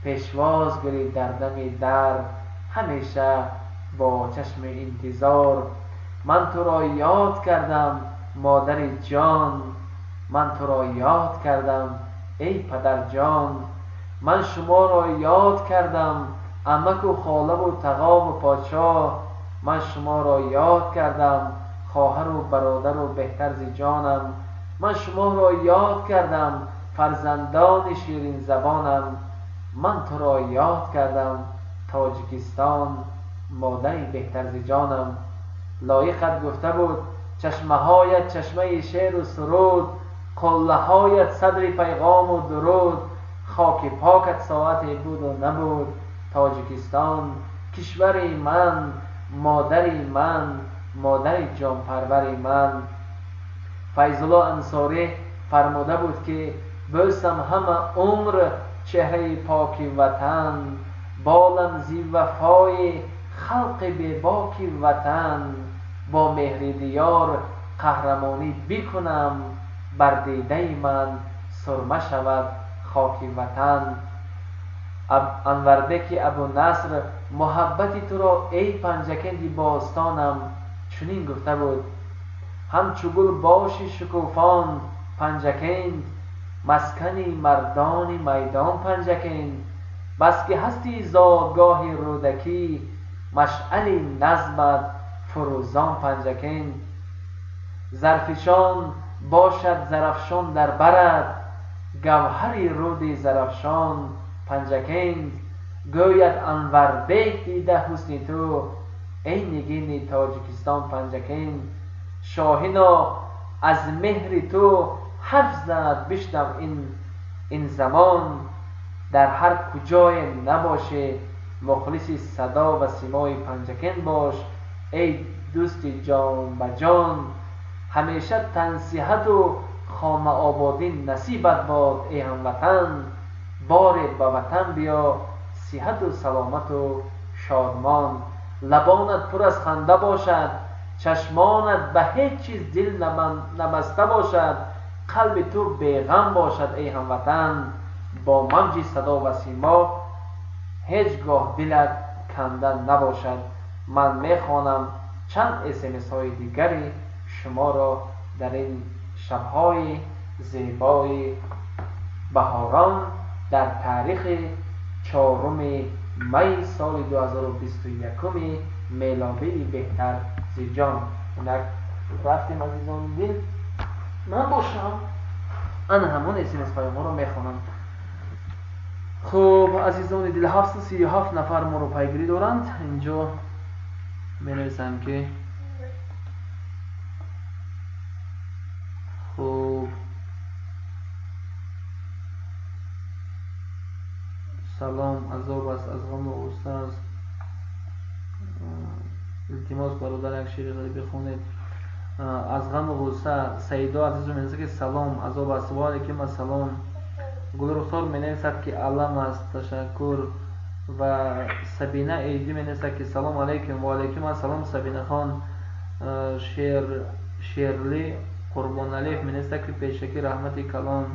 پیشواز گری در دم در همیشه با چشم انتظار. من تو را یاد کردم مادر جان، من تو را یاد کردم ای پدر جان. من شما را یاد کردم عمک و خاله و تقا و پادشاه. من شما را یاد کردم خواهر و برادر و بهتر ز جانم. من شما را یاد کردم فرزندان شیرین زبانم. من تو را یاد کردم تاجیکستان مادری بهتر ز جانم. لایقت گفته بود چشمه هایت چشمه شعر و سرود، قله هایت صدر پیغام و درود. خاک پاکت ساعتی بود و نبود. تاجیکستان کشوری من، مادری من، مادر جان پروری من. فیض الله انصاری فرموده بود که بوسم همه عمر چهره پاک وطن، بالم زی وفای خلق بی باک وطن. با مهر دیار قهرمانی بکنم، بر دیده من سرمه شود خاک وطن. انوربک ابو نصر محبت تو را ای پنجکندی باستانم چنین گفته بود همچو گل باشی شکوفان پنجکند، مسکنی مردان میدان پنجکند. بس که هستی زادگاه رودکی، مشعل نظمت فروزان پنجکند. زرفشان باشد زرفشان در برت، گوهری رود زرفشان پنجکند. گوید انوربک دیده حسن تو، ای نگین تاجیکستان پنجکند. شاهینا از مهر تو حرف زد بشنو این زمان، در هر کجای نباشه مخلص صدا و سیمای پنجکند باش ای دوست جان به جان. همیشه تنصیحت و خانه آبادی نصیبت باد ای هموطن. باری به وطن بیا صحت و سلامت و شادمان. لبانت پر از خنده باشد، چشمانت به هیچ چیز دل نبسته باشد. قلب تو بیغم باشد ای هموطن، با موج صدا و سیما هیچگاه دلت کنده نباشد. من میخوانم چند SMS های دیگری شما را در این شبهای زیبای بهاران در تاریخ 4 می سال 2021 میلادی بهتر ز جان. اینک رفتیم عزیزان دل، من باشم ان همون SMS های ما رو میخوانم. خب عزیزان دل 737 نفر ما رو پیگیری دارند. اینجا می نویسم که سلام عذاب است، از غم و غصه است. التماس برادر یک شعر غریبی بخونید. از غم و غصه سیدا عزیز می که سلام عذاب است. و علیکم السلام. گلرخسار می نویسد که علم است، تشکر. و سبینه ایدی می نویسد که سلام علیکم. و علیکم السلام سبینه خان. شیرلی قربان علیف می نویسد که پیشکی رحمت کلام.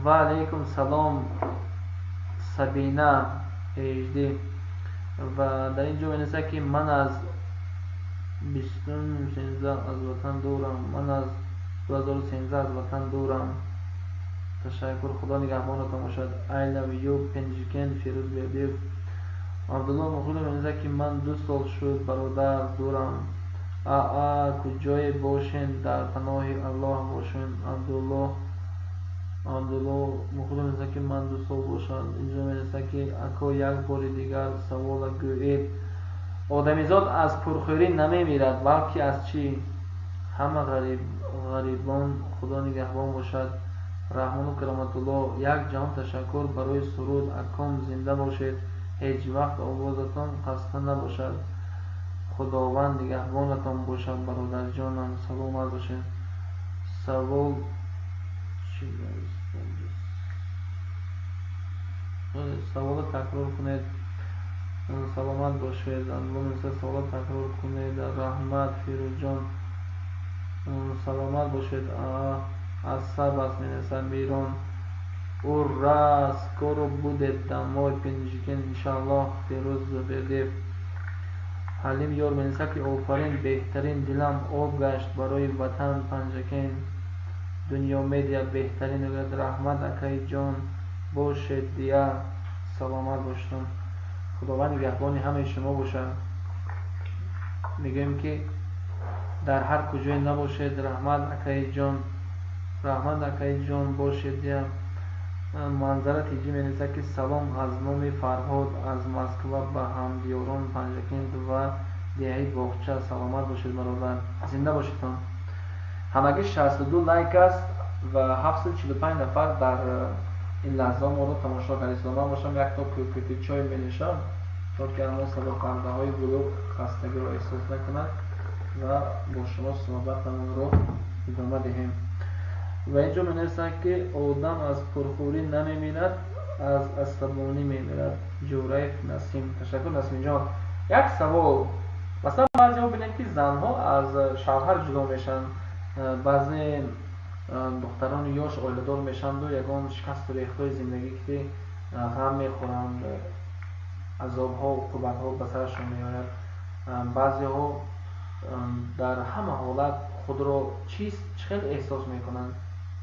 و علیکم سلام سبینه ایدی. و در اینجا می نویسد که من از 2013 از وطن دورم. من از 2013 از وطن دورم. تشکر، خدا نگهبانتان باشد. I love you پنجیکن فیروز بیبیب. عبدالله مخلوق می‌نویسد که من 2 سال شد برادر دورم. کجای باشین در پناه الله باشین. عبدالله مخلوق می‌نویسد که من 2 سال باشد. اینجا می‌نویسد که اکا یک بار دیگر سوال گویید. آدمیزاد از پرخوری نمیمیرد بلکه از چی؟ همه غریبان خدا نگهبان باشد. رحمان و کرامت الله. یک جهان تشکر برای سرود. اکام زنده باشید، هیچ وقت آوازتان خسته نباشد. خداوند نگهبانتان باشد برادر جانم. سلامت باشید. سوال چی است؟ سوال تکرار کنید. سلامت باشید. سوال تکرار کنید. رحمت فیروز جان سلامت باشید. از سب است می‌نویسد میران. او راست کارو بودید دمای پنجیکن انشاءالله. فیروز زبردیف. حلیم یار می‌نویسد که آفرین بهترین دلم آب گشت برای وطن پنجیکن. دنیا میدیا بهترین وقت. رحمت اکای جان باشید دیا. سلامت باشتم. خداوند نگهبان همه شما باشد. میگیم که در هر کجای نباشید رحمت اکای جان باشید دیا. منظره تیجی می‌نویسد که سلام از نام فرهاد از مسکو به همدیاران پنجکند و دیهی باغچه. سلامت باشید برادر، زنده باشیدتان. همگی 62 لایک است و 745 نفر در این لحظه ما رو تماشا کردید. من باشم یک تا کوکوتی چای می‌نوشم تا که اما صدا های گلو خستگی رو احساس نکند و با شما صحبتمون رو ادامه دهیم. و اینجا می‌نویسد که آدم از پرخوری نمیمیرد، از عصبانی میمیرد. جوریف نسیم. تشکر نسیم جان. یک سوال، مثلا بعضی ها بینید که زنها از شوهر جدا میشن، بعضی دختران یاش آیله‌دار میشند و یگان شکست و ریخت‌های زندگی که غم میخورند، عذاب‌ها و عقوبت‌ها به سرشون میآید. بعضی ها در همه حالت خود را چقدر احساس میکنند.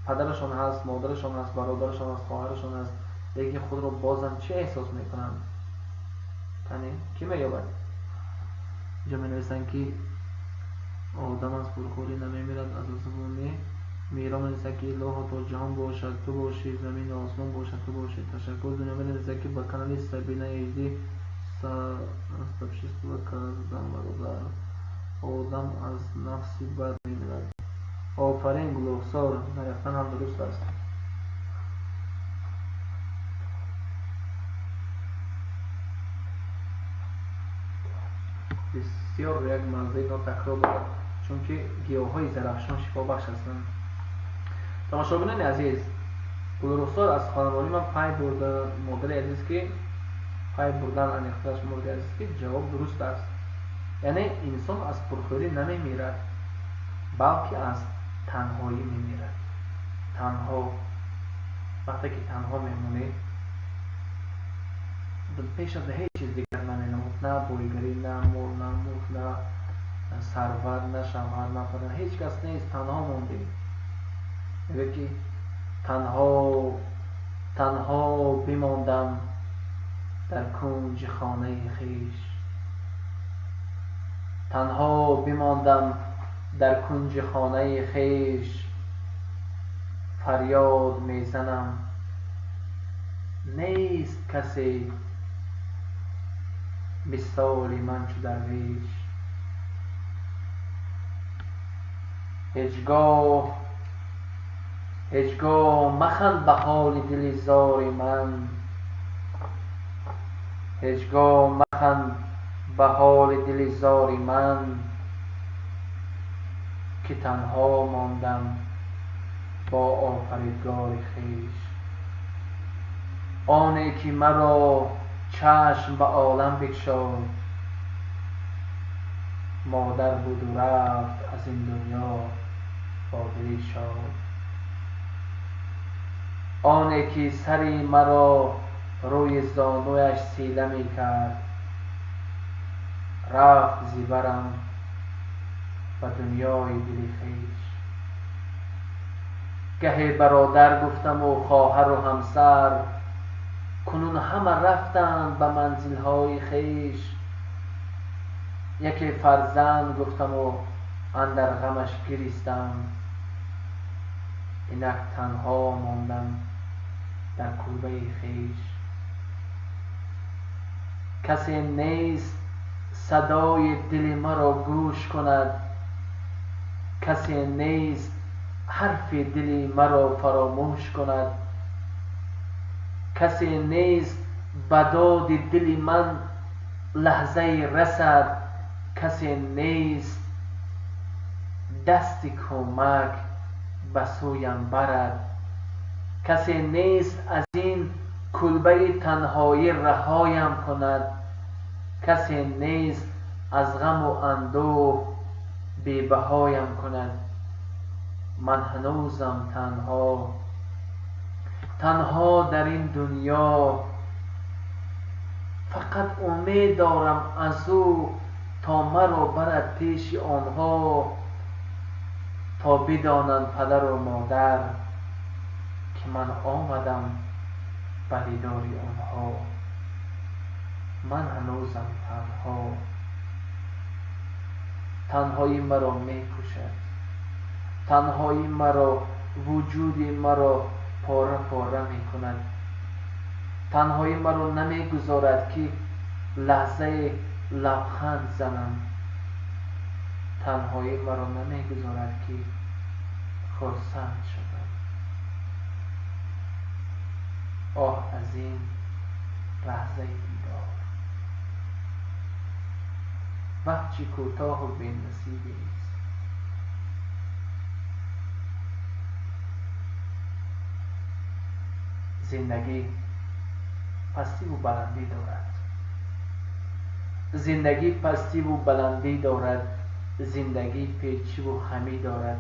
پدرشان هست، مادرشان هست، برادرشان هست، خواهرشان هست، دیگه خود را بازم چه احساس میکنند؟ تنه کی مییابد؟ اینجا می‌نویسند که آدم از پرخوری نمیمیرد، از عصبانی میرا. می‌نویسد که الها تا جهان باشد تو باشی، زمین و آسمان باشد تو باشی. تشکر. دنیا می‌نویسد که با کانال سبینه ایدی استبشست و کردم برادر. آدم از نفسی بد میمیرد. آفرین گلوخسار، نریختن هم درست است. بسیار یک موضوع را تکرار دارد چون که گیاهای درخشان شفا بخش هستند. تماشاگران عزیز، گلرخسار از خانواده من پای برده مادر عزیز که پای بردن انیختش مورد عزیز که جواب درست است. یعنی انسان از پرخوری نمیمیرد بلکه از تنهایی میمیرد. تنها وقتی که تنها میمونی پیش از هیچ چیز دیگر نمینمود، نه بویگری، نه مور، نه موش، نه سرور، نه شوهر، نه پدر، هیچ کس نیست، تنها موندی. میگه که تنها بماندم در کنج خانه خویش. تنها بماندم در کنج خانه خویش. فریاد میزنم نیست کسی مثال من چو درویش. هیچگاه مخند به حال دل زار من، هیچگاه مخند به حال دل زار من، که تنها ماندم با آفریدگار خویش. آنی که مرا چشم به عالم بگشاد، مادر بود و رفت از این دنیا با دلی شاد. آنی که سری مرا روی زانویش سیله می کرد، رفت زیبرم به دنیای دل خویش. گهی برادر گفتم و خواهر و همسر، کنون همه رفتند به منزل‌های خویش. یکی فرزند گفتم و اندر غمش گریستم، اینک تنها ماندم در کلبه خویش. کسی نیست صدای دل مرا گوش کند، کسی نیست حرف دل مرا فراموش کند، کسی نیست به داد دل من لحظه رسد، کسی نیست دست کمک به سویم برد، کسی نیست از این کلبه تنهایی رهایم کند، کسی نیست از غم و اندوه بی بهایم کند. من هنوزم تنها در این دنیا، فقط امید دارم از او تا مرا برد پیش آنها، تا بدانند پدر و مادر که من آمدم به دیدار آنها. من هنوزم تنهایی مرا می کشد، تنهایی مرا وجود مرا پاره پاره می کند، تنهایی مرا نمی گذارد که لحظه لبخند زنم، تنهایی مرا نمی گذارد که خرسند شدم. آه از این لحظه دیدار، وقت چه کوتاه و بی نصیبی است. زندگی پستی و بلندی دارد، زندگی پستی و بلندی دارد، زندگی پیچی و خمی دارد.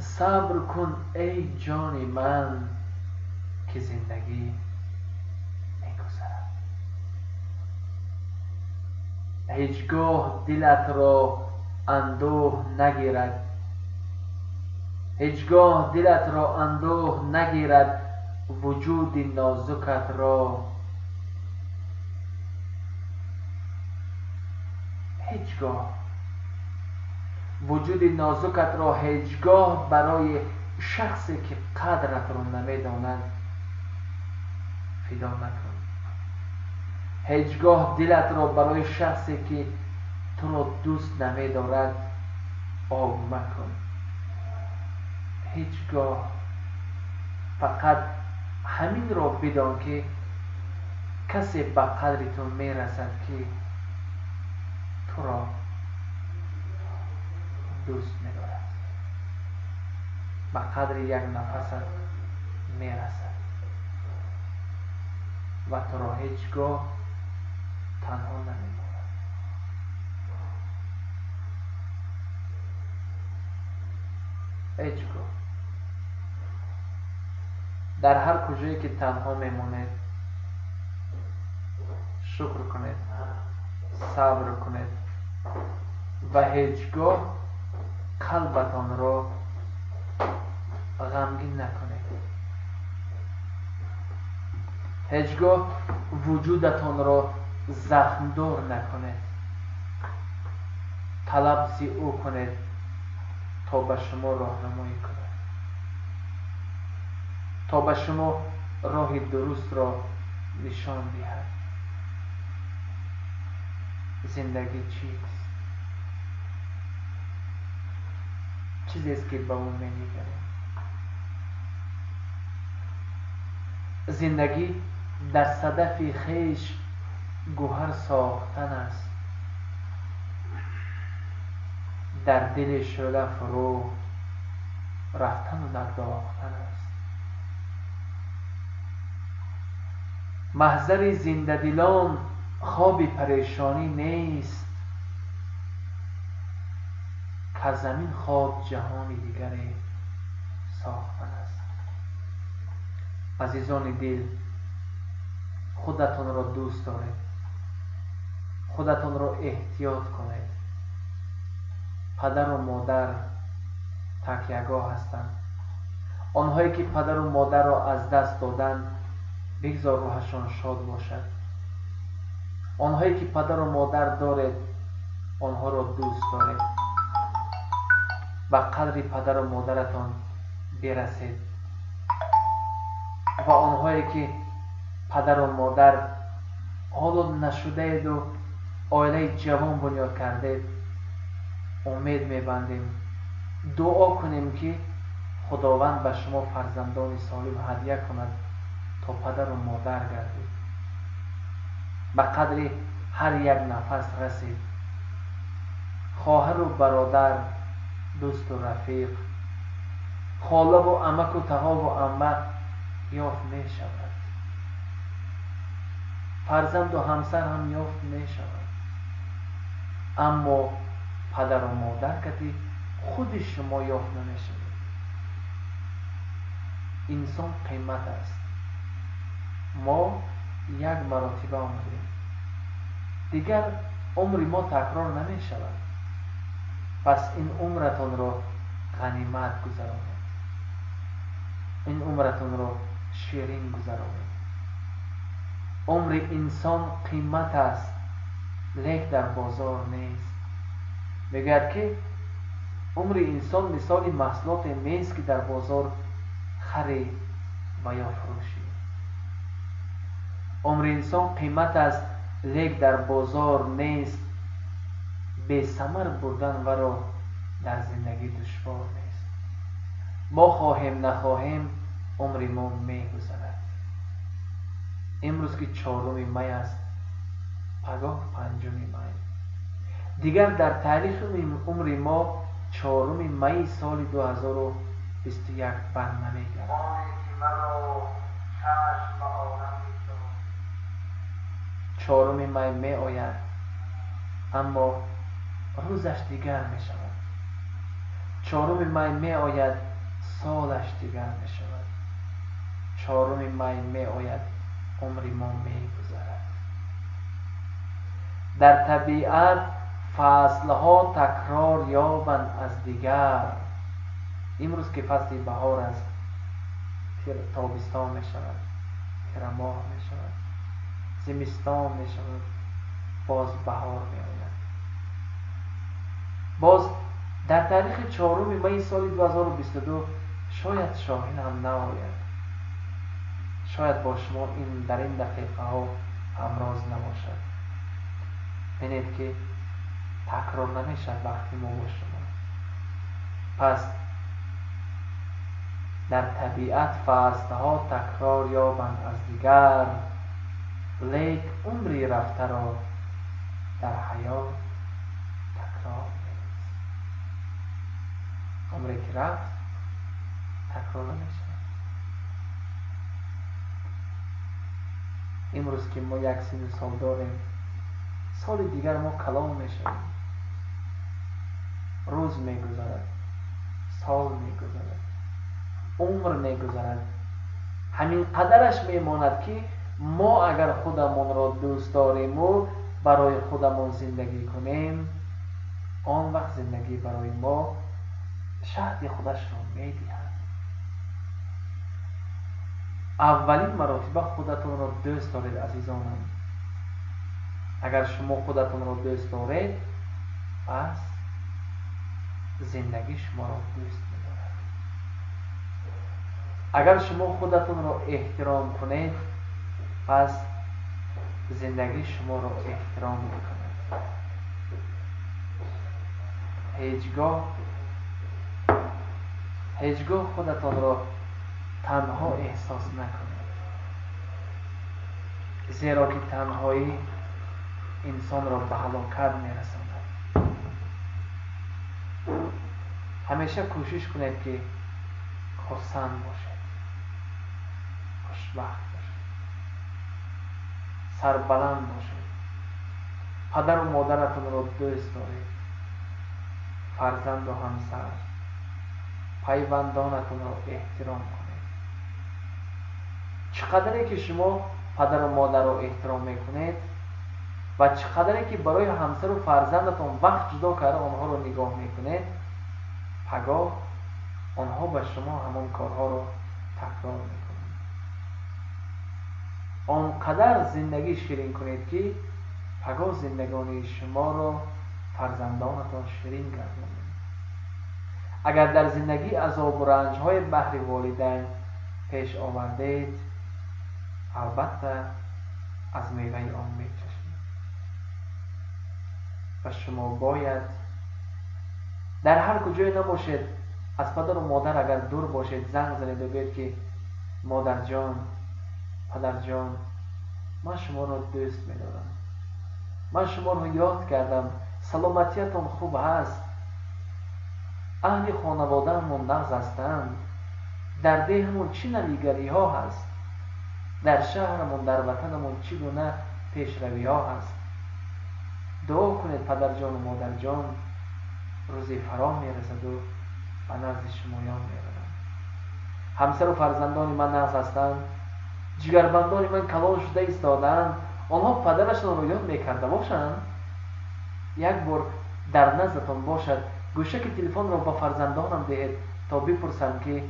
صبر کن ای جان من که زندگی می‌گذرد. هیچگاه دلت را اندوه نگیرد، هیچگاه دلت را اندوه نگیرد وجود نازکت را. هیچگاه وجود نازکت را هیچگاه برای شخصی که قدرت را نمیداند فدا نکن. هیچگاه دلت را برای شخصی که تو را دوست نمیدارد آب مکن. هیچگاه فقط همین را بدان که کسی به قدر تو میرسد که تو را دوست می‌دارد، به قدر یک نفست میرسد و تو را هیچگاه تنها نمی‌ماند. هیچگاه در هر کجایی که تنها میمانید شکر کنید، صبر کنید و هیچگاه قلبتان را غمگین نکنید. هیچگاه وجودتان را زخمدار نکنید. طلب زی او کنید تا به شما راهنمایی کند، تا به شما راه درست را نشان دهد. زندگی چیست؟ چیزی است که به اون می‌نگریم. زندگی در صدف خویش گوهر ساختن است، در دل شعله فرو رفتن و نگداختن است. محضر زنده دلان خواب پریشانی نیست، که زمین خواب جهانی دیگری ساختن است. عزیزان دل، خودتان را دوست دارید، خودتان را احتیاط کنید. پدر و مادر تکیه‌گاه هستند. آنهایی که پدر و مادر را از دست دادند، بگذار روحشان شاد باشد. آنهایی که پدر و مادر دارید، آنها را دوست دارید. به قدر پدر و مادرتان برسید. و آنهایی که پدر و مادر حالا نشده اید و عائله جوان بنیاد کردید، امید میبندیم، دعا کنیم که خداوند به شما فرزندان سالم هدیه کند تا پدر و مادر گردید. به قدر هر یک نفس رسید. خواهر و برادر، دوست و رفیق، خاله و عمک و تها و عمه یافت می شود. فرزند و همسر هم یافت می شود. اما پدر و مادر کتی خود شما یافت نمی شود. انسان قیمت است. ما یک مرتبه آمدیم، دیگر عمر ما تکرار نمی شود. پس این عمرتان را غنیمت گذرانید. این عمرتان را شیرین گذرانید. عمر انسان قیمت است، لیک در بازار نیست. میگوید که عمر انسان مثال محصولات نیست که در بازار خری و یا فروشی. عمر انسان قیمت است، لیک در بازار نیست. بی ثمر بردن ورا در زندگی دشوار نیست. ما خواهیم نخواهیم عمر ما میگذرد. امروز که 4 می است، پگاه 5 می. دیگر در تاریخ عمر ما 4 می سال 2021 بر نمیگردد. 4 می می آید، اما روزش دیگر می شود. 4 می می آید، سالش دیگر می شود. 4 می می آید، عمر ما می گذرد. در طبیعت فصلها تکرار یابند از دیگر. امروز که فصل بهار است، تابستان می شود، تیر ماه می شود، زمستان می شود، باز بهار می آید. باز در تاریخ 4 می سال 2022 شاید شاهین هم نآید. شاید با شما در این دقیقه ها همراز نباشد. ببینید که تکرار نمیشد وقتی ما با شما. پس در طبیعت فصلها تکرار یابند از دیگر، لیک عمری رفته را در حیات تکرار نیست. عمری که رفت تکرار نمیشه. امروز که ما 100 سال داریم، سال دیگر ما کلام میشویم. روز میگذرد، سال میگذرد، عمر میگذرد. همین قدرش میماند که ما اگر خودمون را دوست داریم و برای خودمون زندگی کنیم، آن وقت زندگی برای ما شهد خودش را میدهد. اولین مرتبه خودتون را دوست دارید عزیزانم. اگر شما خودتون را دوست دارید، پس زندگی شما را دوست می‌دارد. اگر شما خودتون را احترام کنید، پس زندگی شما را احترام می‌کند. هیچگاه هیچگاه خودتان را تنها احساس نکنید، زیرا که تنهایی انسان را به هلاکت میرساند. همیشه کوشش کنید که خرسند باشید، خوشبخت باشید، سربلند باشید، پدر و مادرتون را دوست دارید، فرزند و همسر، پیوندانتون را احترام کنید. چقدری که شما پدر و مادر را احترام میکنید و چقدری که برای همسر و فرزندتون وقت جدا کرده آنها را نگاه میکنید، پگاه آنها به شما همان کارها را تکرار میکنند. آنقدر زندگی شیرین کنید که پگاه زندگانی شما را فرزندانتان شیرین گردانند. اگر در زندگی عذاب و رنج‌های بهر والدین پیش آوردید، البته از میوه آن میچشید و شما باید در هر کجای نباشید از پدر و مادر اگر دور باشید زنگ زنید و بگید که مادر جان، پدر جان، من شما را دوست می‌دارم، من شما را یاد کردم، سلامتیتان خوب هست، اهل خانواده‌مون نغز هستند، در دهمون چی نویگری ها هست، در شهرمون در وطنمون چی گونه پیشروی ها هست. دعا کنید پدر جان و مادر جان روزی فرا میرسد و به نزد شمایان میروم. همسر و فرزندان من نغز هستند، جگربندان من کلان شده ایستادند، آنها پدرشان رو یاد میکرده باشند. یک بار در نزدتان باشد گوشک تلفن را به فرزندانم دهید تا بپرسم که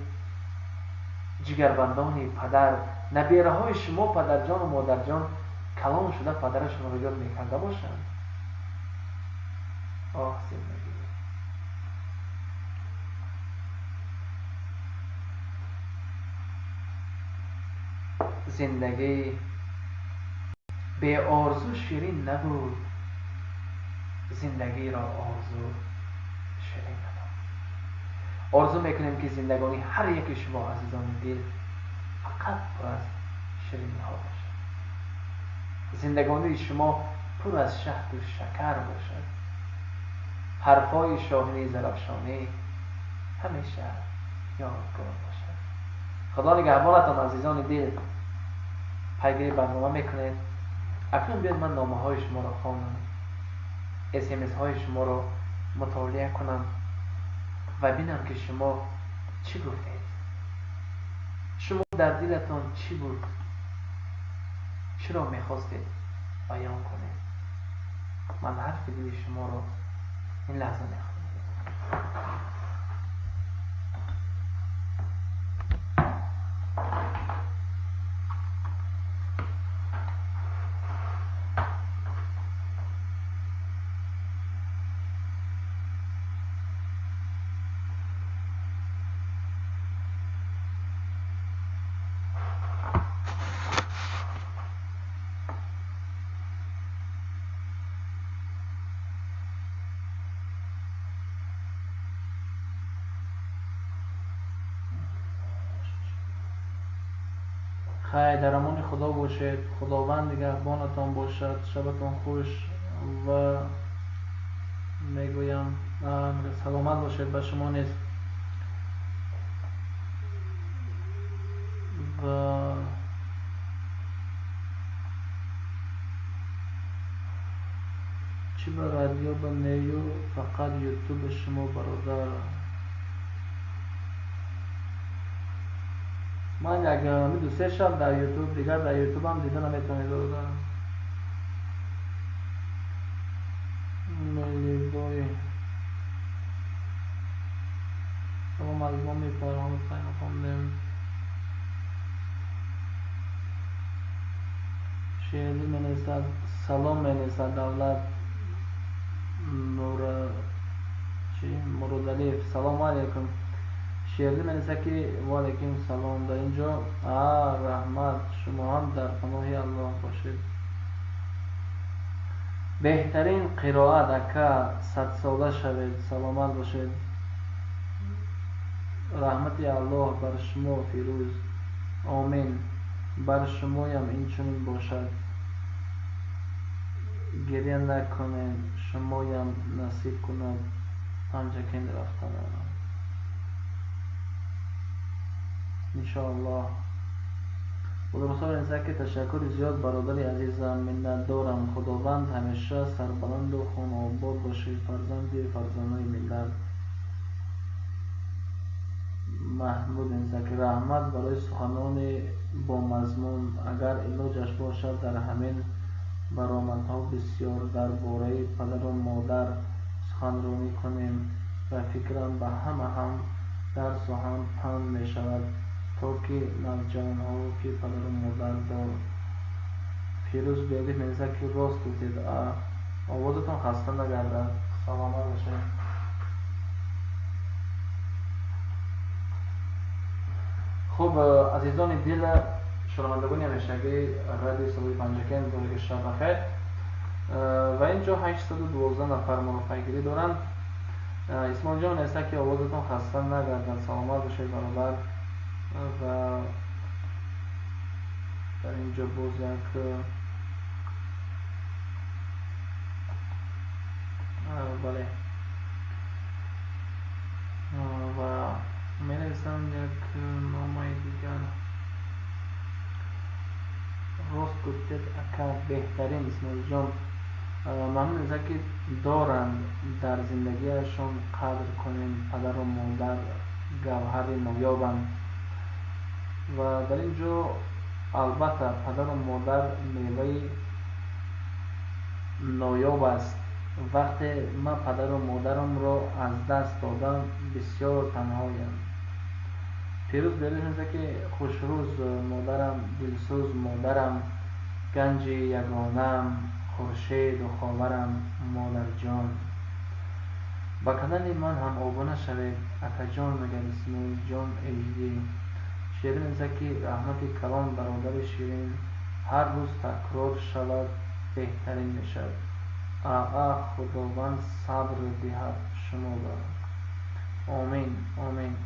جگربندان پدر، نبیره های شما پدر جان و مادر جان کلان شده پدرشان رو یاد میکرده باشند. آه زندگی به آرزو شیرین نبود، زندگی را آرزو شیرین نبود. آرزو میکنیم که زندگانی هر یک شما عزیزان دل فقط پر از شیرینی ها باشد، زندگانی شما پر از شهد و شکر باشد، حرفای شاهینی زرافشانی همیشه یادگار باشد. خدا نگهبانتان عزیزان دل. پیگیری برنامه میکنید. اکنون بیاید من نامه های شما را خوانم، SMS های شما را مطالعه کنم و ببینم که شما چی گفتید، شما در دلتان چی بود، چرا میخواستید بیان کنید. من حرف دل شما را این لحظه میخوام. خیر، در امان خدا باشید. خداوند نگهبانتان باشد. شبتان خوش و میگویم سلامت باشید به شما نیز. و چی به رادیو به نیو فقط یوتیوب شما برادر. من یک دو سه شب در یوتیوب دیگر در یوتیوب هم دیده نمیتونید برادر. ملی بای سلام از ما میپارم سعی خوندیم. شیرلی منیسد سلام منیسد دولت نور چی مرودلیف سلام علیکم. شیرلی منیسد که و علیکم سلام. در اینجا رحمت شما هم در پناه الله باشید. بهترین قرائت اکا 100 ساله شوید. سلامت باشید. رحمت الله بر شما فیروز. آمین. بر شمایم اینچنین باشد. گریه نکنین، شمایم نصیب کند پنجکین رفتن. انشاءالله. بزرگوار انسان که تشکر زیاد برادر عزیزم منت دارم. خداوند همیشه سربلند و خانه آباد باشه. فرزندای ملت. محمود انسان که رحمت برای سخنان با مضمون اگر علاجش باشد در همین برآمدها بسیار درباره پدر و مادر سخنرانی کنیم و فکرم به همه هم درس و هم پند می شود تا که نوجوان‌ها که پدر و مادر دار. فیروز بیادی منزه که راست گفتید. آوازتان خسته نگردد. سلامت باشید. خب عزیزان دل شنوندگان همیشگی رادیو صدای پنجکین روز شب بخیر. و اینجا 812 نفر ما رو پیگیری دارن. اسماعیل جان است که آوازتان خسته نگردد. سلامت باشید برابر. و در اینجا باز یک بله و می نویسم یک نامه دیگر. راست گفتید اکا بهترین اسماعیل جان. ممنون از که دارند در زندگیشون قدر کنیم. پدر و مادر گوهر نایابند و در اینجا البته پدر و مادر میوه نایاب است. وقتی من پدر و مادرم را از دست دادم بسیار تنهایم. پیروز بیادش که خوش روز مادرم، دلسوز مادرم، گنج یگانم، خورشید و خاورم، مادر جان. با کدن من هم آبانه شوید اکا جان مگر اسماعیل جان ایدی. شیرین است که رحمت کلام برادر شیرین هر روز تکرار شود بهترین میشد. خداوند صبر دهد شما را. آمین آمین.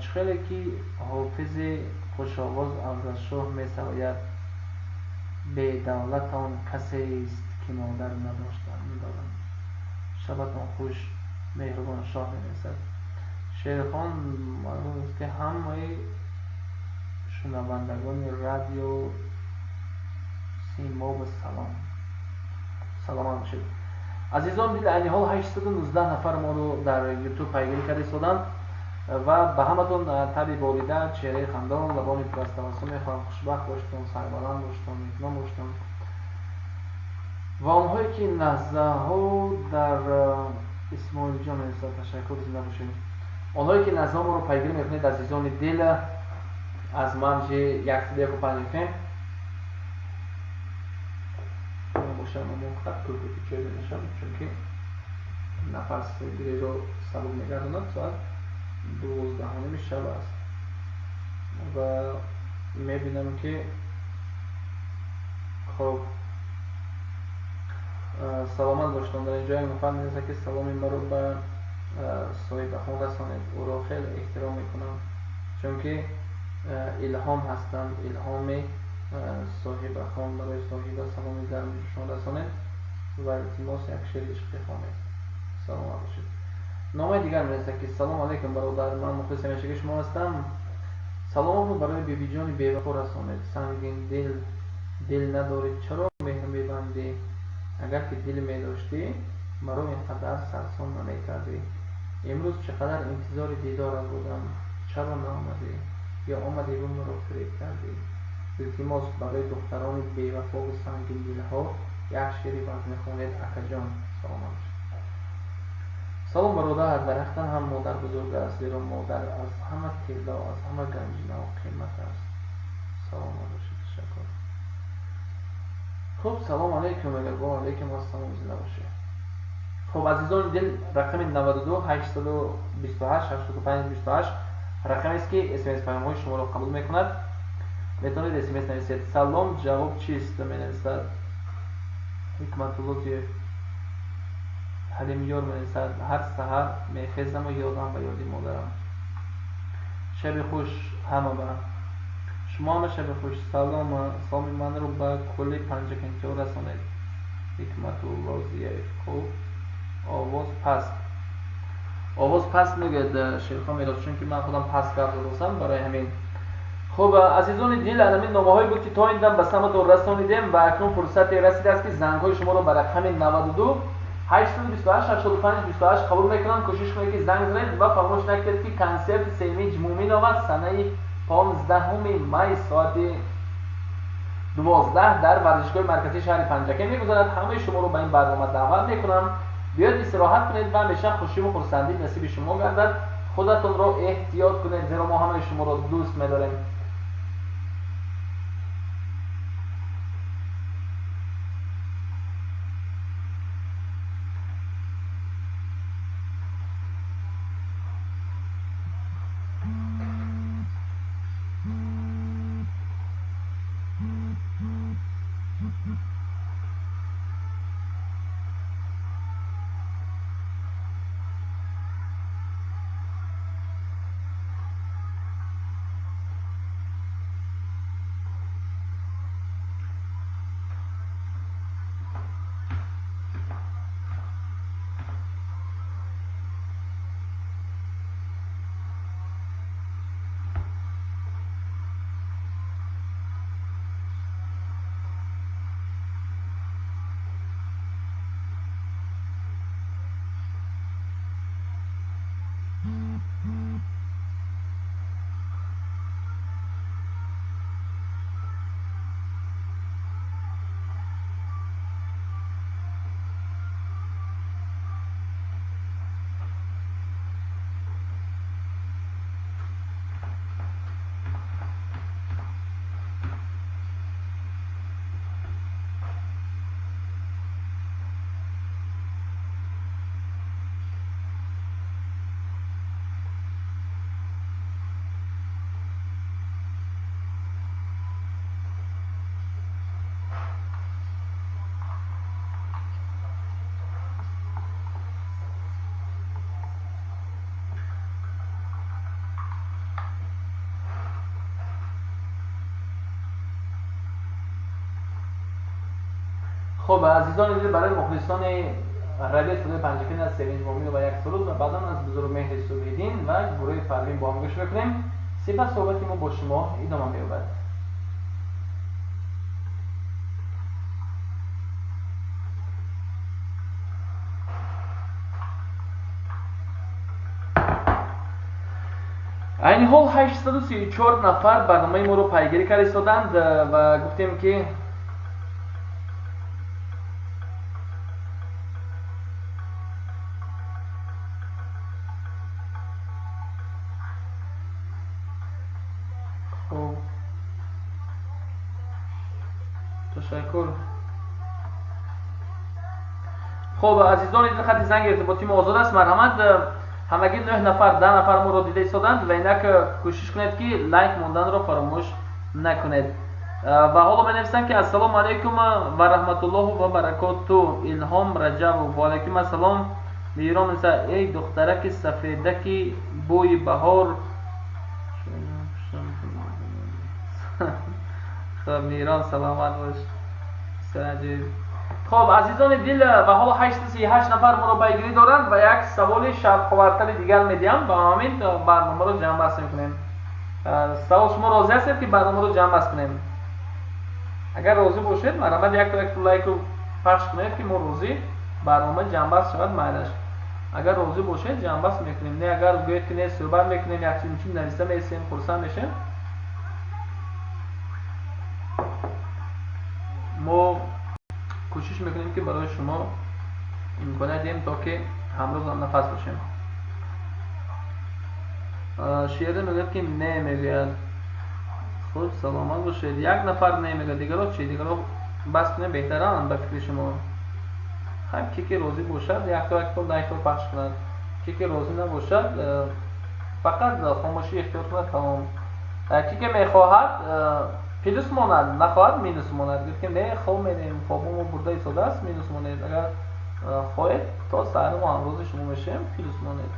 چخیلی که حافظ خوش آواز از شاه می سوید به دولت آن کسی است که مادر ندارم. شبتان خوش. مهربان شاه می نویسد. شیرخان معلوم است که همه شنوندگان رادیو سیما به سلام باشید. عزیزان دل علی حال 819 نفر ما رو در یوتیوب پیگیری کرده سودند و به همتون تبی بالیده چهره خندان لبان پرست تبسم میخوام. خوشبخت باشتون، سربلند باشتون، اطمینان باشتون و آنهایی که نزده ها در اسماعیل جان انسان تشکر زنده باشید. آنهایی که نزده ما رو پیگیری میکنید عزیزان دل از منج 105 FM باشم و خط کرده که چه نشم چون که نفس گیری رو سبب نگرداند. ساعت 12 شب است و میبینم که خب سلامت باشتم. در اینجا مفهم میرسه که سلامی مرا به صاحب خون رسانید. او را خیلی احترام میکنم چون که الهام هستند. الهام صاحب خون برای صاحب سلامی گرمشون رسانید و التماس یک شعر عشق بخوانید. سلامت باشید. نامه دیگر میرسه که سلام علیکم برادر، من مخلص همیشگی شما هستم. سلام رو برای بیبی جان بیوفا رسانید. سنگین دل ندارید چرا مهر میبندی؟ اگر که دل میداشتی مرا اینقدر سرسان نمیکردی. امروز چقدر انتظار دیدارت بودم، چرا نآمدی؟ یا آمدی و مرا فریب کردی؟ التماس برای دختران بیوفا و سنگین دلها یک شعر وزن خوانید اکا جان. سلام باشید. سلام برادر، درختن هم مادر بزرگ است زیرا مادر از همه طلا، از همه گنجینه و قیمت است. سلام باشید. تشکر. خب سلام علیکم. و علیکم السلام. زنده باشید. خب عزیزان دل رقم 92 828 85 28 رقمی است که اسمس پیام های شما را قبول میکند. میتونید اسمس نویسید. سلام جواب چیست؟ مینویسد حکمت الله حلیم یار. مینویسد هر سحر میخیزم و یادم به یادی مادرم. شب خوش همه با شما هم شب خوش. سلام سامی من رو به کلی پنجه کنتور رسانید. حکمت و رازیه خوب آواز پس میگه شیخ میراد، چون که من خودم پس کرده باشم برای همین. خب عزیزان دل، همین نامه‌هایی بود که تا این دم به سمتون رسانیدیم و اکنون فرصت رسیده است که زنگ‌های شما رو به رقم 92 828 85 28 قبول میکنم. کوشش کنید که زنگ زنید و فراموش نکنید که کنسرت سیمی مومین آقا سنه 15 می ساعت 12 در ورزشگاه مرکزی شهر پنجکه میگذارد. همه شما رو به این برنامه دعوت میکنم. بیاید استراحت کنید و همیشه خوشی و خرسندی نصیب شما گردد. خودتون رو احتیاط کنید زیرا ما همه شما رو دوست می‌داریم. خب عزیزان دیگه برای مخلصان رادیو صدای پنجکین از سوینج مومین و یک سرود و بعدا از بزرگ مهر سویدین و گروه پروین با هم گوش بکنیم. سپس صحبتی ما با شما ادامه می‌یابد. این حال 834 نفر برنامه ما رو پیگیری کردند و گفتیم که خب تشکر. خب عزیزان این خط زنگ ارتباطی ما آزاد است. مرحمت همگی 9 نفر 10 نفر ما رو دیده ایستادند و اینک کوشش کنید که لایک موندن رو فراموش نکنید. و حالا من نوشتم که السلام علیکم و رحمت الله و برکاته. الهام رجب و علیکم السلام. میرام مثلا ای دخترک سفیدکی بوی بهار. خب میرام سلامت باش. سلام. خب عزیزان دل و حالا 838 نفر ما رو پیگیری دارند و یک سوال شرط خورتر دیگر میدیم و همین برنامه رو جمع بست میکنیم. سوال شما راضی هستید که برنامه رو جمع بست کنیم؟ اگر راضی باشید مرحمت یک لایک رو پخش کنید که ما راضی برنامه جمع بست شود معنیش. اگر راضی باشید جمع بست میکنیم، نه اگر گوید که نه صحبت میکنیم یک چیزی نوشته میسیم خرسند میشیم. ما کوشش میکنیم که برای شما امکانات دیم تا که همراه هم نفس باشیم. شعر میگه که نه میگوید خود سلامت باشید. یک نفر نمیگه دیگرها چی؟ دیگرها بس کنه بهتران به فکر شما. هم کی که راضی باشد یک تا پخش کند، کی که راضی نباشد فقط خاموشی اختیار کند تمام. کی که میخواهد پلوس ماند نخواهد مینوس ماند. گفت که نه خواب میدیم خوابمون برده ایستاده است مینوس ماند. اگر خواهید تا سر ما امروز شما میشیم پلوس ماند.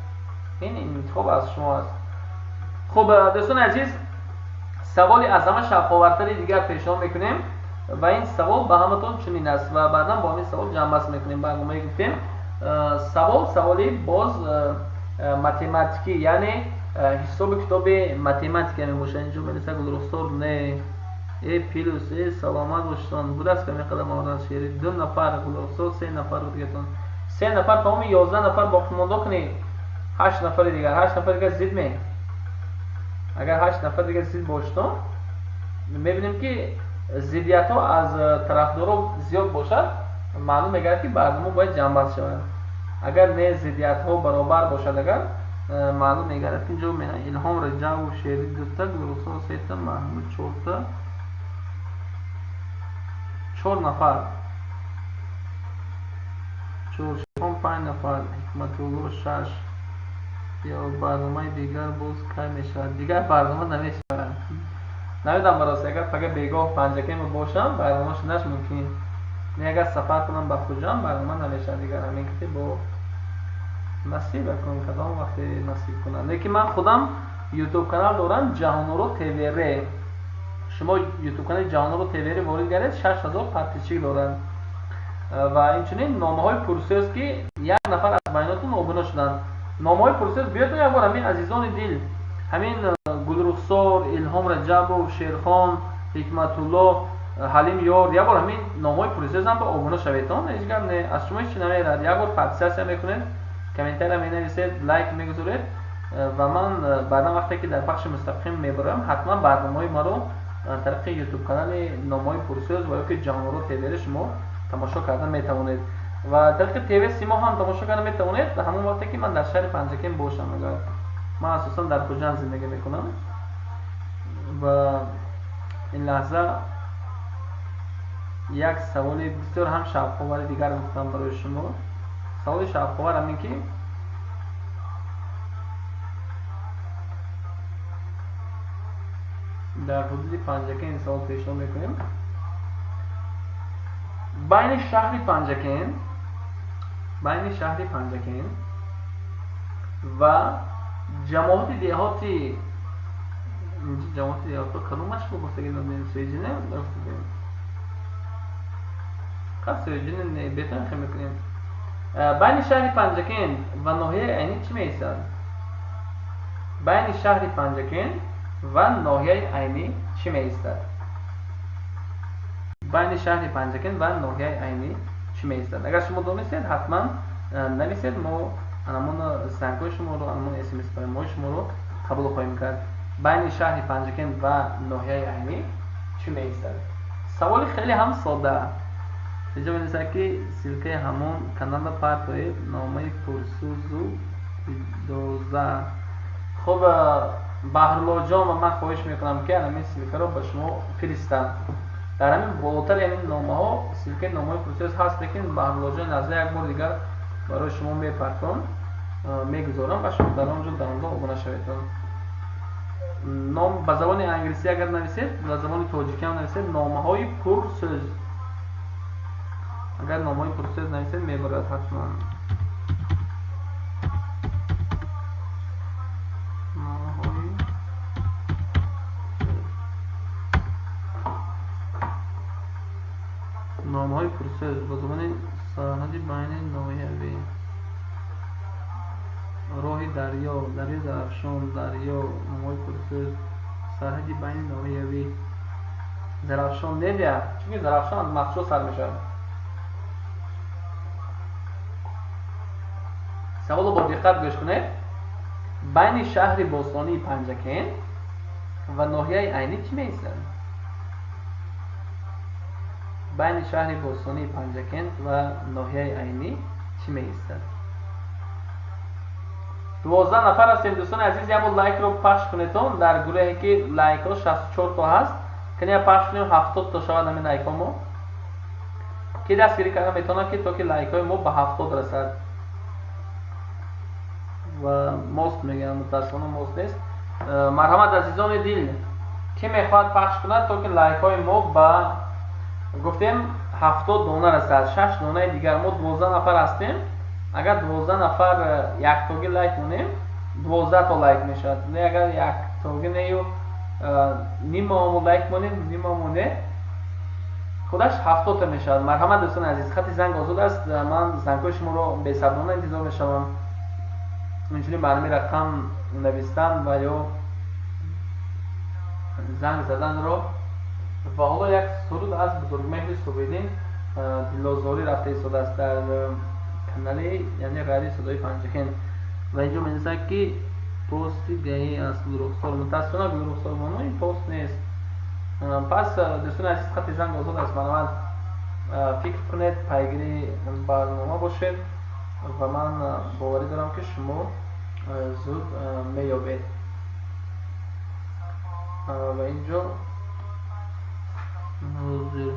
این انتخاب از شما است. خب دوستان عزیز، سوالی از همه شفاورتری دیگر پیشنهاد میکنیم و این سوال به همتون چنین است و بعدا با این سوال جمع بحث میکنیم. برنامه گفتیم سوالی باز ماتماتیکی، یعنی حساب کتاب ماتماتیک میموشه. اینجا بنویسه گلرخسار نه ای پیلوس ای سلامت باشتون بود است که میقدم آمدن شیری 2 نفر گلرخسار 3 نفر دیگهتون 3 نفر تمام 11 نفر باقی مونده کنی 8 نفر دیگر 8 نفر دیگر زید می. اگر 8 نفر دیگر زید باشتون میبینیم که ضدیت ها از طرفدارا زیاد باشد، معلوم میگه که برنامه باید جنبش شود. اگر نه ضدیت ها برابر باشد، اگر معلوم میگه که اینجا میگه الهام رجا و شیری 2 تا گلرخسار 3 تا محمود 4 تا 4 نفر 4 شما 5 نفر حکمت الله 6 یا برنامه دیگر باز که میشود دیگر برنامه نمیشود. نمیدونم براستی اگر فقط بیگاه پنجکیم باشم برنامه شدنش ممکن نه، اگر سفر کنم به خودم برنامه نمیشه دیگر. همین که با نصیب کنم کدام وقتی نصیب کنم. لیکن من خودم یوتیوب کانال دارم جهانورو تیوری. شما یوتیوب کانال جهانورو تیوری وارد گردید 6000 پرتیچی دارن و اینچنین نامه های پرسش که 1 نفر از بیناتون آبونه شدن. نامه های پرسش بیاد یک بار همین عزیزان دل، همین گلرخسار، الهام رجب و شیرخان، حکمت الله، حلیم یار، یک بار همین نامه های پرسش هم به آبونه شویدون. هیچ گپ نه، از شما هیچ نمیرد. یک بار پرسش میکنید، کامنتر هم مینویسید، لایک میگذارید و من بعدا وقتی که در بخش مستقیم میبرم حتما برنامه ما رو طریق یوتیوب کانال نامه های پرسش و یا که جهانورو تیوی شما تماشا کردن میتوانید و طریق تیوی سیما هم تماشا کردن میتوانید. همون وقتی که من در شهر پنجکین باشم، اگر من اساسا در خوجند زندگی میکنم و این لحظه یک سوال بسیار هم شفاور دیگر گفتم برای شما. سوال شفاور همین که در حدود پنجکین سوال پیشنهاد میکنیم. بین شهر پنجکین و جماعت دیهاتی کدومش رو گفته که نمیدونم سویجینه خب سویجینه نه بهتر خیلی میکنیم. بین شهر پنجکین و ناحیه عینی چی میایستد؟ بین شهر پنجکین و ناحیه عینی چی میایستد؟ بین شهر پنجکین و ناحیه عینی چی میایستد؟ اگر شما دانستید حتما نویسید، ما همون سنگای شما رو، همون اس ام اس پیام شما رو قبول خواهیم کرد. بین شهر پنجکین و ناحیه عینی چی میایستد؟ سوال خیلی هم ساده. اینجا بنویسید که سلکه همون کانال پرتوی نامه پرسوزو دوزه. خب بهرالله جان و من خواهش میکنم که همین سلکه رو به شما فرستم. در همین بالاتر همین نامه ها سلکه نامه پرسوز هست، لیکن بهرالله جان از یک بار دیگر برای شما میپرتم میگذارم و شما در آنجا آبونه شوید. نام به زبان انگلیسی اگر نویسید، به زبان تاجیکی هم نویسید نامه های پرسوز. اگر نامه های پرسوز نویسید میبرد حتما. نامه های پرسوز به زبان سرحدی بین ناحیوی، راه دریا درفشان، دریا، نامه های پرسوز سرحدی بین ناحیوی. درفشان نمیاد چون درفشان از مخصوص سر میشه. سوال رو با دقت گوش کنید. بین شهر باستانی پنجکین و ناحیه عینی چی میایستد؟ بین شهر باستانی پنجکین و ناحیه عینی چی میایستد؟ 12 نفر هستیم دوستان عزیز. یک بار لایک رو پخش کنیدون در گروهی که لایک ها 64 تا هست، کنی پخش کنیم 70 تا شود همین لایک ها ما که دستگیری کردن میتونه که تا که لایک های ما به 70 رسد و ماست میگم متاسفانه ماست نیست. مرحمت عزیزان دل که میخواد پخش کنه تا که لایک های ما به گفتیم 70 دانه رسد. 6 دانه دیگر ما 12 نفر هستیم. اگر 12 نفر یک تاگی لایک کنیم 12 تا لایک میشد. نه اگر یک тогинею нимаому лайк монем нимаому не худаш 70 мешавад. Марҳамат дӯстони азиз, хати занг озод аст. Ман зангҳои шуморо бесаброна интизор мешавам. инчунин ба ҳамин рақам навистан ва ё занг заданро. ва ҳоло як суруд аз бузургмеҳри Субидин дилозорӣ рафта истодааст дар канали яъне радиои садои Панҷахен. ва инҷо менависад ки пости гаҳӣ аст Гулрухсор. мутаассифона Гулрухсор боно ин пост нест. пас дӯстони азиз, хати занг озод аст. Марҳамат фикр кунед, пайгири барнома бошед ва ман боварӣ дорам ки шумо зуд меёбед. ва инҷо ҳозир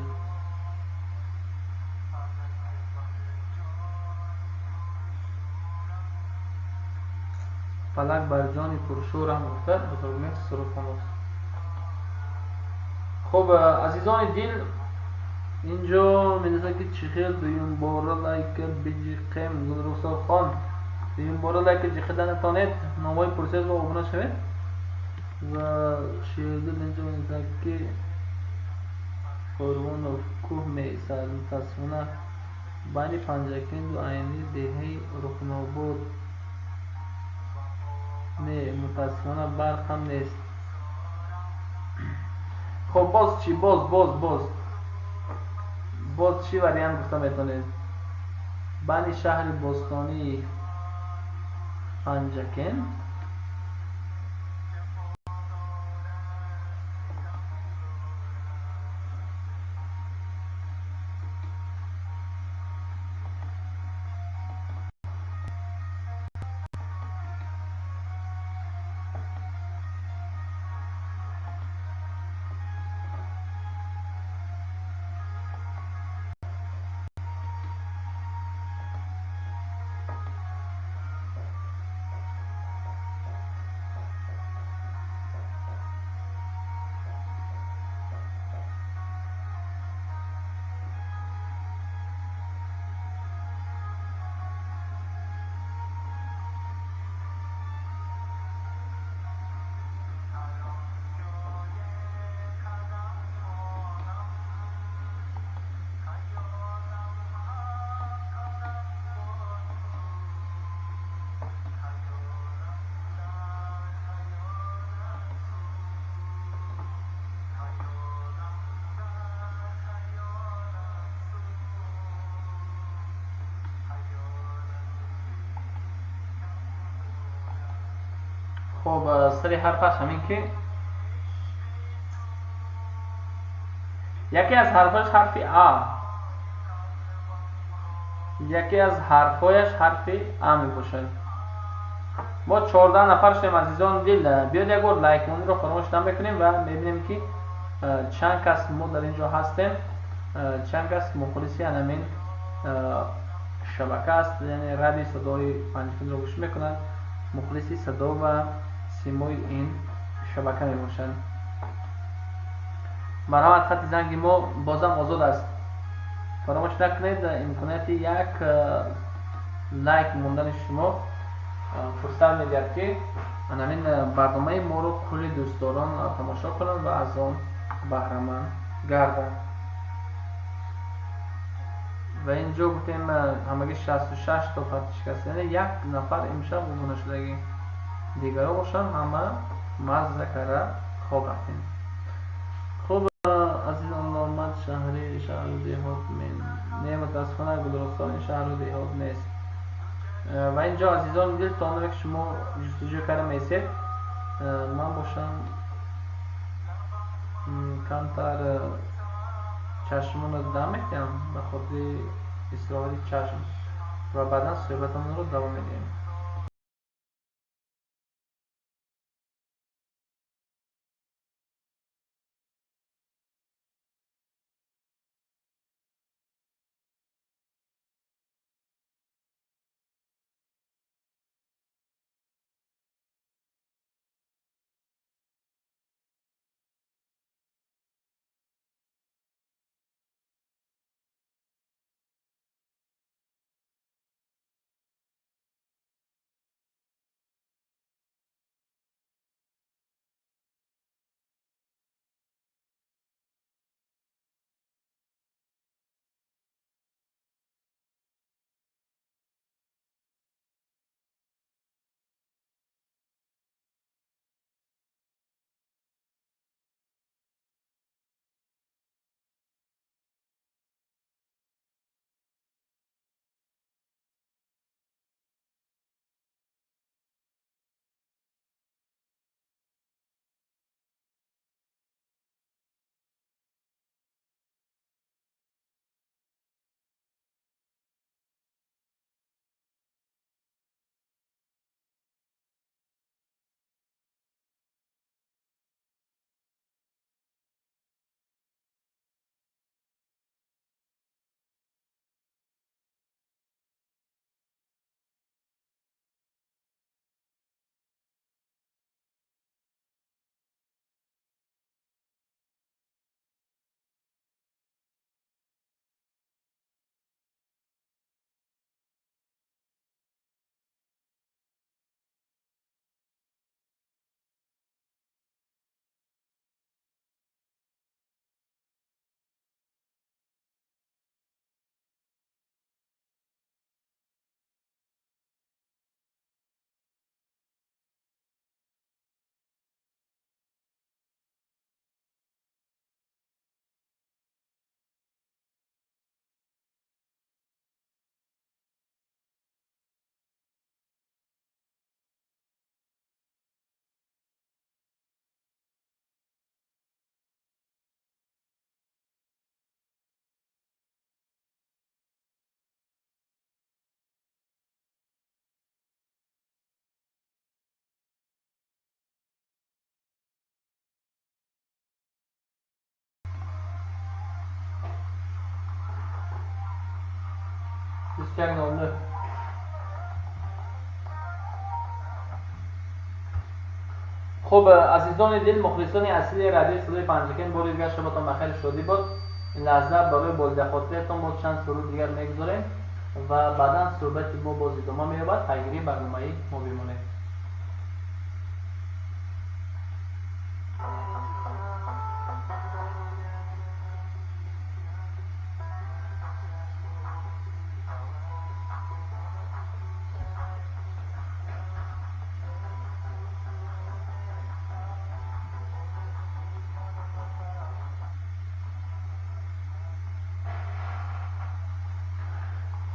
фалак бар ҷони пуршӯрам гуфта бузургмеҳр сурухонов. хуб азизони дил, инҷо менависад ки чӣ хел дуюмбора лайка биҷиқем. Гулрухсорхон, дуюмбора лайка ҷиқида натонед, номҳои пурсед ва обуна шавед. ва шиёрдил инҷо менависад ки Форвонов кӯҳ меистад. мутаассифона байни Панҷакенду айни деҳаи Рукнобод не, мутаассифона барқам нест. хуб боз чӣ? боз чӣ вариант гуфта метавонед? байни шаҳри бостонии Панҷакен خب سری حرفش همین که یکی از حرفش حرف آ، یکی از حرفایش حرف آ می باشد. ما 14 نفر شدیم عزیزان دل. بیاد یک بار لایک مونی رو فراموش نمیکنیم و میبینیم که چند کس ما در اینجا هستیم، چند کس مخلصی همین شبکه است، یعنی رادیو صدای پنجفین رو گوش میکنند، مخلصی صدا و سیمای این شبکه می باشند. مرحمت، خط زنگ ما بازم آزاد است. فراموش نکنید امکانیت یک لایک موندن شما فرصت میدهد که همین برنامه ما رو کلی دوستداران تماشا کنند و از آن بهره مند گردند. و اینجا گفتیم همگی 66 تا پرتشکست، یعنی یک نفر امشب بمونه شدگی، دیگرها باشن همه مزه کرده خواب رفتیم. خوب عزیزان، نامد شهری شهر و دیهات نه، متاسفانه گلرستان این شهر و دیهات نیست. و اینجا عزیزان دل تا آنها که شما جستجو کرده میسید من باشم کمتر چشمون رو دم میکنم به خاطر استراحتی چشم و بعدا صحبتمون رو دوام میدیم. 21.09. خب عزیزان دل، مخلصان اصلی رادیو صدای پنجکن، بار دیگر شبتان بخیر شادی بود. این لحظه برای بازدید خاطرتان با چند سرود دیگر میگذاریم و بعدا صحبت ما باز ادامه می‌یابد. پیگیری برنامه ما بمانید.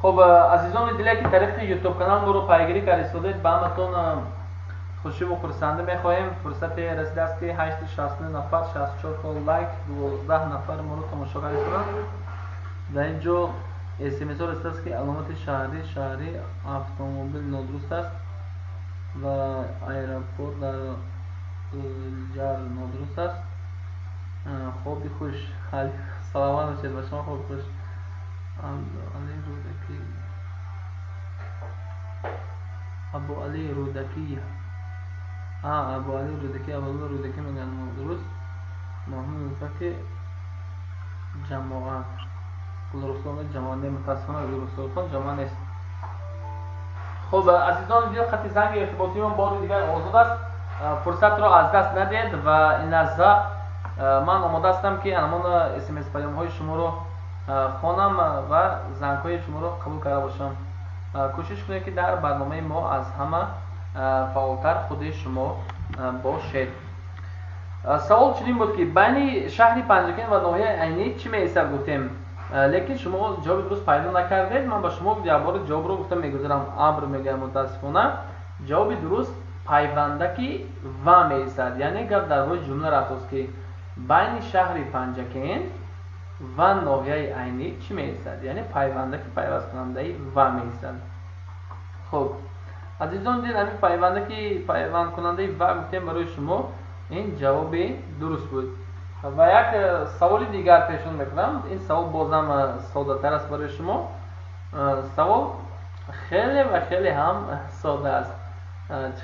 خب عزیزان دل که طریق یوتیوب کانال ما رو پیگیری کردید، به همتون خوشی و خرسنده میخواهیم. فرصت رسیده است که 869 نفر 64 تا لایک 12 نفر ما رو تماشا کردند. در اینجا SMS ها رسیده است که علامت شهری اتومبیل نادرست است و ایرپورت در جر نادرست است. خوبی خوش سلامت باشید و شما خوب خوش. ابو علی رودکی ابو علی رودکی میگن درست. محمود فکی جماعت گلرستان جماعت متاسفانه گلرستان جماعت نیست. خب عزیزان دیگر خط زنگ ارتباطی من بار دیگر آزاد است. فرصت را از دست ندید و این لحظه من آماده هستم که همان SMS پیام های شما رو خوانم و زنگ های شما رو قبول کرده باشم. کوشش کنید که در برنامه ما از همه فعالتر خود شما باشید. سوال چنین بود که بین شهر پنجکن و ناحیه عینی چی می‌ایستد گفتیم، لیکن شما جواب درست پیدا نکردید. من با شما جواب رو گفتم میگذارم. ابر میگم متاسفانه جواب درست پیوندکی و می‌ایستد. یعنی گپ در روی جمله رفت که بین شهر پنجکن و ناحیه عینی چی می‌ایستد، یعنی پیوندکی پیوست کننده و می‌ایستد. خب عزیزان دل، همین پیوندکی پیوند کننده و گفتیم برای شما این جواب درست بود. و یک سوال دیگر پیشون میکنم. این سوال بازم ساده تر است برای شما. سوال خیلی و خیلی هم ساده است.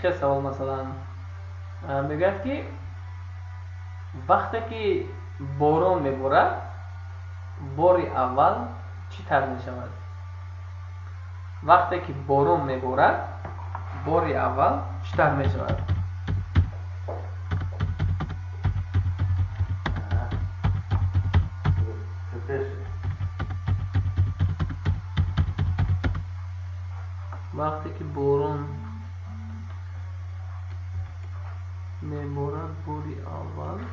چه سوال مثلا میگه که وقتی که باران میبارد باری اول چی تر میشود؟ وقتی که باران میبارد باری اول چی تر میشود؟ وقتی که باران میبارد باری اول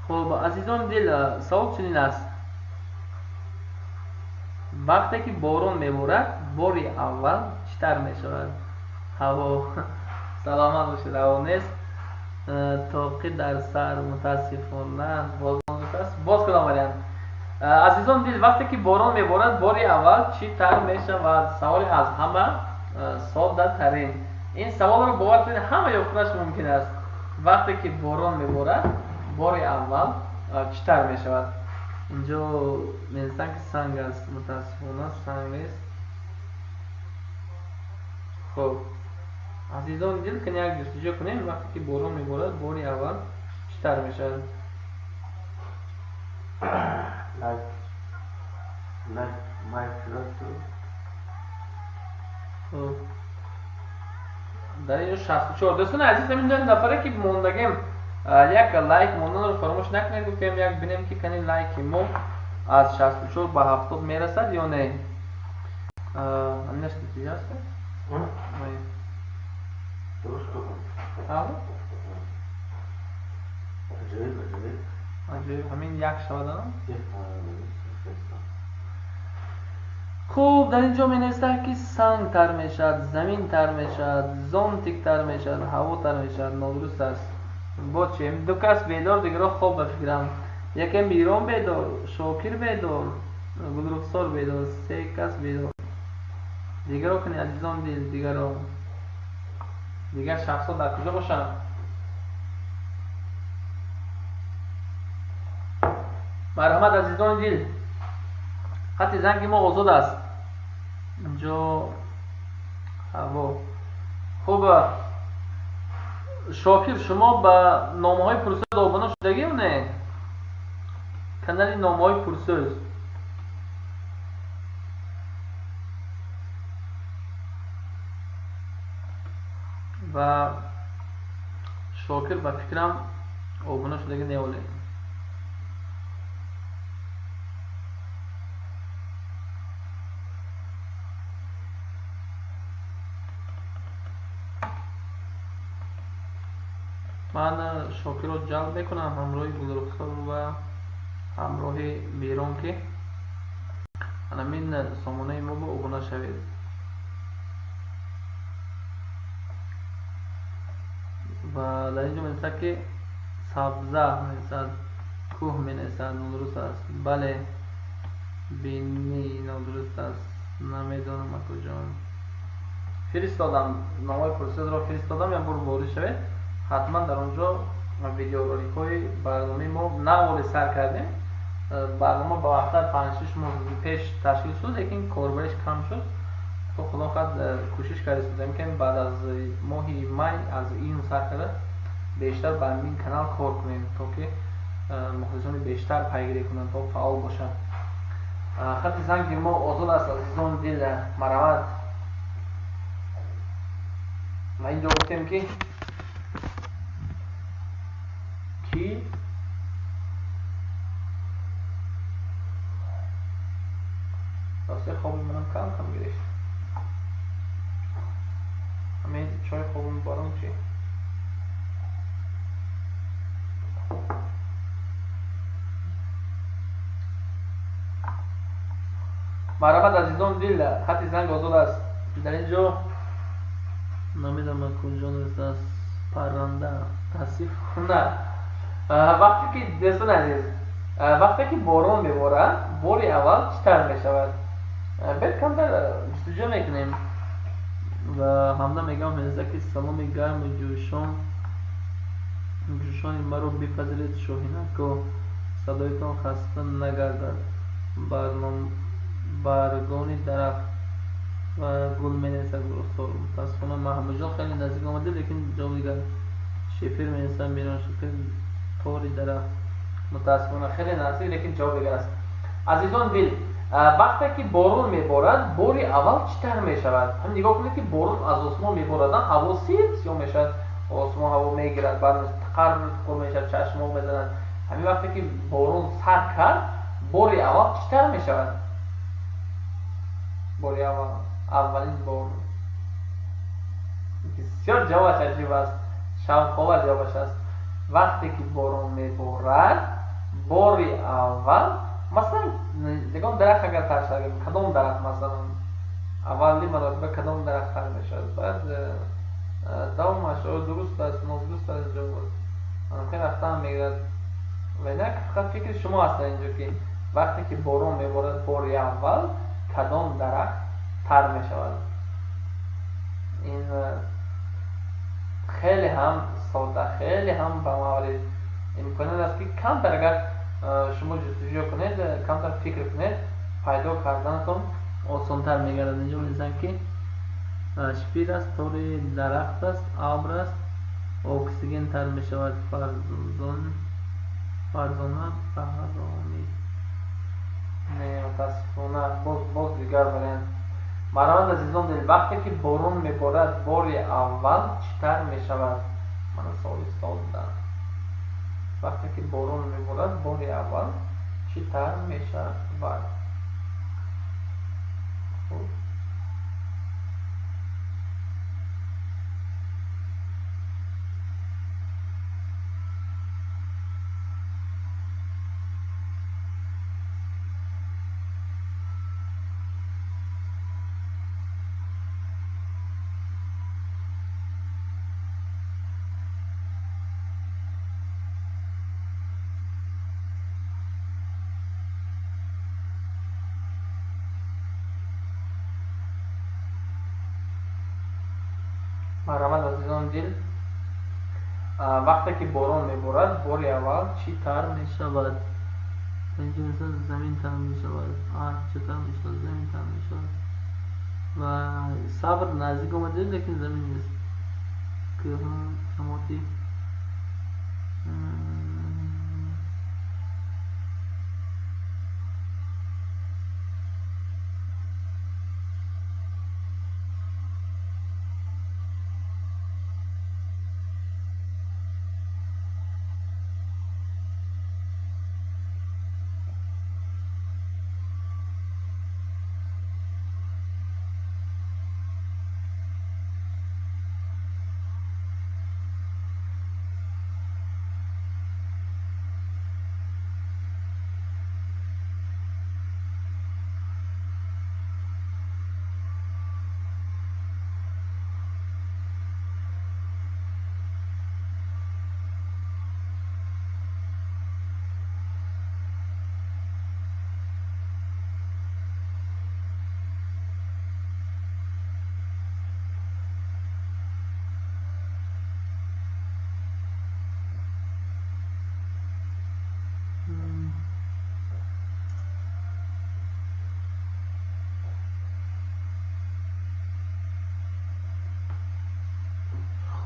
خب عزیزان دل، سوال چنین است. وقتی که باران میبارد باری اول چطور میشود؟ هوا سلامت باشید. هوا نیست، تاقی در سر متاسفانه باز کدام آمدن. عزیزان دل، وقتی که باران میبارد باری اول چی تر میشود؟ سوال از همه ساده ترین. این سوال رو باور کنید همه یافتنش ممکن است. وقتی که باران میبارد باری اول چی تر میشود؟ اینجا می‌نویسند که سنگ است، متاسفانه سنگ نیست. خب عزیزان دل، کنید یک جستجو کنیم. وقتی که باران میبارد باری اول چی تر میشود؟ خب در اینجا 64 دوستان عزیز، نمیدونم نفره که موندگیم یک لایک موندن رو فراموش نکنید. گفتیم یک ببینیم که کنید لایک ما از 64 به 70 میرسد یا نه. همینش نتیجه است. درست کنم. عجیب همین یک شده. خوب در اینجا می‌نویسد که سنگ تر میشد، زمین تر میشد، زانتیک تر میشد، هوا تر میشد. نادرست است. با چه دو کس بیدار دیگر خواب بفکرم. یکی میران بیدار، شاکر بیدار، گلرخسار بیدار، 3 کس بیدار. دیگر رو کنید عزیزان دل، دیگر رو. دیگر شخص در کجا باشن؟ مرحمت عزیزان دل، خط زنگ ما آزاد است. اینجا هوا خوب. شاکر شما به نامه های پرسوز آبانا شدگی و نه؟ کانال نامه های پرسوز و شاکر به فکرم آبانا شدگی نیوله. من شاکر رو جلب میکنم همراه گلرخسار و همراه میران که همین سامانه ما با آبانا شوید. و در اینجا منسد که سبزه منسد، کوه منسد، نادرست است. بله بینی نادرست است، نمیدانم کجا فرستادم. نامه پرسید را فرستادم، یا برو وارد شوید. حتما در اونجا ویدیو رولیک های برنامه ما نه سر کردیم. برنامه با وقت 5-6 ماه پیش تشکیل شد، لیکن کاربرش کم شد. تو خدا خواهد کوشش کردیم که بعد از ماه می از این سر کرده بیشتر بر این کانال کار کنیم تا که مخلصان بیشتر پیگیری کنند تا فعال باشند. خط زنگ ما آزاد است عزیزان دل. مرحمت. ما اینجا گفتیم که کی راسته خوابی منم کم گرفت. همین چای خوابم بارم چی؟ مرحبت عزیزان دل، خط زنگ آزاد است. در اینجا نمیدونم کجا است. پرنده تصیف نه. وقتی که دوستان عزیز، وقتی که باران میباره بار اول چطور میشود؟ باید کمتر جستجو میکنیم و همدا میگم میرسه که سلام گرم و جوشان مرا بپذیرید شاهینک و صدایتان خسته نگردد. برگان درخت و گل مینیسد گلرخسار. متاسفانه محمود جان خیلی نزدیک آمده، لیکن جا دیگر شفر مینیسد میران شکر تاری درخت. متاسفانه خیلی نزدیک، لیکن جا دیگر است. عزیزان دل، وقتی که باران میبارد باری اول چطور میشود؟ هم نگاه کنید که باران از آسمان میبارد، هوا سیاه میشد، آسمان هوا میگیرد، بعد قرر میشد، چشم‌ها میزنند. همین وقتی که باران سر کرد باری اول چطور میشود؟ باری اولین باران بسیار جوابش عجیب است، شوق‌آور جوابش است. وقتی که باران میبارد باری اول، مثلا یگان درخت اگر تر شد، کدام درخت مثلا اولی مراتبه کدام درخت تر میشد، بعد دومش درست است نادرست است جواب خیلی رفتن میگرد. و نه فقط فکر شما هست اینجا که وقتی که باران میبارد باری اول کدام درخت تر میشود. این خیلی هم ساده، خیلی هم به موارد امکانات است که کمتر اگر شما جستجو کنید، کمتر فکر کنید، پیدا کردنتون آسان‌تر میگردد. اینجا می‌نویسن که شپیر است، طوری درخت است، ابر است، اکسیژن تر میشود. فرزانه بهرامی. نه متاسفانه باز دیگر برند. مرحبا عزیزان دل، وقتی که باران میبارد باری اول چطور میشود؟ من سال دادم. وقتی که باران میبارد باری اول چطور میشود؟ مرحبا عزیزان دل. وقتی که باران میبارد باری اول چی تر میشود؟ اینجا مثلا زمین تر میشود. چطور میشود؟ زمین تر میشود و صبر نزدیک آمده لیکن زمین نیست که تماتی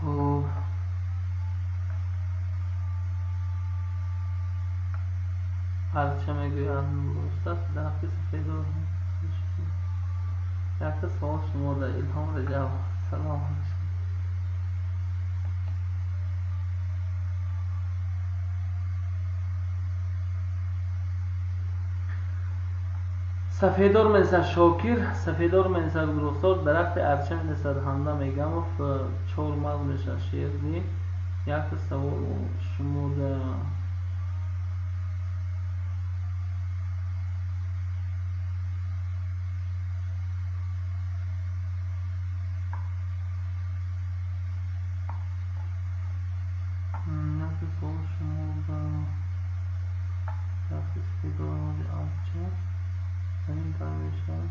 خوب. هرچه میگویند درست است. درخت سفیدار یک سوال شما در الهام رجب. سلام علیکم. سفیدار منسا شاکر، سفیدار منسا درستار، درخت ارچه منسا همدا میگم و چهار مال منسا شیر دی. یک سوال شما در درخت سفیدار ارچه زمین تر میشود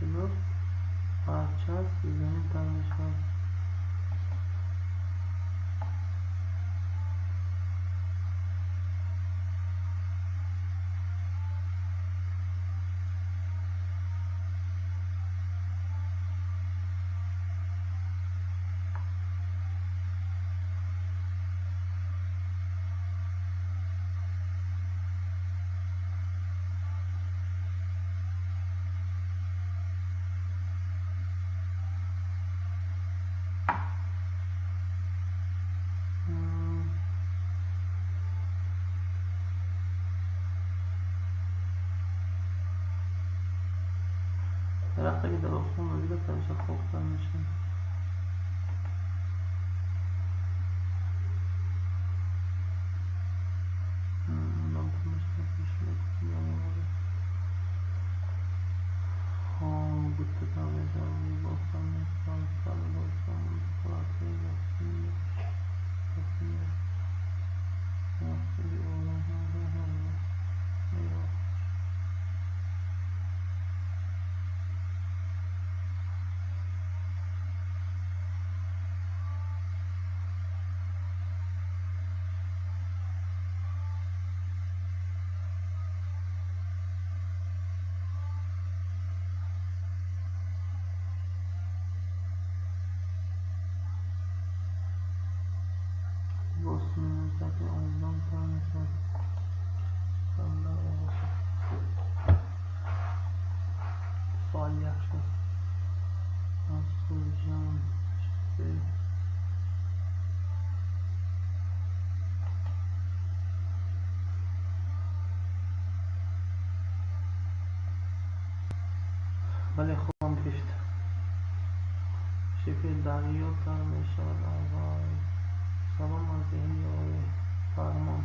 که ارچه است زمین تر میشود. درختی که در آسمان می‌گیرد همیشه خاک‌تر میشود. سوال یک شد. جان بله خوبم شکل دریا تر می شود آوای سلام از ذهنی آقای فرمان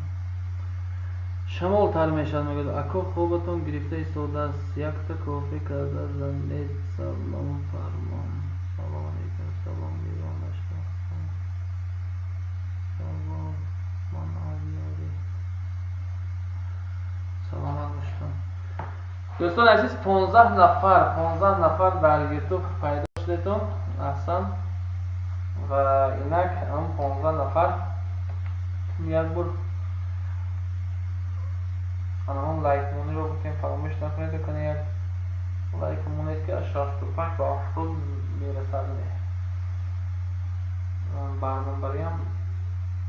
شمال تر می شود میگه اکو خوبتون گرفته ایستاده است یک تا کافی کرده زنید سلام فرمان سلام علیکم سلام میرانش سلام من آبیاری سلام باشتم دوستان عزیز 15 نفر در یوتیوب پیدا شدتون احسن و اینک هم 15 نفر یک بار همون لایک مونی رو بکنید فراموش نکنید بکنید یک لایک مونی که از 65 با 70 میرسد برنامه هم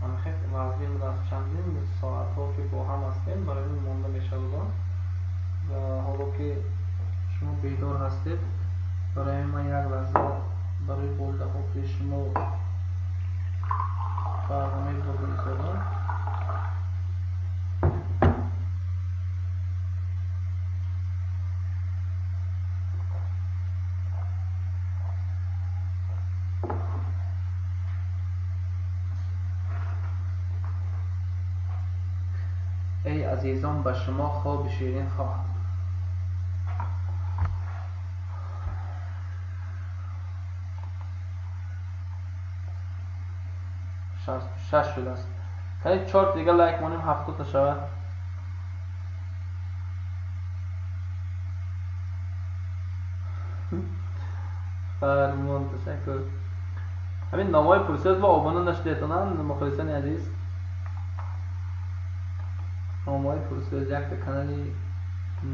من خیلی وزنیم از چندین ساعت ها که با هم هستیم برای این مونده میشه بودم و حالا که شما بیدار هستید برای من یک لحظه برای بولده ها که شما برنامه بودم سادم ای عزیزان به شما خواب شیرین خواه 66 شده است کنید 4 دیگه لایک مانیم 70 تا شود فرمان تشکر همین نامای پرسیز با آبانو نشدیتونن مخلصان عزیز نامای پرسیز یک تا کانالی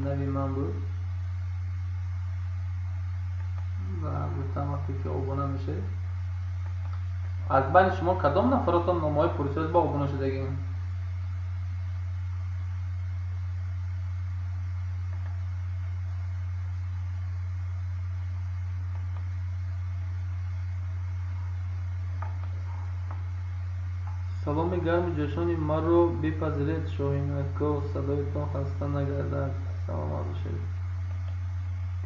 نوی من بود و گفتم وقتی که آبانو میشه از بین شما کدام نفراتون نامای پرسیز با آبانو شدگیم سلام گرم جشنی ما رو بپذیرید شاهین که صدایتان خسته نگردد سلام باشید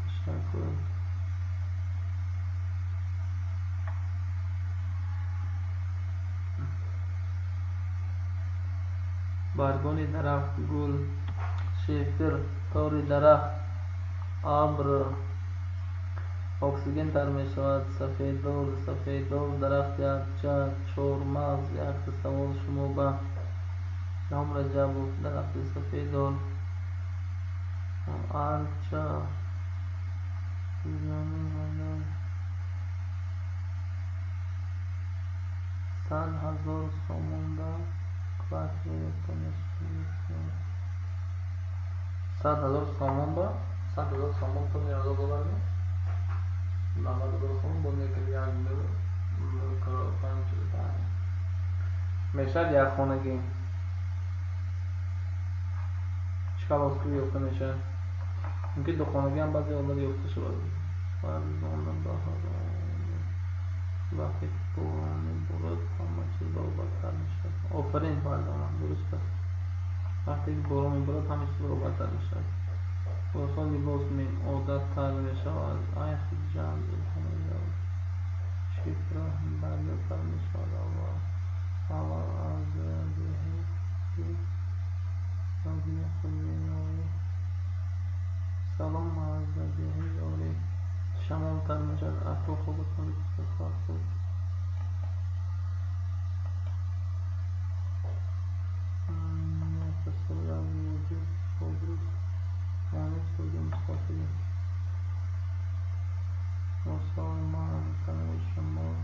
تشکر برگان درخت گل شیفتر تار درخت ابر اکسیژن تر می شود سفیددار درخت یخچال چهارمغز یک سوال شما به نام رجب و درخت سفیددار ارچه زمین 100,000 سومون به کلاکری کنشتی 100,000 سومون به 100,000 سومون تو $1,000 می 90,000 سومون با یک ریال کرو 545 میشد یک خانگی چکار باز که یفته میشه اینکه دو خانگی هم بعضی آدم یفته شد فرزانم به وقتی که بارانی بارد همه چیز با بدتر میشد آفرین فرزانم درست است وقتی که بارانی بارد همه چیز با بدتر میشد با سال لباس می عادت تر میشود ایخ جمع همه جمع شکر برده تر میشود هوا از ذهی سلام از ذهی آری شمال تر میشد اخو خوبتون بسیار خوب تصویر از وجود بودرود مانه سوزی مستقلی مسلمان تنه شما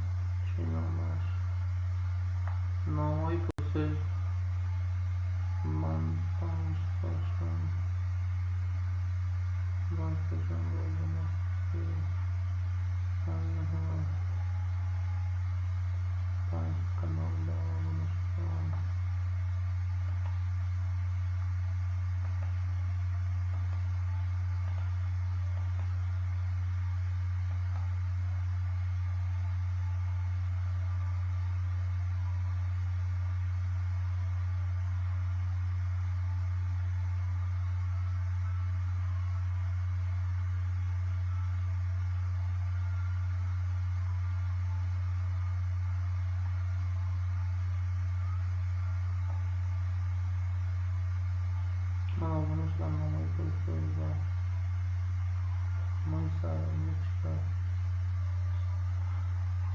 چی نامش نامای پرسش من پنج باشم باید باشم بازم پنج کانال دارم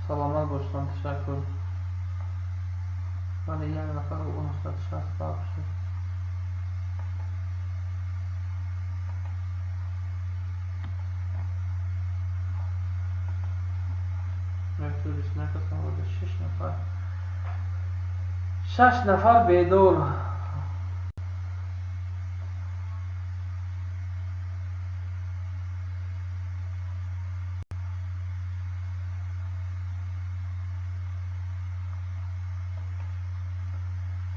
سلامت باشتم، تشکر. ولی یک نفر و 960 باب شد. مکتوبش نکستم بوده 6 نفر. 6 نفر بیدور.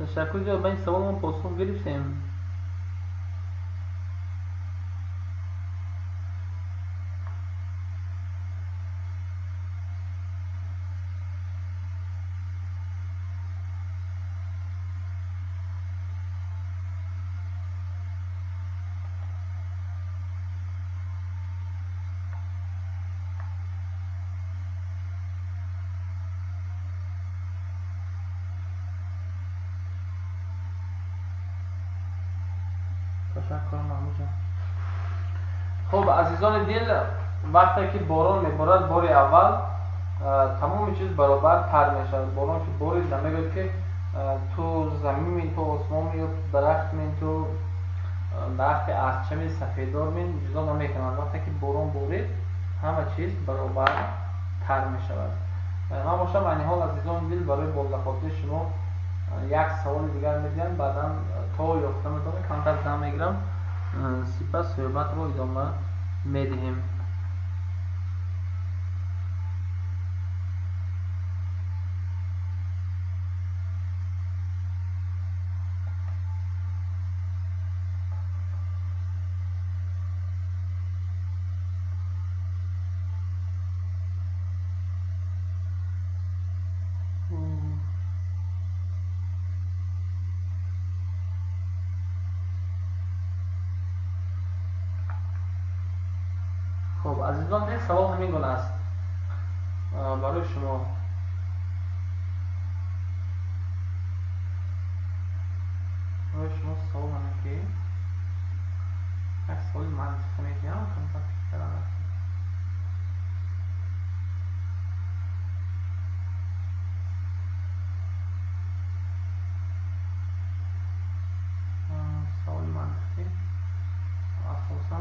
تشکر جواب این سوال ما پاسخ گرفتیم. تشکر محمود جان. خب عزیزان دل، وقتی که باران میبارد بار اول تمام چیز برابر تر میشود. باران که بارید نمیگوید که تو زمین تو آسمان یا تو درخت تو درخت ارچم سفیدار جدا نمیکنند. وقتی که باران بارید همه چیز برابر تر میشود. من باشم این حال عزیزان دل برای بازدخواتی شما یک سوال دیگر میدیم، بعدا تا یافتم ادامه کانتکت دام میگیرم، سپس صحبت رو ادامه میدهیم. خب عزیزان این سوال همین گونه است برای شما. سوال همین که یک سوال منطقی میگم کانتکت کردن. سوال منطقی اساسا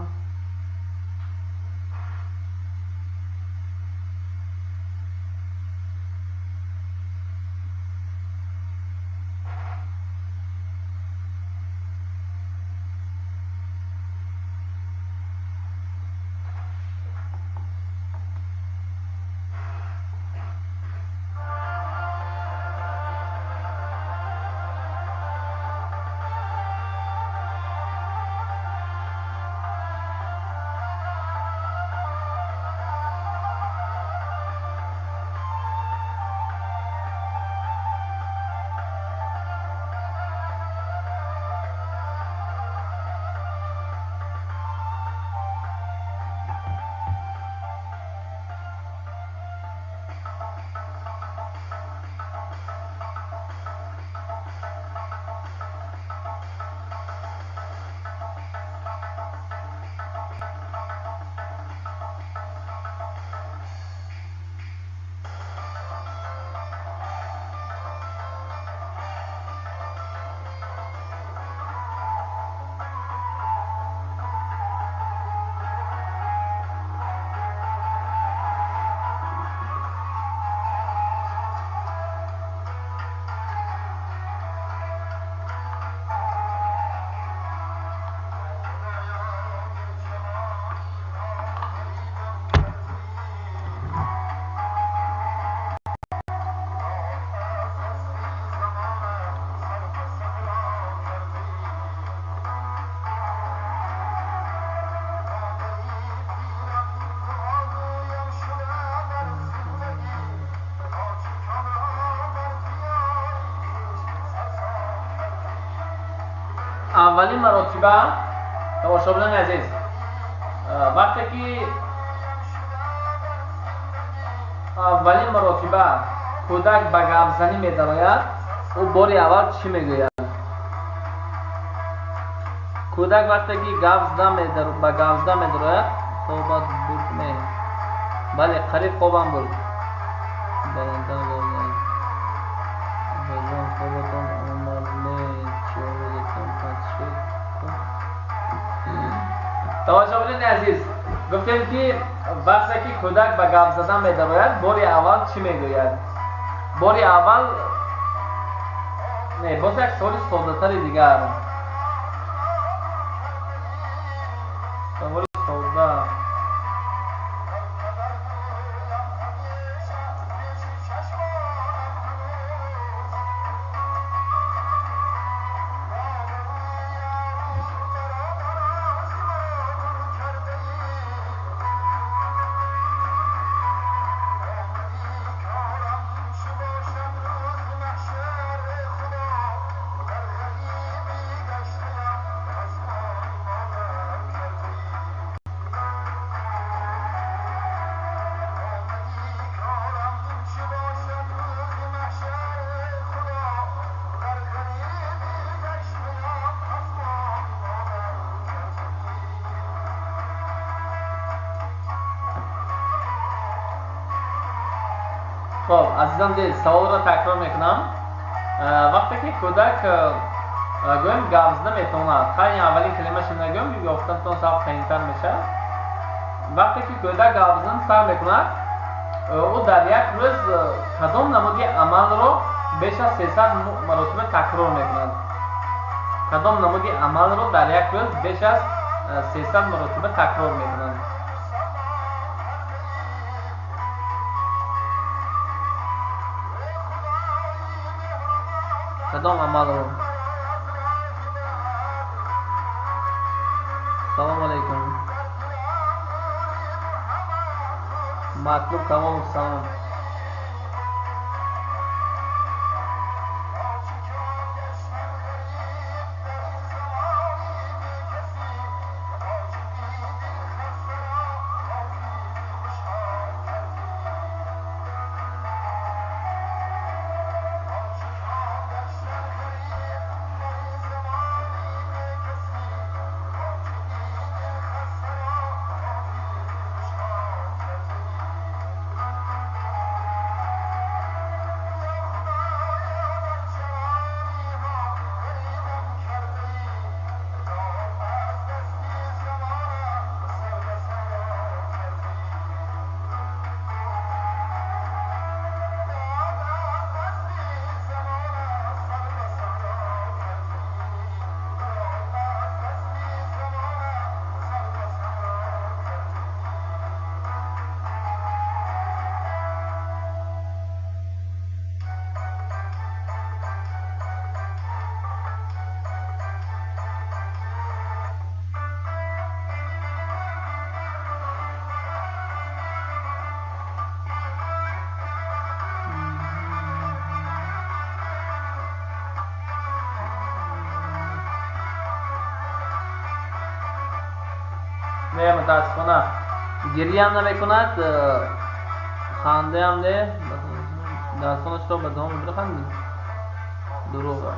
اولین مراتبه تماشاگران عزیز، وقتی که اولین مراتبه کودک به گپزنی می‌دراید، او باری اول چی میگوید؟ کودک وقتی که گاوزده با گاوزده میدروید صحبت بود نه. بله قریب خوابم بود. برندن بودن. بازم خوابتون اومد نه. چی آوردتون پس شد. توجه بدین عزیز. گفتیم که وقتی که کودک با گاو زدن میدروید باری اول چی میگوید؟ باری اول نه باز یک سوال ساده تر دیگر. سوال ساده. خب عزیزان دید سوال را تکرار میکنم. وقتی که کودک گویم گاوزده میتونه خیلی اولین کلمه شو نگویم یافتن تون سب خیلی‌تر میشه. وقتی که کودک گاوزدن سر میکنه او در یک روز کدام نمودی عمل رو بیش از 300 مرتبه تکرار میکند. کدام نمودی عمل رو در یک روز بیش از 300 مرتبه تکرار میکنند. کدام عمل رو؟ سلام علیکم. مطلوب تمام سلام. نه متاسفانه گریه هم نمیکند خنده هم نه داستانش رو به دوام بخندید دروغ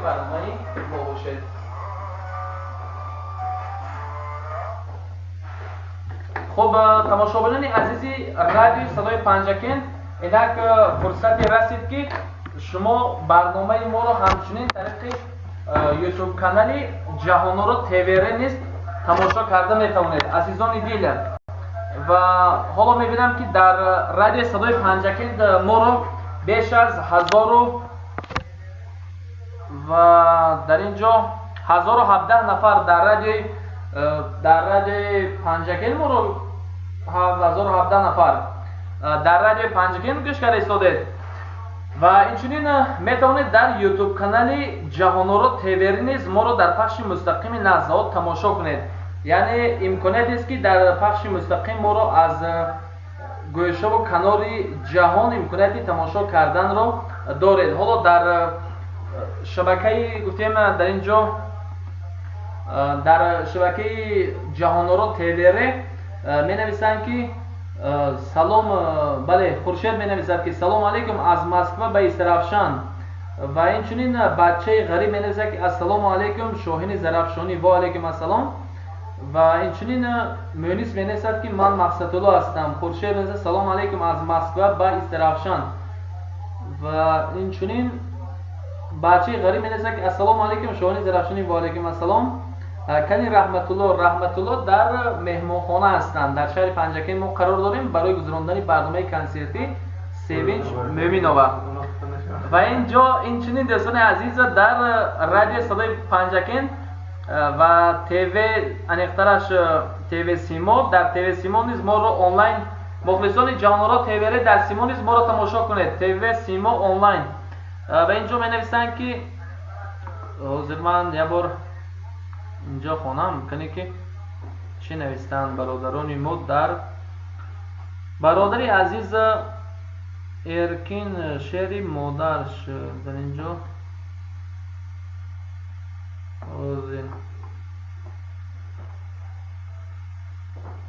برنامه ما باشد. خب تماشاگران عزیزی رادیو صدای پنجکین، اینک فرصتی رسید که شما برنامه ما رو همچنین طریق یوتیوب کانال جهانورو تیوی نیست تماشا کرده میتوانید عزیزان دیل. و حالا میبینم که در رادیو صدای پنجکین ما رو بیش از 1000 و در اینجا 1017 نفر در رادیو پنجکین ما رو 1017 نفر در رادیو پنجکین گوش کرده ایستادید. و اینچنین میتوانید در یوتیوب کانال جهانورو تیوی نیز ما رو در پخش مستقیم نزد تماشا کنید. یعنی امکانیت است که در پخش مستقیم ما رو از گوشه و کنار جهان امکانیت تماشا کردن رو دارید. حالا در شبکه گفتیم در اینجا در شبکه جهانورو تیوی می نویسند که سلام، بله خورشید می نویسد که سلام علیکم از مسکو به استرافشان. و اینچنین بچه غریب می نویسد که السلام علیکم شاهین زرافشانی و علیکم السلام. و اینچنین مونیس می نویسد که من مقصد الله هستم. خورشید می نویسد سلام علیکم از مسکو به استرافشان. و اینچنین بچه غریب می نویسد که السلام علیکم شاهین زرافشانی و علیکم السلام. کنی رحمت الله در مهمانخانه هستند. در شهر پنجکین ما قرار داریم برای گذراندن برنامه کنسرتی سیوینچ مومینووا. و اینجا اینچنین دوستان عزیز در رادیو صدای پنجکین و تیوی انیخترش تیوی سیما، در تیوی سیما نیز ما رو آنلاین مخلصان جهانورو تیوی در سیما نیز ما رو تماشا کنید. تیوی سیما آنلاین. و اینجا می نویسند که حضور من یه بار اینجا خونم کنی که چی نویستند برادران ما در برادری عزیز ارکین شهری مادرش در اینجا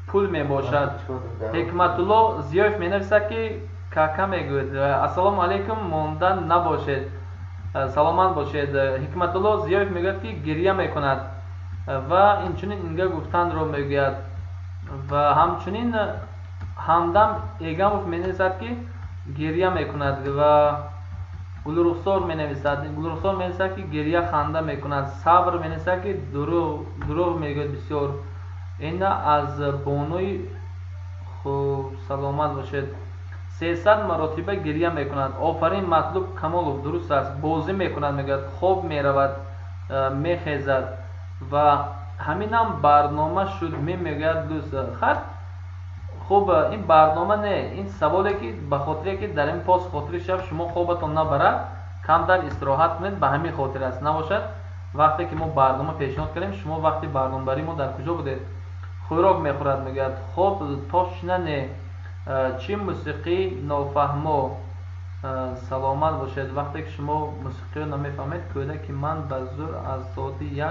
پول می باشد. حکمت الله زیاف می نویسد که کاکا می گوید السلام علیکم ماندن نباشد، سلامت باشید. حکمت الله زیاف می گوید که گریه می کند و اینچنین اینگه گفتن رو میگوید. و همچنین همدم ایگاموف می نویسد که گریه میکند. و گلرخسار می نویسد که گریه خنده میکند. صبر می نویسد که دروغ میگوید بسیار. این از بانوی خوب سلامت باشید. 300 مرتبه گریه میکند. آفرین مطلوب کمالوف درست است. بازی میکند میگوید خوب میرود میخیزد و همین هم برنامه شد میگوید دوست خط. خوب این برنامه نه، این سوالی که به خاطری که در این پاس خاطری شب شما خوابتون نبرد کم در استراحت کنید به همین خاطر است. نباشد وقتی که ما برنامه پیشنهاد کردیم شما وقتی برنامه بری ما در کجا بودید خوراک میخورد میگوید خب تاشنه چی موسیقی نافهمو سلامت باشید. وقتی که شما موسیقی رو نمیفهمید کودک من به زور از ساعت 1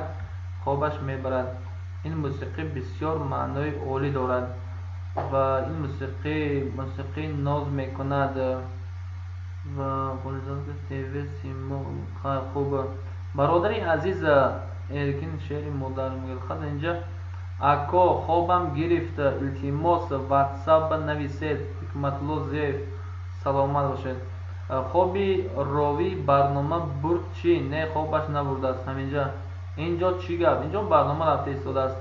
خوابش میبرد. این موسیقی بسیار معنای عالی دارد و این موسیقی ناز میکند. و خونزاد تیوی سیما خوب برادری عزیز ارکین شهری مادر میگه خود اینجا اکا خوابم گرفت التماس واتساپ نویسید. حکمت الله زیف سلامت باشید. خوابی راوی برنامه برد چی؟ نه خوابش نبرده است. همینجا اینجا چی گفت؟ اینجا برنامه رفته ایستاده است.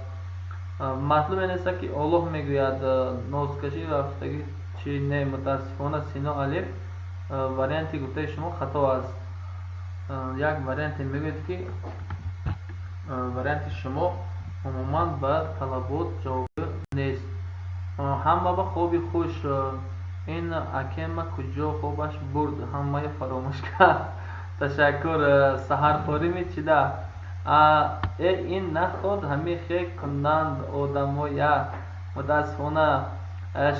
مطلب این است که الله میگوید نازکشی رفتگی چی؟ نه متاسفانه سینا الف وریانتی گفته شما خطا است. یک وریانتی میگوید که وریانت شما عموما به طلبات جواب نیست. همه به خوبی خوش این اکیمه کجا خوبش برد همه فراموش کرد. تشکر. سحرخوری میچیده این نخود همه خیلی کنند آدمای متاسفانه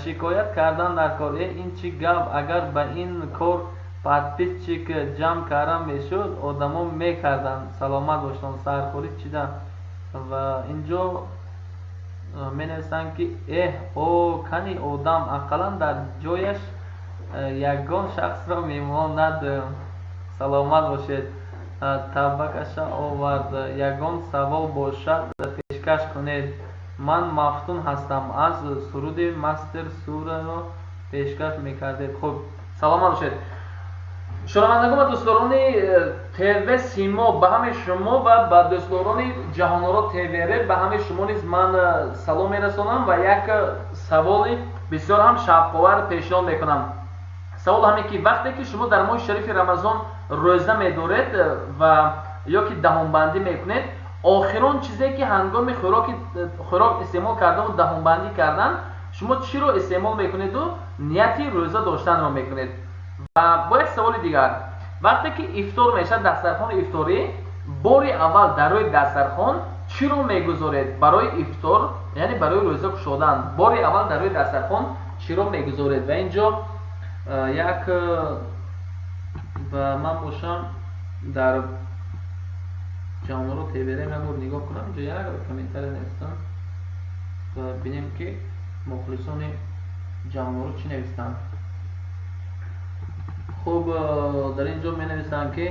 شکایت کردن در کار. این چی گفت؟ اگر به این کار پادپیس چی که جمع کردن میشد آدما میکردن. سلامت باشن. سحرخوری چیده. و اینجا می نویسند که او کنی آدم اقلا در جایش یگان شخص را میماند. سلامت باشید. табакаша овард. Ягон савол бошад пешкаш кунед. Ман мафтун ҳастам. Аз суруди мастер сураро пешкаш мекардед. Хуб, саломат бошед. шунавандагон ва дӯстдорони ТВ Симо, ба ҳаме шумо ва ба дӯстдорони Ҷаҳоноро ТВ ба ҳаме шумо низ ман салом мерасонам ва як саволи бисёр ҳам шавқовар пешниҳод мекунам. савол ҳаме ки вақте ки шумо дар моҳи шарифи Рамазон рӯза медоред ва ё ки даҳонбандӣ мекунед, охирон чизе ки ҳангоми хӯрок истеъмол кардану даҳонбандӣ кардан, шумо чиро истеъмол мекунеду нияти рӯза доштанро мекунед. ва бо як саволи дигар, вақте ки ифтор мешавад, дастархони ифторӣ, бори аввал дар рӯи дастархон чиро мегузоред барои ифтор, яъне барои рӯза кушодан? Бори аввал дар рӯи дастархон чиро мегузоред? Ва инҷо як ва ман бошам дар Ҷаҳоноро ТВ-ро мебор нигоҳ кунам, инҷо як комментария навистам ва бинем ки мухлисони Ҷаҳоноро чӣ навистанд. خب در اینجا می نویسم که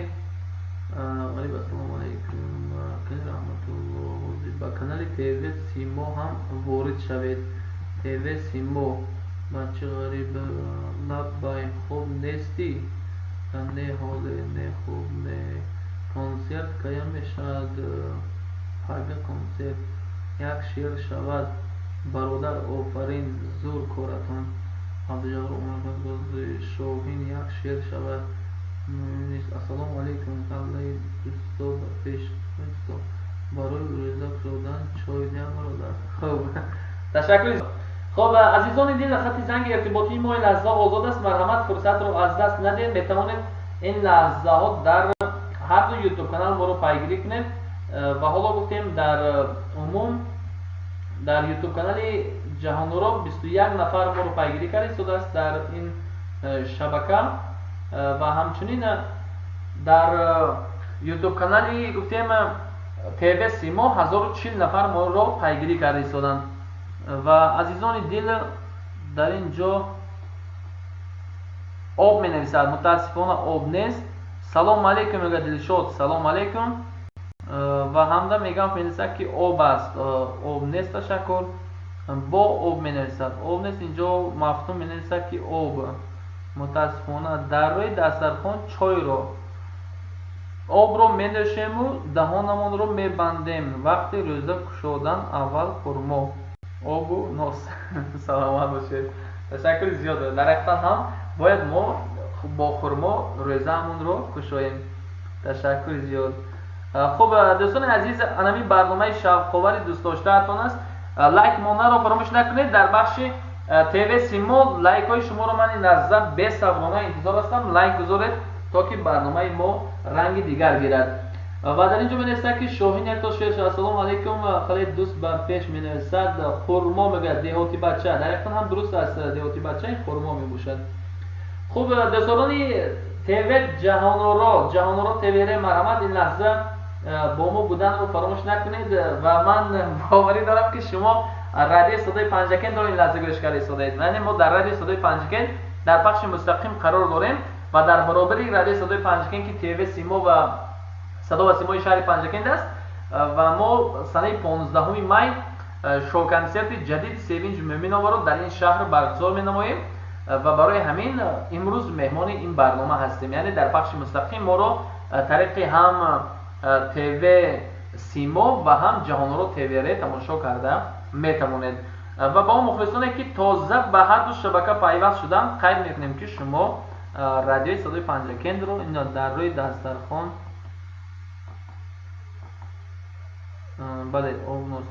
السلام علیکم رحمت الله با کانال تیوی سیمو هم وارد شوید. تیوی سیمو بچه غریب لبایم خوب نیستی؟ نه حاله نه خوب نه. کنسرت قایم میشد. اگه کنسرت یک شیر شود برادر آفرین زور کارتان абҷавр умарбаздози шоҳин як шер шавад. Ассалому алайкум қаблаи дӯсто ба пеш барои рӯза кушодан чой диҳам бародар. Хуб, ташаккур. Хуб, азизони дил, хати занги иртиботии мо ин лаҳза озод аст. Марҳамат, фурсатро аз даст надед. Метавонед ин лаҳзаҳо дар ҳар ду ютуб канал моро пайгирӣ кунед. Ва ҳоло гуфтем дар умум дар ютуб канали Ҷаҳоноро 21 нафар моро пайгирӣ карда истодааст дар ин шабака ва ҳамчунин дар ютуб канали гуфтем ТВ Симо 1040 нафар моро пайгирӣ карда истоданд. ва азизони дил, дар ин ҷо об менависад, мутаассифона об нест. Салом алейкум мега Дилшод, салом алейкум. ва ҳамда мегам менависад ки об аст, об нест. ташаккур. бо об менависад, об нест. инҷо мафтум менависад ки об. мутаассифона дар рӯи дастархон чойро обро менӯшему даҳонамонро мебандем. вақти рӯза кушодан аввал хурмо, обу нос. саломат бошед. ташаккури зиёд. дар ҳақиқат ҳам бояд мо бо хурмо рӯзаамонро кушоем. ташаккури зиёд. хуб, дӯстони азиз, анами барномаи шавқовари дӯстдоштаатон аст. лайк мондаро фаромӯш накунед. дар бахши ТВ Симо лайкҳои шуморо ман назар бесаброна интизор ҳастам. лайк гузоред то ки барномаи мо ранги дигар гирад. ва дар ин ҷо менависад ки шоҳин якто шер шуд. Ассалому алейкум. хеле дӯст ба пеш менависад. хурмо мегӯяд деҳоти бача. дар ҳақиқат ҳам дуруст аст, деҳоти бача хурмо мебошад. хуб, дӯстдорони ТВ Ҷаҳоноро ТВ марҳамат, ин лаҳза бо мо буданро фаромӯш накунед. ва ман боварӣ дорам ки шумо радиои садои Панҷакендро ин лаҳза гӯш карда истодаед. яъне мо дар радиои садои Панҷакенд дар пахши мустақим қарор дорем ва дар баробари радиои садои Панҷакенд ки ТВ Симо ва садо ва симои шаҳри Панҷакенд аст. ва мо санаи 15 май шоу-консерти ҷадиди Севинҷ Мӯминоваро дар ин шаҳр баргузор менамоем. ва барои ҳамин имрӯз меҳмони ин барнома ҳастем. яъне дар пахши мустақим моро тариқи ҳам ТВ Симо ва ҳам Ҷаҳоноро ТВ тамошо карда метавонед. ва ба он мухлисоне ки тоза ба ҳар ду шабака пайваст шуданд, қайд мекунем ки шумо радиои садои Панҷакендро дар рӯи дастархон бале овнус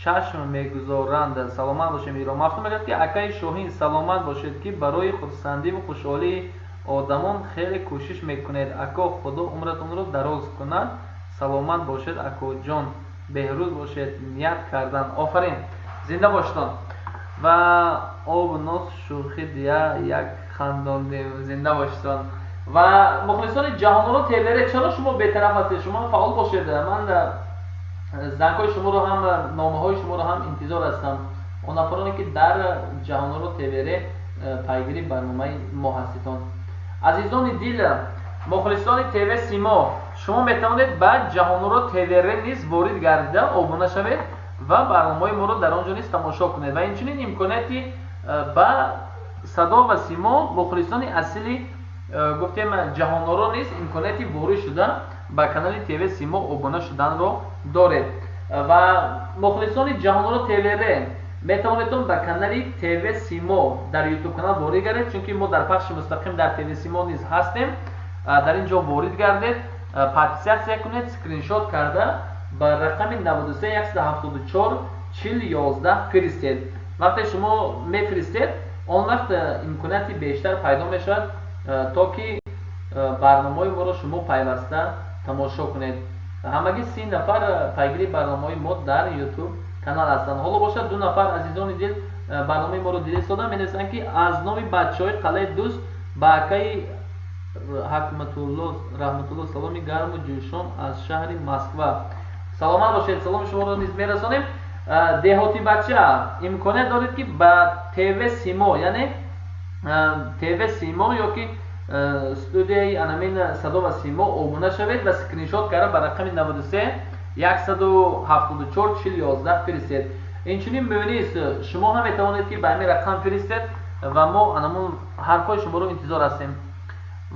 чашм мегузоранд. саломат бошем. иро мафтум мегӯяд ки акаи шоҳин саломат бошед ки барои хурсандиву хушҳолии одамон хеле кӯшиш мекунед. ако худо умратонро дароз кунад. саломат бошед акоҷон. беҳрӯз бошед. ният кардан. офарин. зинда бошедон. ва об нос шӯхи дия як хандондем. зинда бошедон. ва мухлисони Ҷаҳоноро ТВ чаро шумо бетараф ҳастед? шумо фаъол бошед. ман зангҳои шуморо ҳам номаҳои шуморо ҳам интизор ҳастам. он нафароне ки дар Ҷаҳоноро ТВ пайгири барномаи мо ҳаститон. азизони дил, мухлисони ТВ Симо, شما میتوانید به جهانورو تیوی نیز وارد گردیده آبونه شوید و برنامه‌های ما رو در آنجا نیز تماشا کنید و اینچنین امکاناتی با صدا و سیما مخلصان اصلی گفتیم جهانورو نیز امکاناتی وارد شده به کانال تیوی سیما آبونه شدن رو دارید و مخلصان جهانورو تیوی میتوانید به کانال تیوی سیما در یوتیوب کانال وارد گردید، چون ما در پخش مستقیم در تیوی سیما نیز هستیم. در اینجا وارد گردید، پاتیسیاسیا کنید، اسکرین شات کرده با رقم 93 174 40 11 فرستید. وقتی شما میفرستید اون وقت امکاناتی بیشتر پیدا میشود تا که برنامه ما رو شما پیوسته تماشا کنید. همگی 30 نفر پیگیری برنامه ما در یوتیوب کانال هستند. حالا باشد 2 نفر عزیزان دل برنامه ما رو دیده سادن می‌نویسند که از نام بچهای قلعه دوست با اکای رحمت الله سلامی گرم و جوشان از شهر مسکو. سلامت باشید، سلام شما رو نیز میرسانیم. دهاتی بچه امکانات دارید که با تیوی سیما یعنی تیوی سیما یا که استودیوی انامین صدا و سیما آبونه شوید و اسکرین شات کرده به رقم 93 174 40 11 فرستید. اینچنین می‌بینید شما هم میتوانید که به همین رقم فرستید و ما انامون حرفای شما رو انتظار هستیم.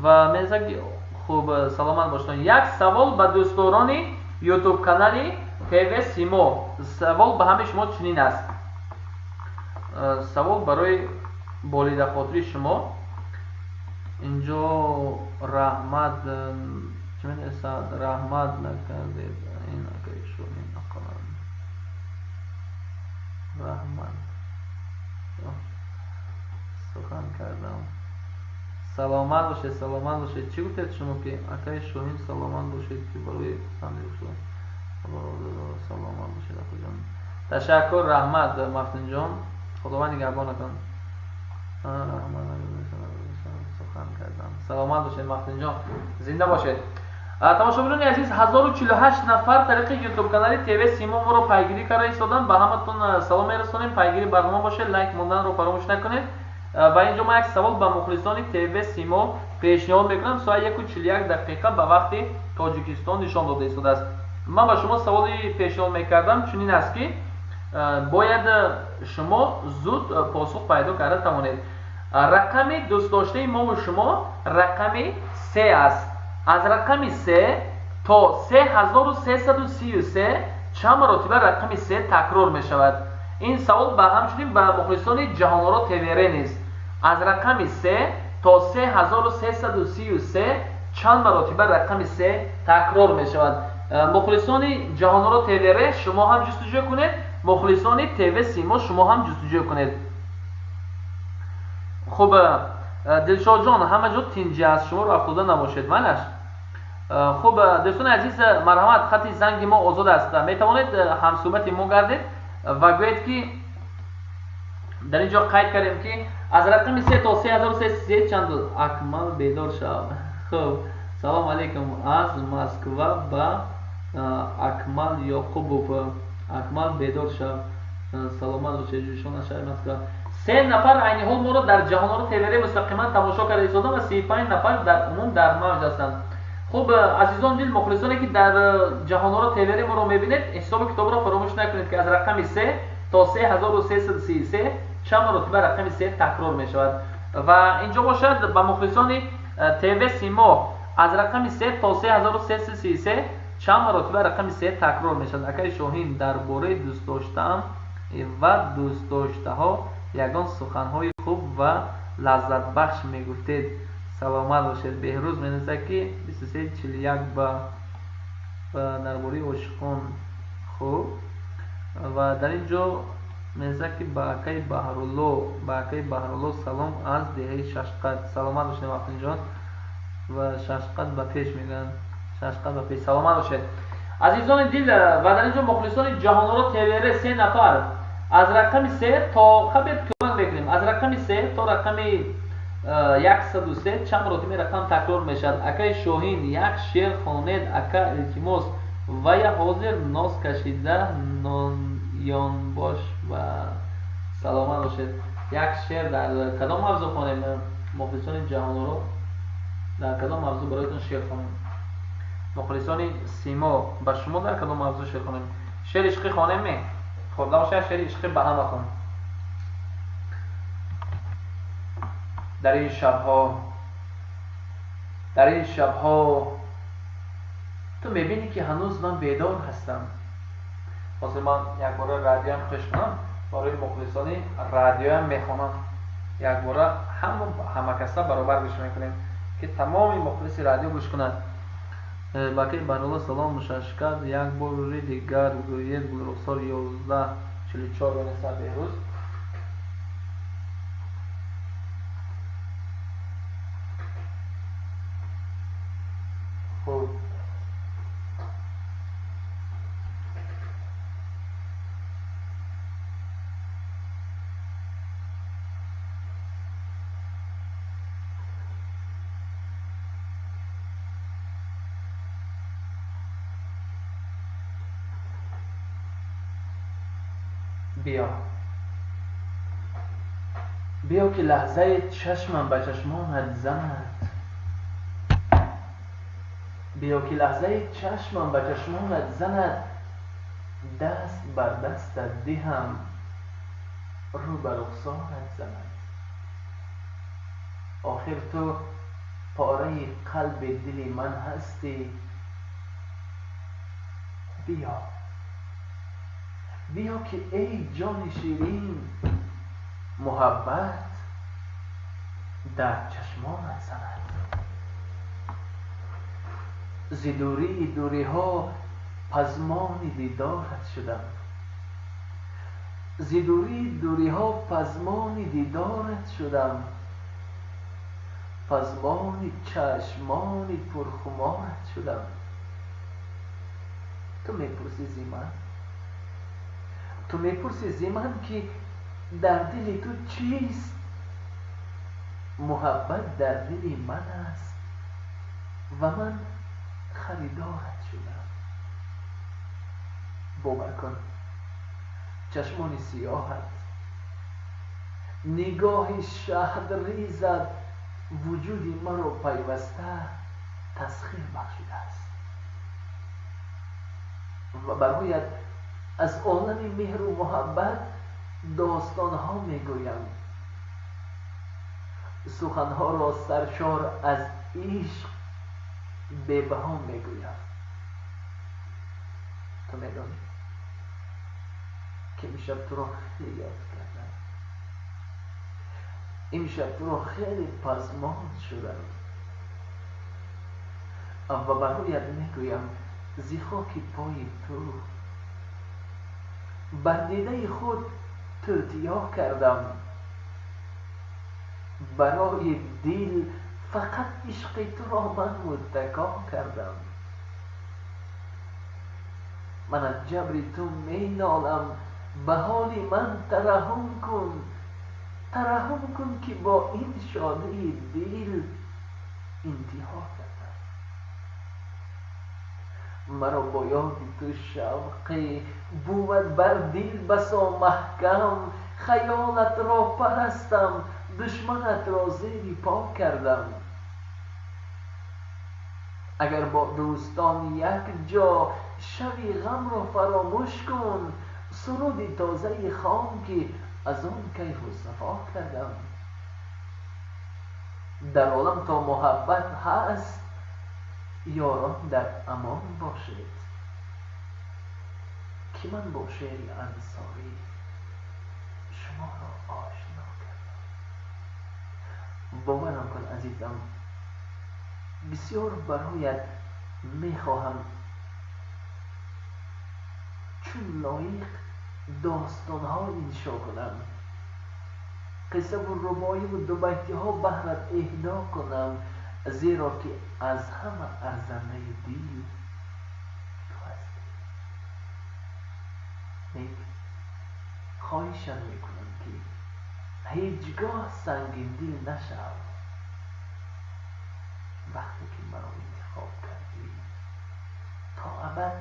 و می‌گویم که خوب سلامت باشید. یک سوال به دوستان یوتیوب کانال تیوی سیما. سوال به همه شما چنین است. سوال برای بالید خاطری شما. اینجا رحمت چه می‌نویسد؟ رحمت نکردید این اگه شو نکنم. رحمت سخن کردم. سلامت باشید، سلامت باشید. چی گفتید شما که اکای شوهین سلامت باشید که برای پسندید شد. سلامت باشید اکو جان. تشکر رحمت مفتون جان. خداوند نگهبان کن. سخن کردم. سلامت باشید مفتون جان. زنده باشید. تماشاگران عزیز 1048 نفر طریق یوتیوب کانال تیوی سیما ما رو پیگیری کرده ایستادن. به همتون سلام میرسونیم. پیگیری برنامه باشه، لایک موندن رو فراموش نکنید. و اینجا ما یک سوال به مخلصان تیوی سیما پیشنهاد میکنم. ساعت 1:41 دقیقه به وقت تاجیکستان نشان داده ایستاده است. من به شما سوالی پیشنهاد میکردم چنین است که باید شما زود پاسخ پیدا کرده توانید. رقم دوست داشته ما و شما رقم 3 است. از رقم 3 تا 3333 چند مرتبه رقم 3 تکرار می شود. این سوال به همچنین به مخلصان جهانورو تیوی نیست. از رقم 3 تا 3333 چند مرتبه رقم 3 تکرار می شود. مخلصان جهانورو تیوی شما هم جستجو کنید، مخلصان تیوی سیما شما هم جستجو کنید. خب دلشاد جان همه جا تینجی از شما رو افتاده نباشید منش. خب دوستان عزیز مرحمت، خط زنگ ما آزاد است. می توانید همصحبت ما گردید و گویید که در اینجا قید کردیم که از رقم 3 تا 3333 چند اکمل بیدار شد. خب سلام علیکم از مسکو با اکمل یعقوبوف. اکمل بیدار شد. سلامت باشید جوشان از شهر مسکو. 3 نفر عین حال ما رو در جهانورو تیوی مستقیما تماشا کرده ایستادن و 35 نفر در عموم در موج هستند. خب عزیزان دل مخلصانی که در جهانورو تیوی ما رو میبینید حساب کتاب رو فراموش نکنید که از رقم 3 تا 3333 چند مرتبه رقم 3 تکرار می شود. و اینجا باشد به مخلصان تیوی سیما از رقم 3 تا 3333 چند مرتبه رقم 3 تکرار می شود. اکای شاهین درباره دوست داشتم و دوست داشته ها یگان سخنهای خوب و لذت بخش می گفتید. سلامت باشید. بهروز می نویسد که 2341 با درباره عاشقان خوب. و در اینجا می نویسد که با اکای بهرالله سلام از دهه ششقد. سلامت باشید وقتین جان. و ششقد به پیش میگن، ششقد به پیش. سلامت باشید عزیزان دل. و در اینجا مخلصان جهانورو تیوی 3 نفر از رقم 3 تا خبر کلان بگیریم. از رقم 3 تا رقم 103 چند مرتبه رقم تکرار میشد. اکای شاهین یک شعر خوانید. اکا التماس و یا حاضر ناز کشیده نان باش. و سلامت باشید. یک شعر در کدام موضوع خوانیم مخلصان جهانورو؟ در کدام موضوع برایتون شعر خوانیم؟ مخلصان سیما به شما در کدام موضوع شعر کنیم؟ شعر عشقی خوانیم می؟ خب داشته شعر عشقی به همه خون. در این شبها تو میبینی که هنوز من بیدار هستم. واسه من یک بار رادیو هم خوش کنم، برای مخلصان رادیو هم میخوانم، یک بار همه کسا برابر گوش میکنیم که تمام مخلص رادیو گوش کنند. باقی برای سلام مشش کرد یک بار روی دیگر گوید گلرخسار 11:44 بنویسد بهروز. خب بیا که لحظه چشمم به چشمانت زند، بیا که لحظه چشمم به چشمانت زند، دست بر دستت دهم رو بر رخسارت زند. آخر تو پاره قلب دل من هستی، بیا که ای جان شیرین محبت در چشمانت زند. ز دوری ها پزمان دیدارت شدم، ز دوری ها پزمان دیدارت شدم، پزمان چشمان پرخمارت شدم. تو میپرسی زیمن که در دل تو چیست؟ محبت در دل من است و من خریدارت شدم. باور کن چشمان سیاهت، نگاه شهد ریزت وجود مرا پیوسته تسخیر بخشیده است و برایت از عالم مهر و محبت داستانها میگویم، سخنها را سرشار از عشق به‌بها میگویم. تو میدانی که امشب تو را خیلی یاد کردم، امشب تو را خیلی پزمان شدم و برایت میگویم زی خاک پای تو بر دیده خود توتیا کردم، برای دل فقط عشق تو را من متکا کردم. من از جبر تو می نالم، به حال من ترحم کن که با این شادی دل انتها کردم. مرا با یاد تو شوقی بود بر دل بسا محکم، خیالت را پرستم، دشمنت را زیر پا کردم. اگر با دوستان یک جا شبی غم را فراموش کن، سرود تازه خام که از آن کیف و صفا کردم. در عالم تا محبت هست یاران در امان باشید که من با شعر انصاری شما را آشنا کردم. باورم کن عزیزم، بسیار برایت میخواهم چون لایق داستانها انشا کنم، قصه و ربایی و دو بیتی ها بهرت اهدا کنم، زیرا که از همه ارزنده دل تو هستی. نیک خواهشم میکنم که هیچگاه سنگین دل نشم. وقتی که مرا انتخاب کردی تا ابد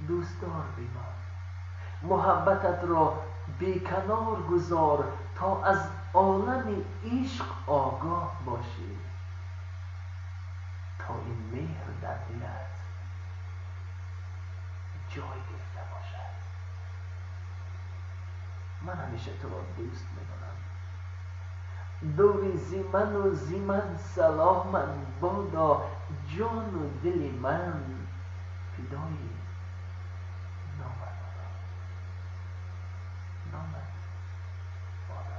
دوستدار بمان، محبتت را بیکنار گذار تا از عالم عشق آگاه باشی، تا این مهر در دلت جای گرفته باشد. من همیشه تو را دوست می‌دارم. دوری زی من و زی من سلامت بادا، جان و دل من فدای نامت بادا.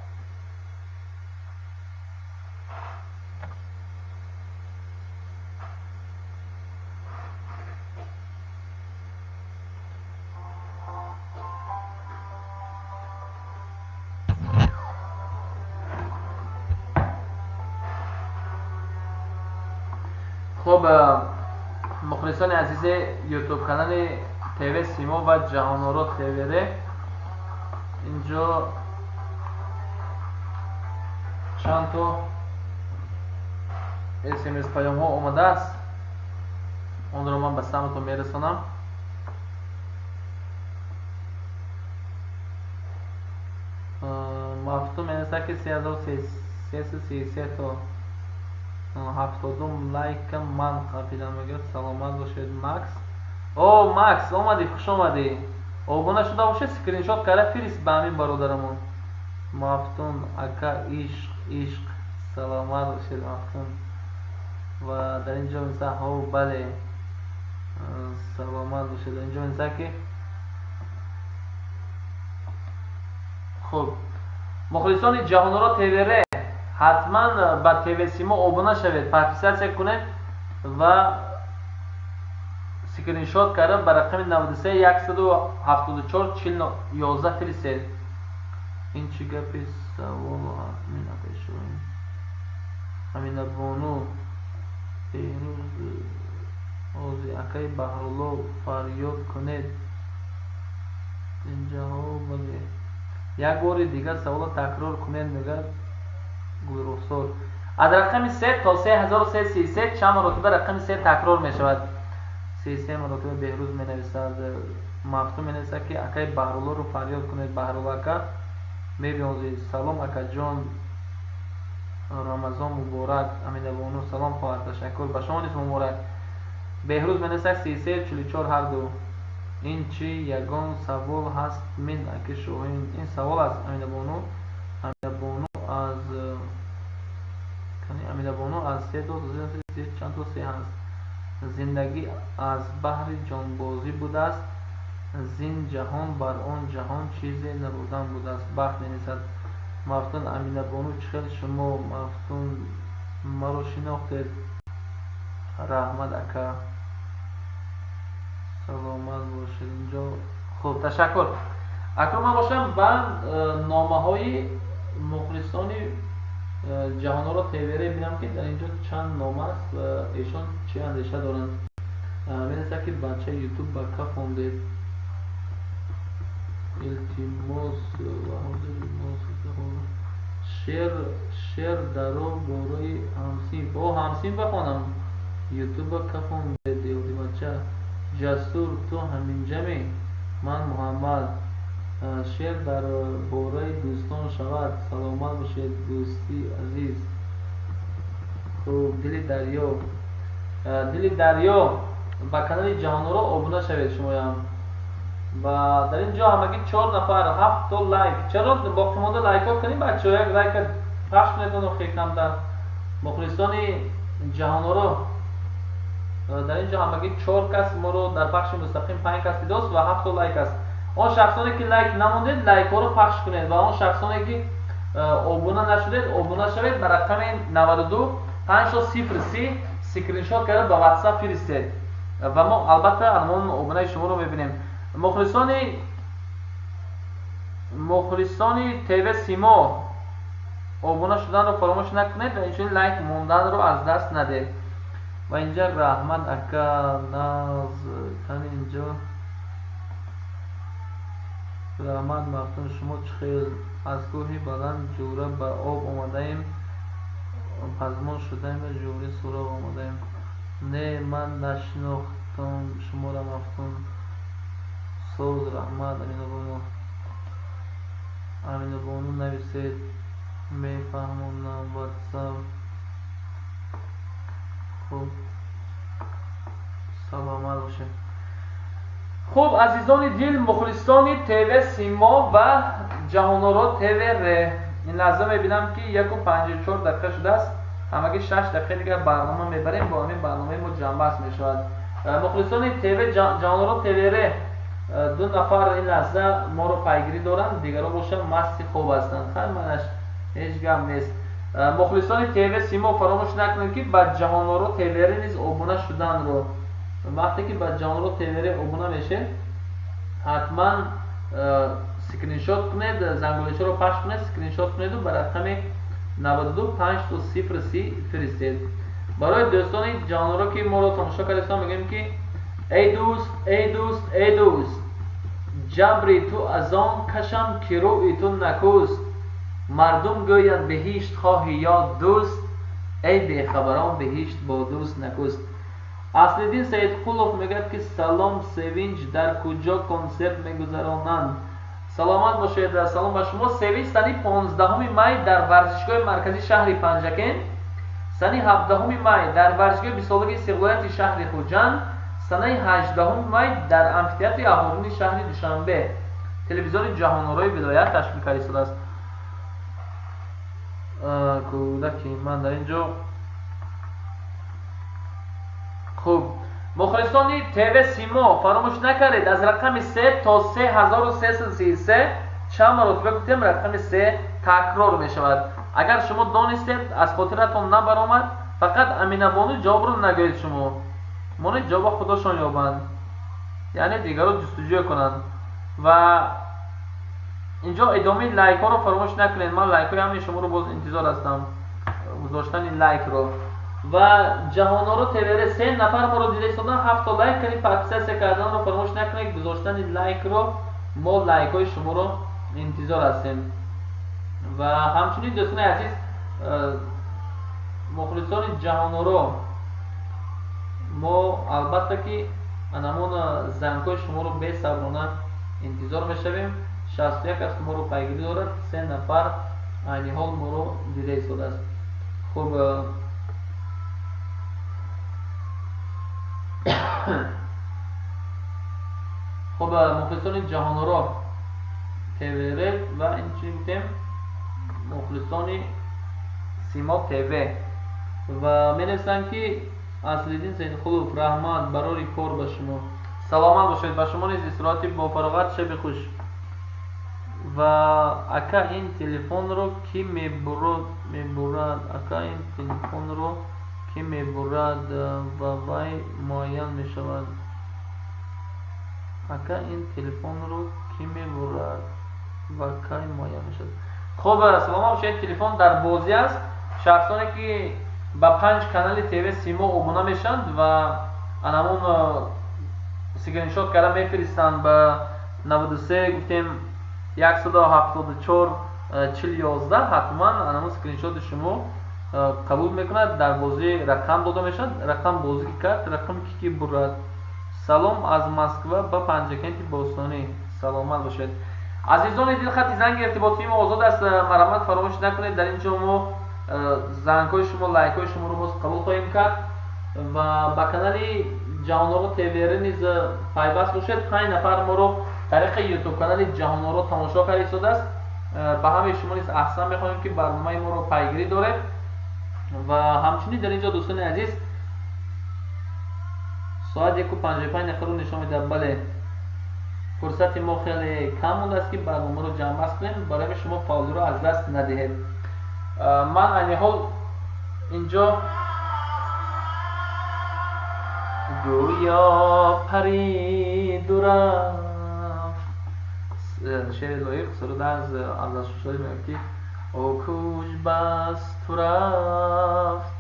خب مخلصان عزیز یوتیوب کانال تیوی سیما و جهان‌آرا تیوی، اینجا چند تا SMS پیام ها آمده است، اون رو من به سمتون میرسانم. مفتون میرسه که 3333 تا 70 لایک من قبیدم. میگه سلامت باشید مکس. او مکس اومدی، خوش اومدی. آبونه شده باشه سکرین شات کرده فریست به همین برادرمون. مفتون اکا عشق سلامت باشید مفتون. و در اینجا میسه ها بله سلامت باشید. در اینجا میسه که خب مخلصان جهان‌آرا تیوی حتما به تیوی سیما آبونه شوید، پارتیسیپیت کنید و سکرین شات کرده به رقم 93 174 40 11 فرستید. این چی گپی سوال همین نکشویم. همین بانو بهروز اوزی اکای بهرالله فریاد کنید اینجا ها بله. یک بار دیگر سوال تکرار کنید. میگه گلرخسار از رقم 3 تا 3333 چند مرتبه رقم 3 تکرار می شود. 33 مرتبه بهروز می نویسد. مفتون می نویسد که اکای بهرالله رو فریاد کنید. بهرالله اکا می بیانزید سلام اکا جان رمضان مبارک. امین بانو سلام خواهر تشکر به شما نیز مبارک. بهروز می نویسد 3344 هر دو. این چی یگان سوال هست من اکی شوهین. این سوال است امین بانو. امین بانو از 3 تا چند تا 3 هست. زندگی از بحر جانبازی بوده است، زین جهان بر آن جهان چیزی نبودن بوده است. بخت نویسد. مفتون امین بانو چخیل شما مفتون مرا شناختید. رحمت اکا سلامت باشید. اینجا خوب تشکر. اکنون من باشم به نامه های مخلصان جهان‌آرا تیوی ببینم که در اینجا چند نامه است و ایشان چه اندیشه دارند. می‌رسد که بچه یوتیوب به کف آمده. التماس و شعر درو بارای همسین با همسین بخوانم. یوتیوب به کف آمده دیودی بچه. جسور تو همین جمعی من محمد. شعر در باره دوستان شود. سلامت باشید دوستی عزیز. خوب دل دریا با کانال جهان‌آرا آبونه شوید شما هم. و در اینجا همگی 4 نفر 7 تا لایک. چرا باقی مونده لایک ها کنیم بچه ها؟ یک لایک پخش میتونم و خیلی کم در مخلصان جهان‌آرا. در اینجا همگی 4 کس ما رو در پخش مستقیم 5 کس دیداست و 7 تا لایک است. آن شخصانی که لایک نموندید لایک ها رو پخش کنید و آن شخصانی که آبونه نشدید آبونه شوید. به رقم 92 503 سکرین شات کرده به واتساپ فرستید و ما البته عنوان آبونه شما رو میبینیم. مخلصان تیوی سیما آبونه شدن رو فراموش نکنید و اینجوری لایک موندن رو از دست ندید. و اینجا رحمت اکا ناز کن. اینجا رحمت مفتون شما چخیل از کوهی بلند جوره به آب آمده ایم. پزمان شده ایم و جوری سراغ آمده ایم. نه من نشناختم شما را مفتون. سوز رحمت امین بانو نویسید میفهمونم واتساپ. خب سلامت باشید. خب عزیزان دل، مخلصان تیوی سیما و جهان‌آرا تیوی ره، این لحظه میبینم که 1:54 دقیقه شده است. همگی 6 دقیقه دیگر برنامه میبریم، با همین برنامه ما جنبست میشود. مخلصان تیوی جهان‌آرا تیوی ره، 2 نفر این لحظه ما رو پیگیری دارن، دیگران باشن مستی خوب هستند. خیلی منش هیچ گم نیست. مخلصان تیوی سیما فراموش نکنید که با جهان‌آرا تیوی نیز ابونه شدن رو. وقتی که با جهان‌آرا تیوی ابونه میشه حتما اسکرین شات کنید، زنگولش رو پخش کنید، اسکرین شات کنید و به رقم 925230 فرستید. برای دوستان جهان‌آرا که ما رو تماشا کردن میگیم که ای دوست ای دوست ای دوست، جبری تو از آن کشم که روی تو نکوست. مردم گویند بهشت خواهی یا دوست، ای بیخبران بهشت با دوست نکوست. اصل‌الدین سیدقلوف میگه که سلام سوینج در کجا کنسرت میگذرانند؟ سلامت باشید. سلام به شما. سوینج سنی 15 می در ورزشگاه مرکزی شهر پنجکن، سنی 17 می در ورزشگاه 20 سالگی استقلالیت شهر خوجند، سنه 18 می در امفی‌تئاتر احمدی شهر دوشنبه. تلویزیون جهان‌آرای ولایت تشکیل کاری شده است. کودکی من در اینجا. خب مخلصان تیوی سیما فراموش نکردید از رقم 3 تا 3333 چند مرتبه گفتیم رقم 3 تکرار می شود. اگر شما دانستید از خاطرتون نبرآمد فقط امینه بانو جواب رو نگویید، شما مانه جواب خودشان یابند، یعنی دیگران جستجو کنند. و اینجا ادامه لایک ها رو فراموش نکنید. من لایک های همین شما رو باز انتظار هستم، گذاشتن این لایک رو. و جهان‌آرا تیوی 3 نفر ما رو دیده سادن 7 تا لایک کردید، پاکستان کردن رو فراموش نکنید، گذاشتن این لایک رو. ما لایک های شما رو انتظار هستیم. و همچنین دوستان عزیز مخلصان جهان‌آرا، ما البته که انمون زنگ‌های شما رو به صبرانه انتظار میشویم. 61 است ما رو پیگیری دارد، 3 نفر عین حال ما رو دیده ایستاده است. خب خب مخلصان جهان‌آرا تیوی و این چی گفتیم مخلصان سیما تیوی و می نویسند که اصل‌الدین سیدقلوف رحمت برای کار به شما. سلامت باشید. به شما نیز استراحت با فراغت، شب خوش. و اکا این تلفن رو کی میبرد اکا این تلفن رو کی میبرد و وای معین میشود. اکا این تلفن رو کی میبرد و کی معین میشود. خب سلام باشید. تلفن در بازی است. شخصانی که با 5 کانال تیوی سیما ابونه میشند و انمون اسکرین شات کرده میفرستند به 93 گفتیم 174 4011 حتما انمون اسکرین شات شما قبول میکند. در بازی رقم داده میشد، رقم بازی کرد، رقم کی برد. سلام از مسکو به پنجکن باستانی. سلامت باشید. عزیزان دل، خط زنگ ارتباطی ما آزاد است، مرحمت فراموش نکنید. در اینجا ما زنگ های شما، لایک های شما رو باز قبول خواهیم کرد و با کانال جهان‌آرا تیوی نیز پیوست باشید. 5 نفر ما رو طریق یوتیوب کانال جهان‌آرا تماشا کردید شده است. به همه شما نیز احسان می‌خواهیم که برنامه ما رو پیگیری دارید. و همچنین در اینجا دوستان عزیز ساعت 1:55 دقیقه رو نشان میده. بله فرصت ما خیلی کم مونده است که برنامه رو جمع بست کنیم، برای شما فعالی رو از دست ندهید. من عین حال اینجا گویا پری رفت، شعر لایق سرود از شوشایی میگه که او کوچ بس تو رفت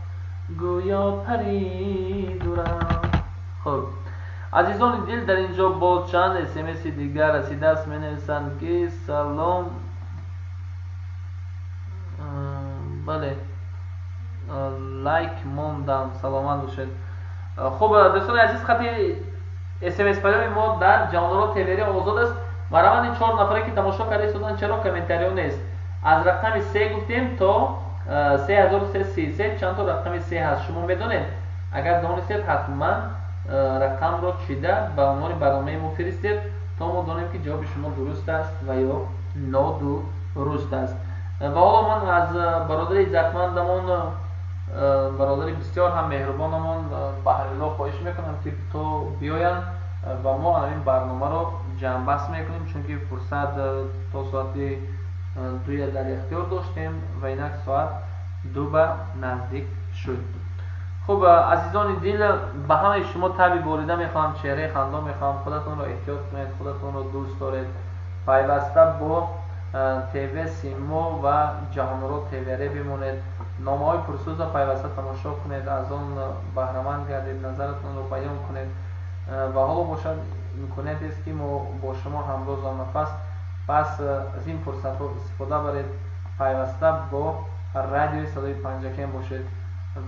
گویا پری رفت. خب عزیزان دل، در اینجا باز چند اسمس دیگر رسیده است. می نویسند که سلام. بله لایک موندم. سلامت باشید. خب دوستان عزیز، خط اسمس پیام ما در جهان‌آرا تیوی آزاد است. مرحبا این 4 نفری که تماشا کرده شدن چرا کامنتاری نیست؟ از رقم 3 گفتیم تا 3333 چند تا رقم 3 هست. شما میدونید؟ اگر دانستید حتما рақамро чида ба унвони барномаи мо фиристед то мо донем ки ҷавоби шумо дуруст аст ва ё нодуруст аст. ва ҳоло ман аз бародари иззатмандамон, бародари бисёр ҳам меҳрубонамон баҳрилло хоҳиш мекунам ки то биёянд ва мо ҳамин барномаро ҷамъбаст мекунем, чунки фурсат то соати 2 дар ихтиёр доштем ва инак соат 2 ба наздик шуд. хуб азизони дил, ба ҳамаи шумо таби борида мехоҳам, чеҳраи хандон мехоҳам, худатонро эҳтиёт кунед, худатонро дӯст доред, пайваста бо ТВ Симо ва Ҷаҳонро ТВР бимонед, номаҳои пурсӯзро пайваста тамошо кунед, аз он баҳраманд гардед, назаратонро баён кунед ва ҳоло бошад имкониятест ки мо бо шумо ҳамрӯзу ҳамнафас. пас аз ин фурсатҳо истифода баред, пайваста бо радиои садои панҷакем бошед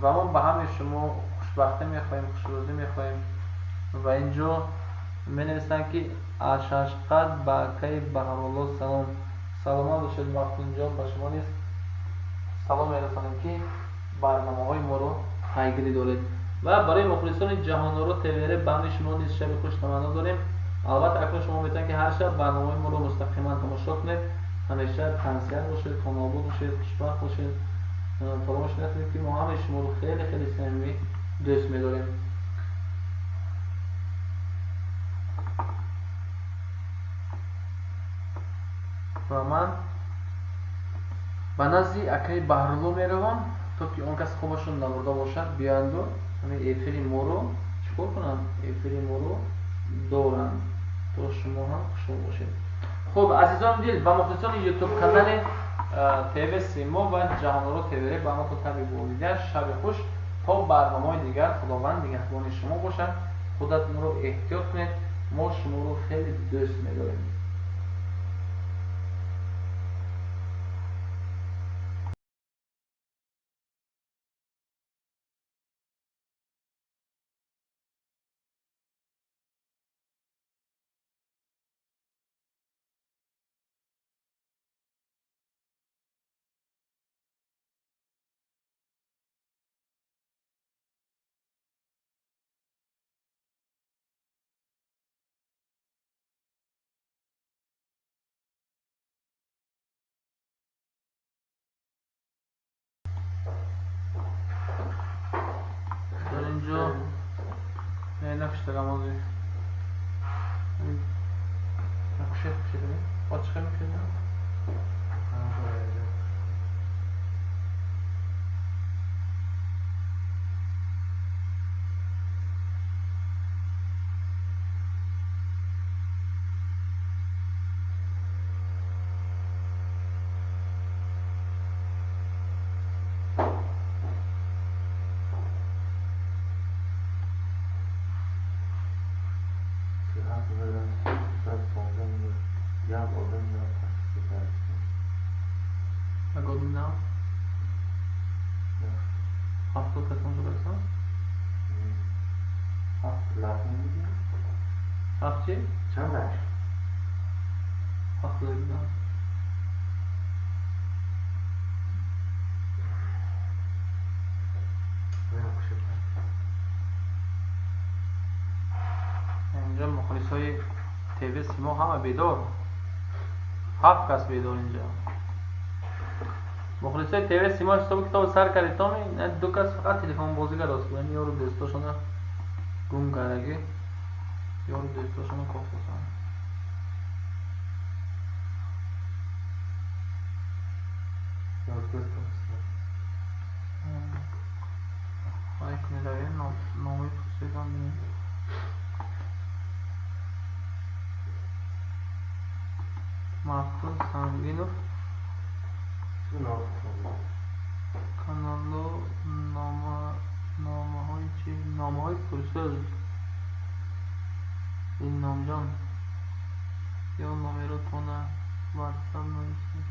ва мо ба ҳамаи шумо хушбахтӣ мехоҳем, хушрӯзӣ мехоҳем. ва инҷо менависанд ки ашашқад ба акаи баҳрулло салом. саломат бошед мафтунҷон, ба шумо низ салом мерасонем ки барномаҳои моро пайгирӣ доред. ва барои мухлисони Ҷаҳонро ТВР ба ҳамаи шумо низ шаби хуш таманно дорем. албатта акнун шумо метавонед ки ҳар шаб барномаҳои моро мустақиман тамошо кунед. ҳамеша тансият бошед, хонобуд бошед, хушбахт бошед. фаромӯш накунед ки мо ҳамаи шуморо хеле хеле самимӣ дӯст медорем. ва ман ба назди акаи баҳрулло меравам, то ки он кас хобашон набурда бошад биёянду ҳамин эфири моро чикор кунанд, эфири моро доранд, то шумо ҳам хушҳол бошед. хуб азизони дил, ба мухлисони ютуб канали ТВ Симо ва Ҷаҳонро ТВР ба ҳаматон таби борида шаби хуш. то барномаҳои дигар, худованд нигаҳбони шумо бошад. худатонро эҳтиёт кунед, мо шуморо хеле дӯст медорем. Nakıştıram oluyor. Nakışet bir şey değil mi? Açık bir şey değil mi? Jak godzina? Hafta kaçıncı baksan? Hafta? Çanda. Hafta güzel. اینجا مخلصای TV Simo همه بیدار. 7 کس بیدار اینجا. مخلصای TV Simo حساب کتاب سر کردید تامی؟ نه 2 کس فقط تلفن بازیگر است. یعنی یارو دوستاشون گم کردگی. یارو دوستاشون کافوسن. Ay کنید نامی پرسیدم بینید محفوظ سنگینوف کانالو نامه های چی؟ نامه های پرسوز این نامجان یا نامه تونه واتساپ نویسید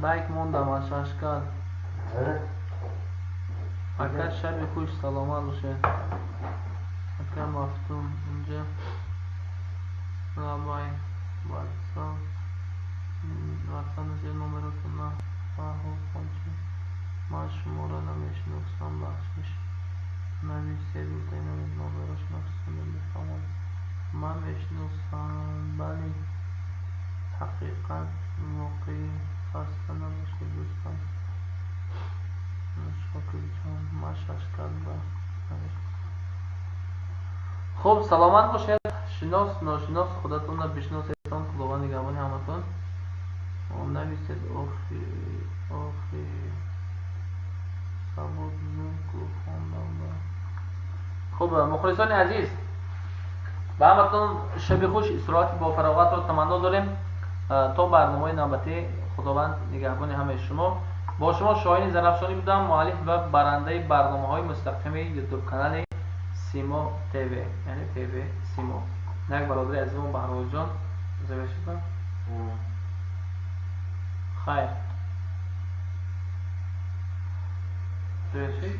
بایک موندم از شاشکال اکر شب خوش سلامت باشه اکر مفتون اینجا رابای واتساپ نوشید نمرتون نه فاهو پانچه ما شما را نمیشه نمیشه دوست اینا نظرش نفسونه میفهمم من میشناسم ولی حقیقت واقعی خسته نباشه دوستان شاکر جان مشش کرده خب سلامت باشید شناس ناشناس خودتون رو بشناسید خداوند نگهبان همتون نویسید آخی سبود زنکو خواندم خب مخلصان عزیز به همتون شب خوش استراحت با فراغت رو تمنا داریم تا برنامه نوبتی خداوند نگهبان همه شما با شما شاهین زرفشانی بودم مؤلف و برنده برنامه های مستقیم یوتیوب کانال سیمو تیوی یعنی تیوی سیمو یک برادر عزیزم بهروز جان زبشید کنم خیر زبشید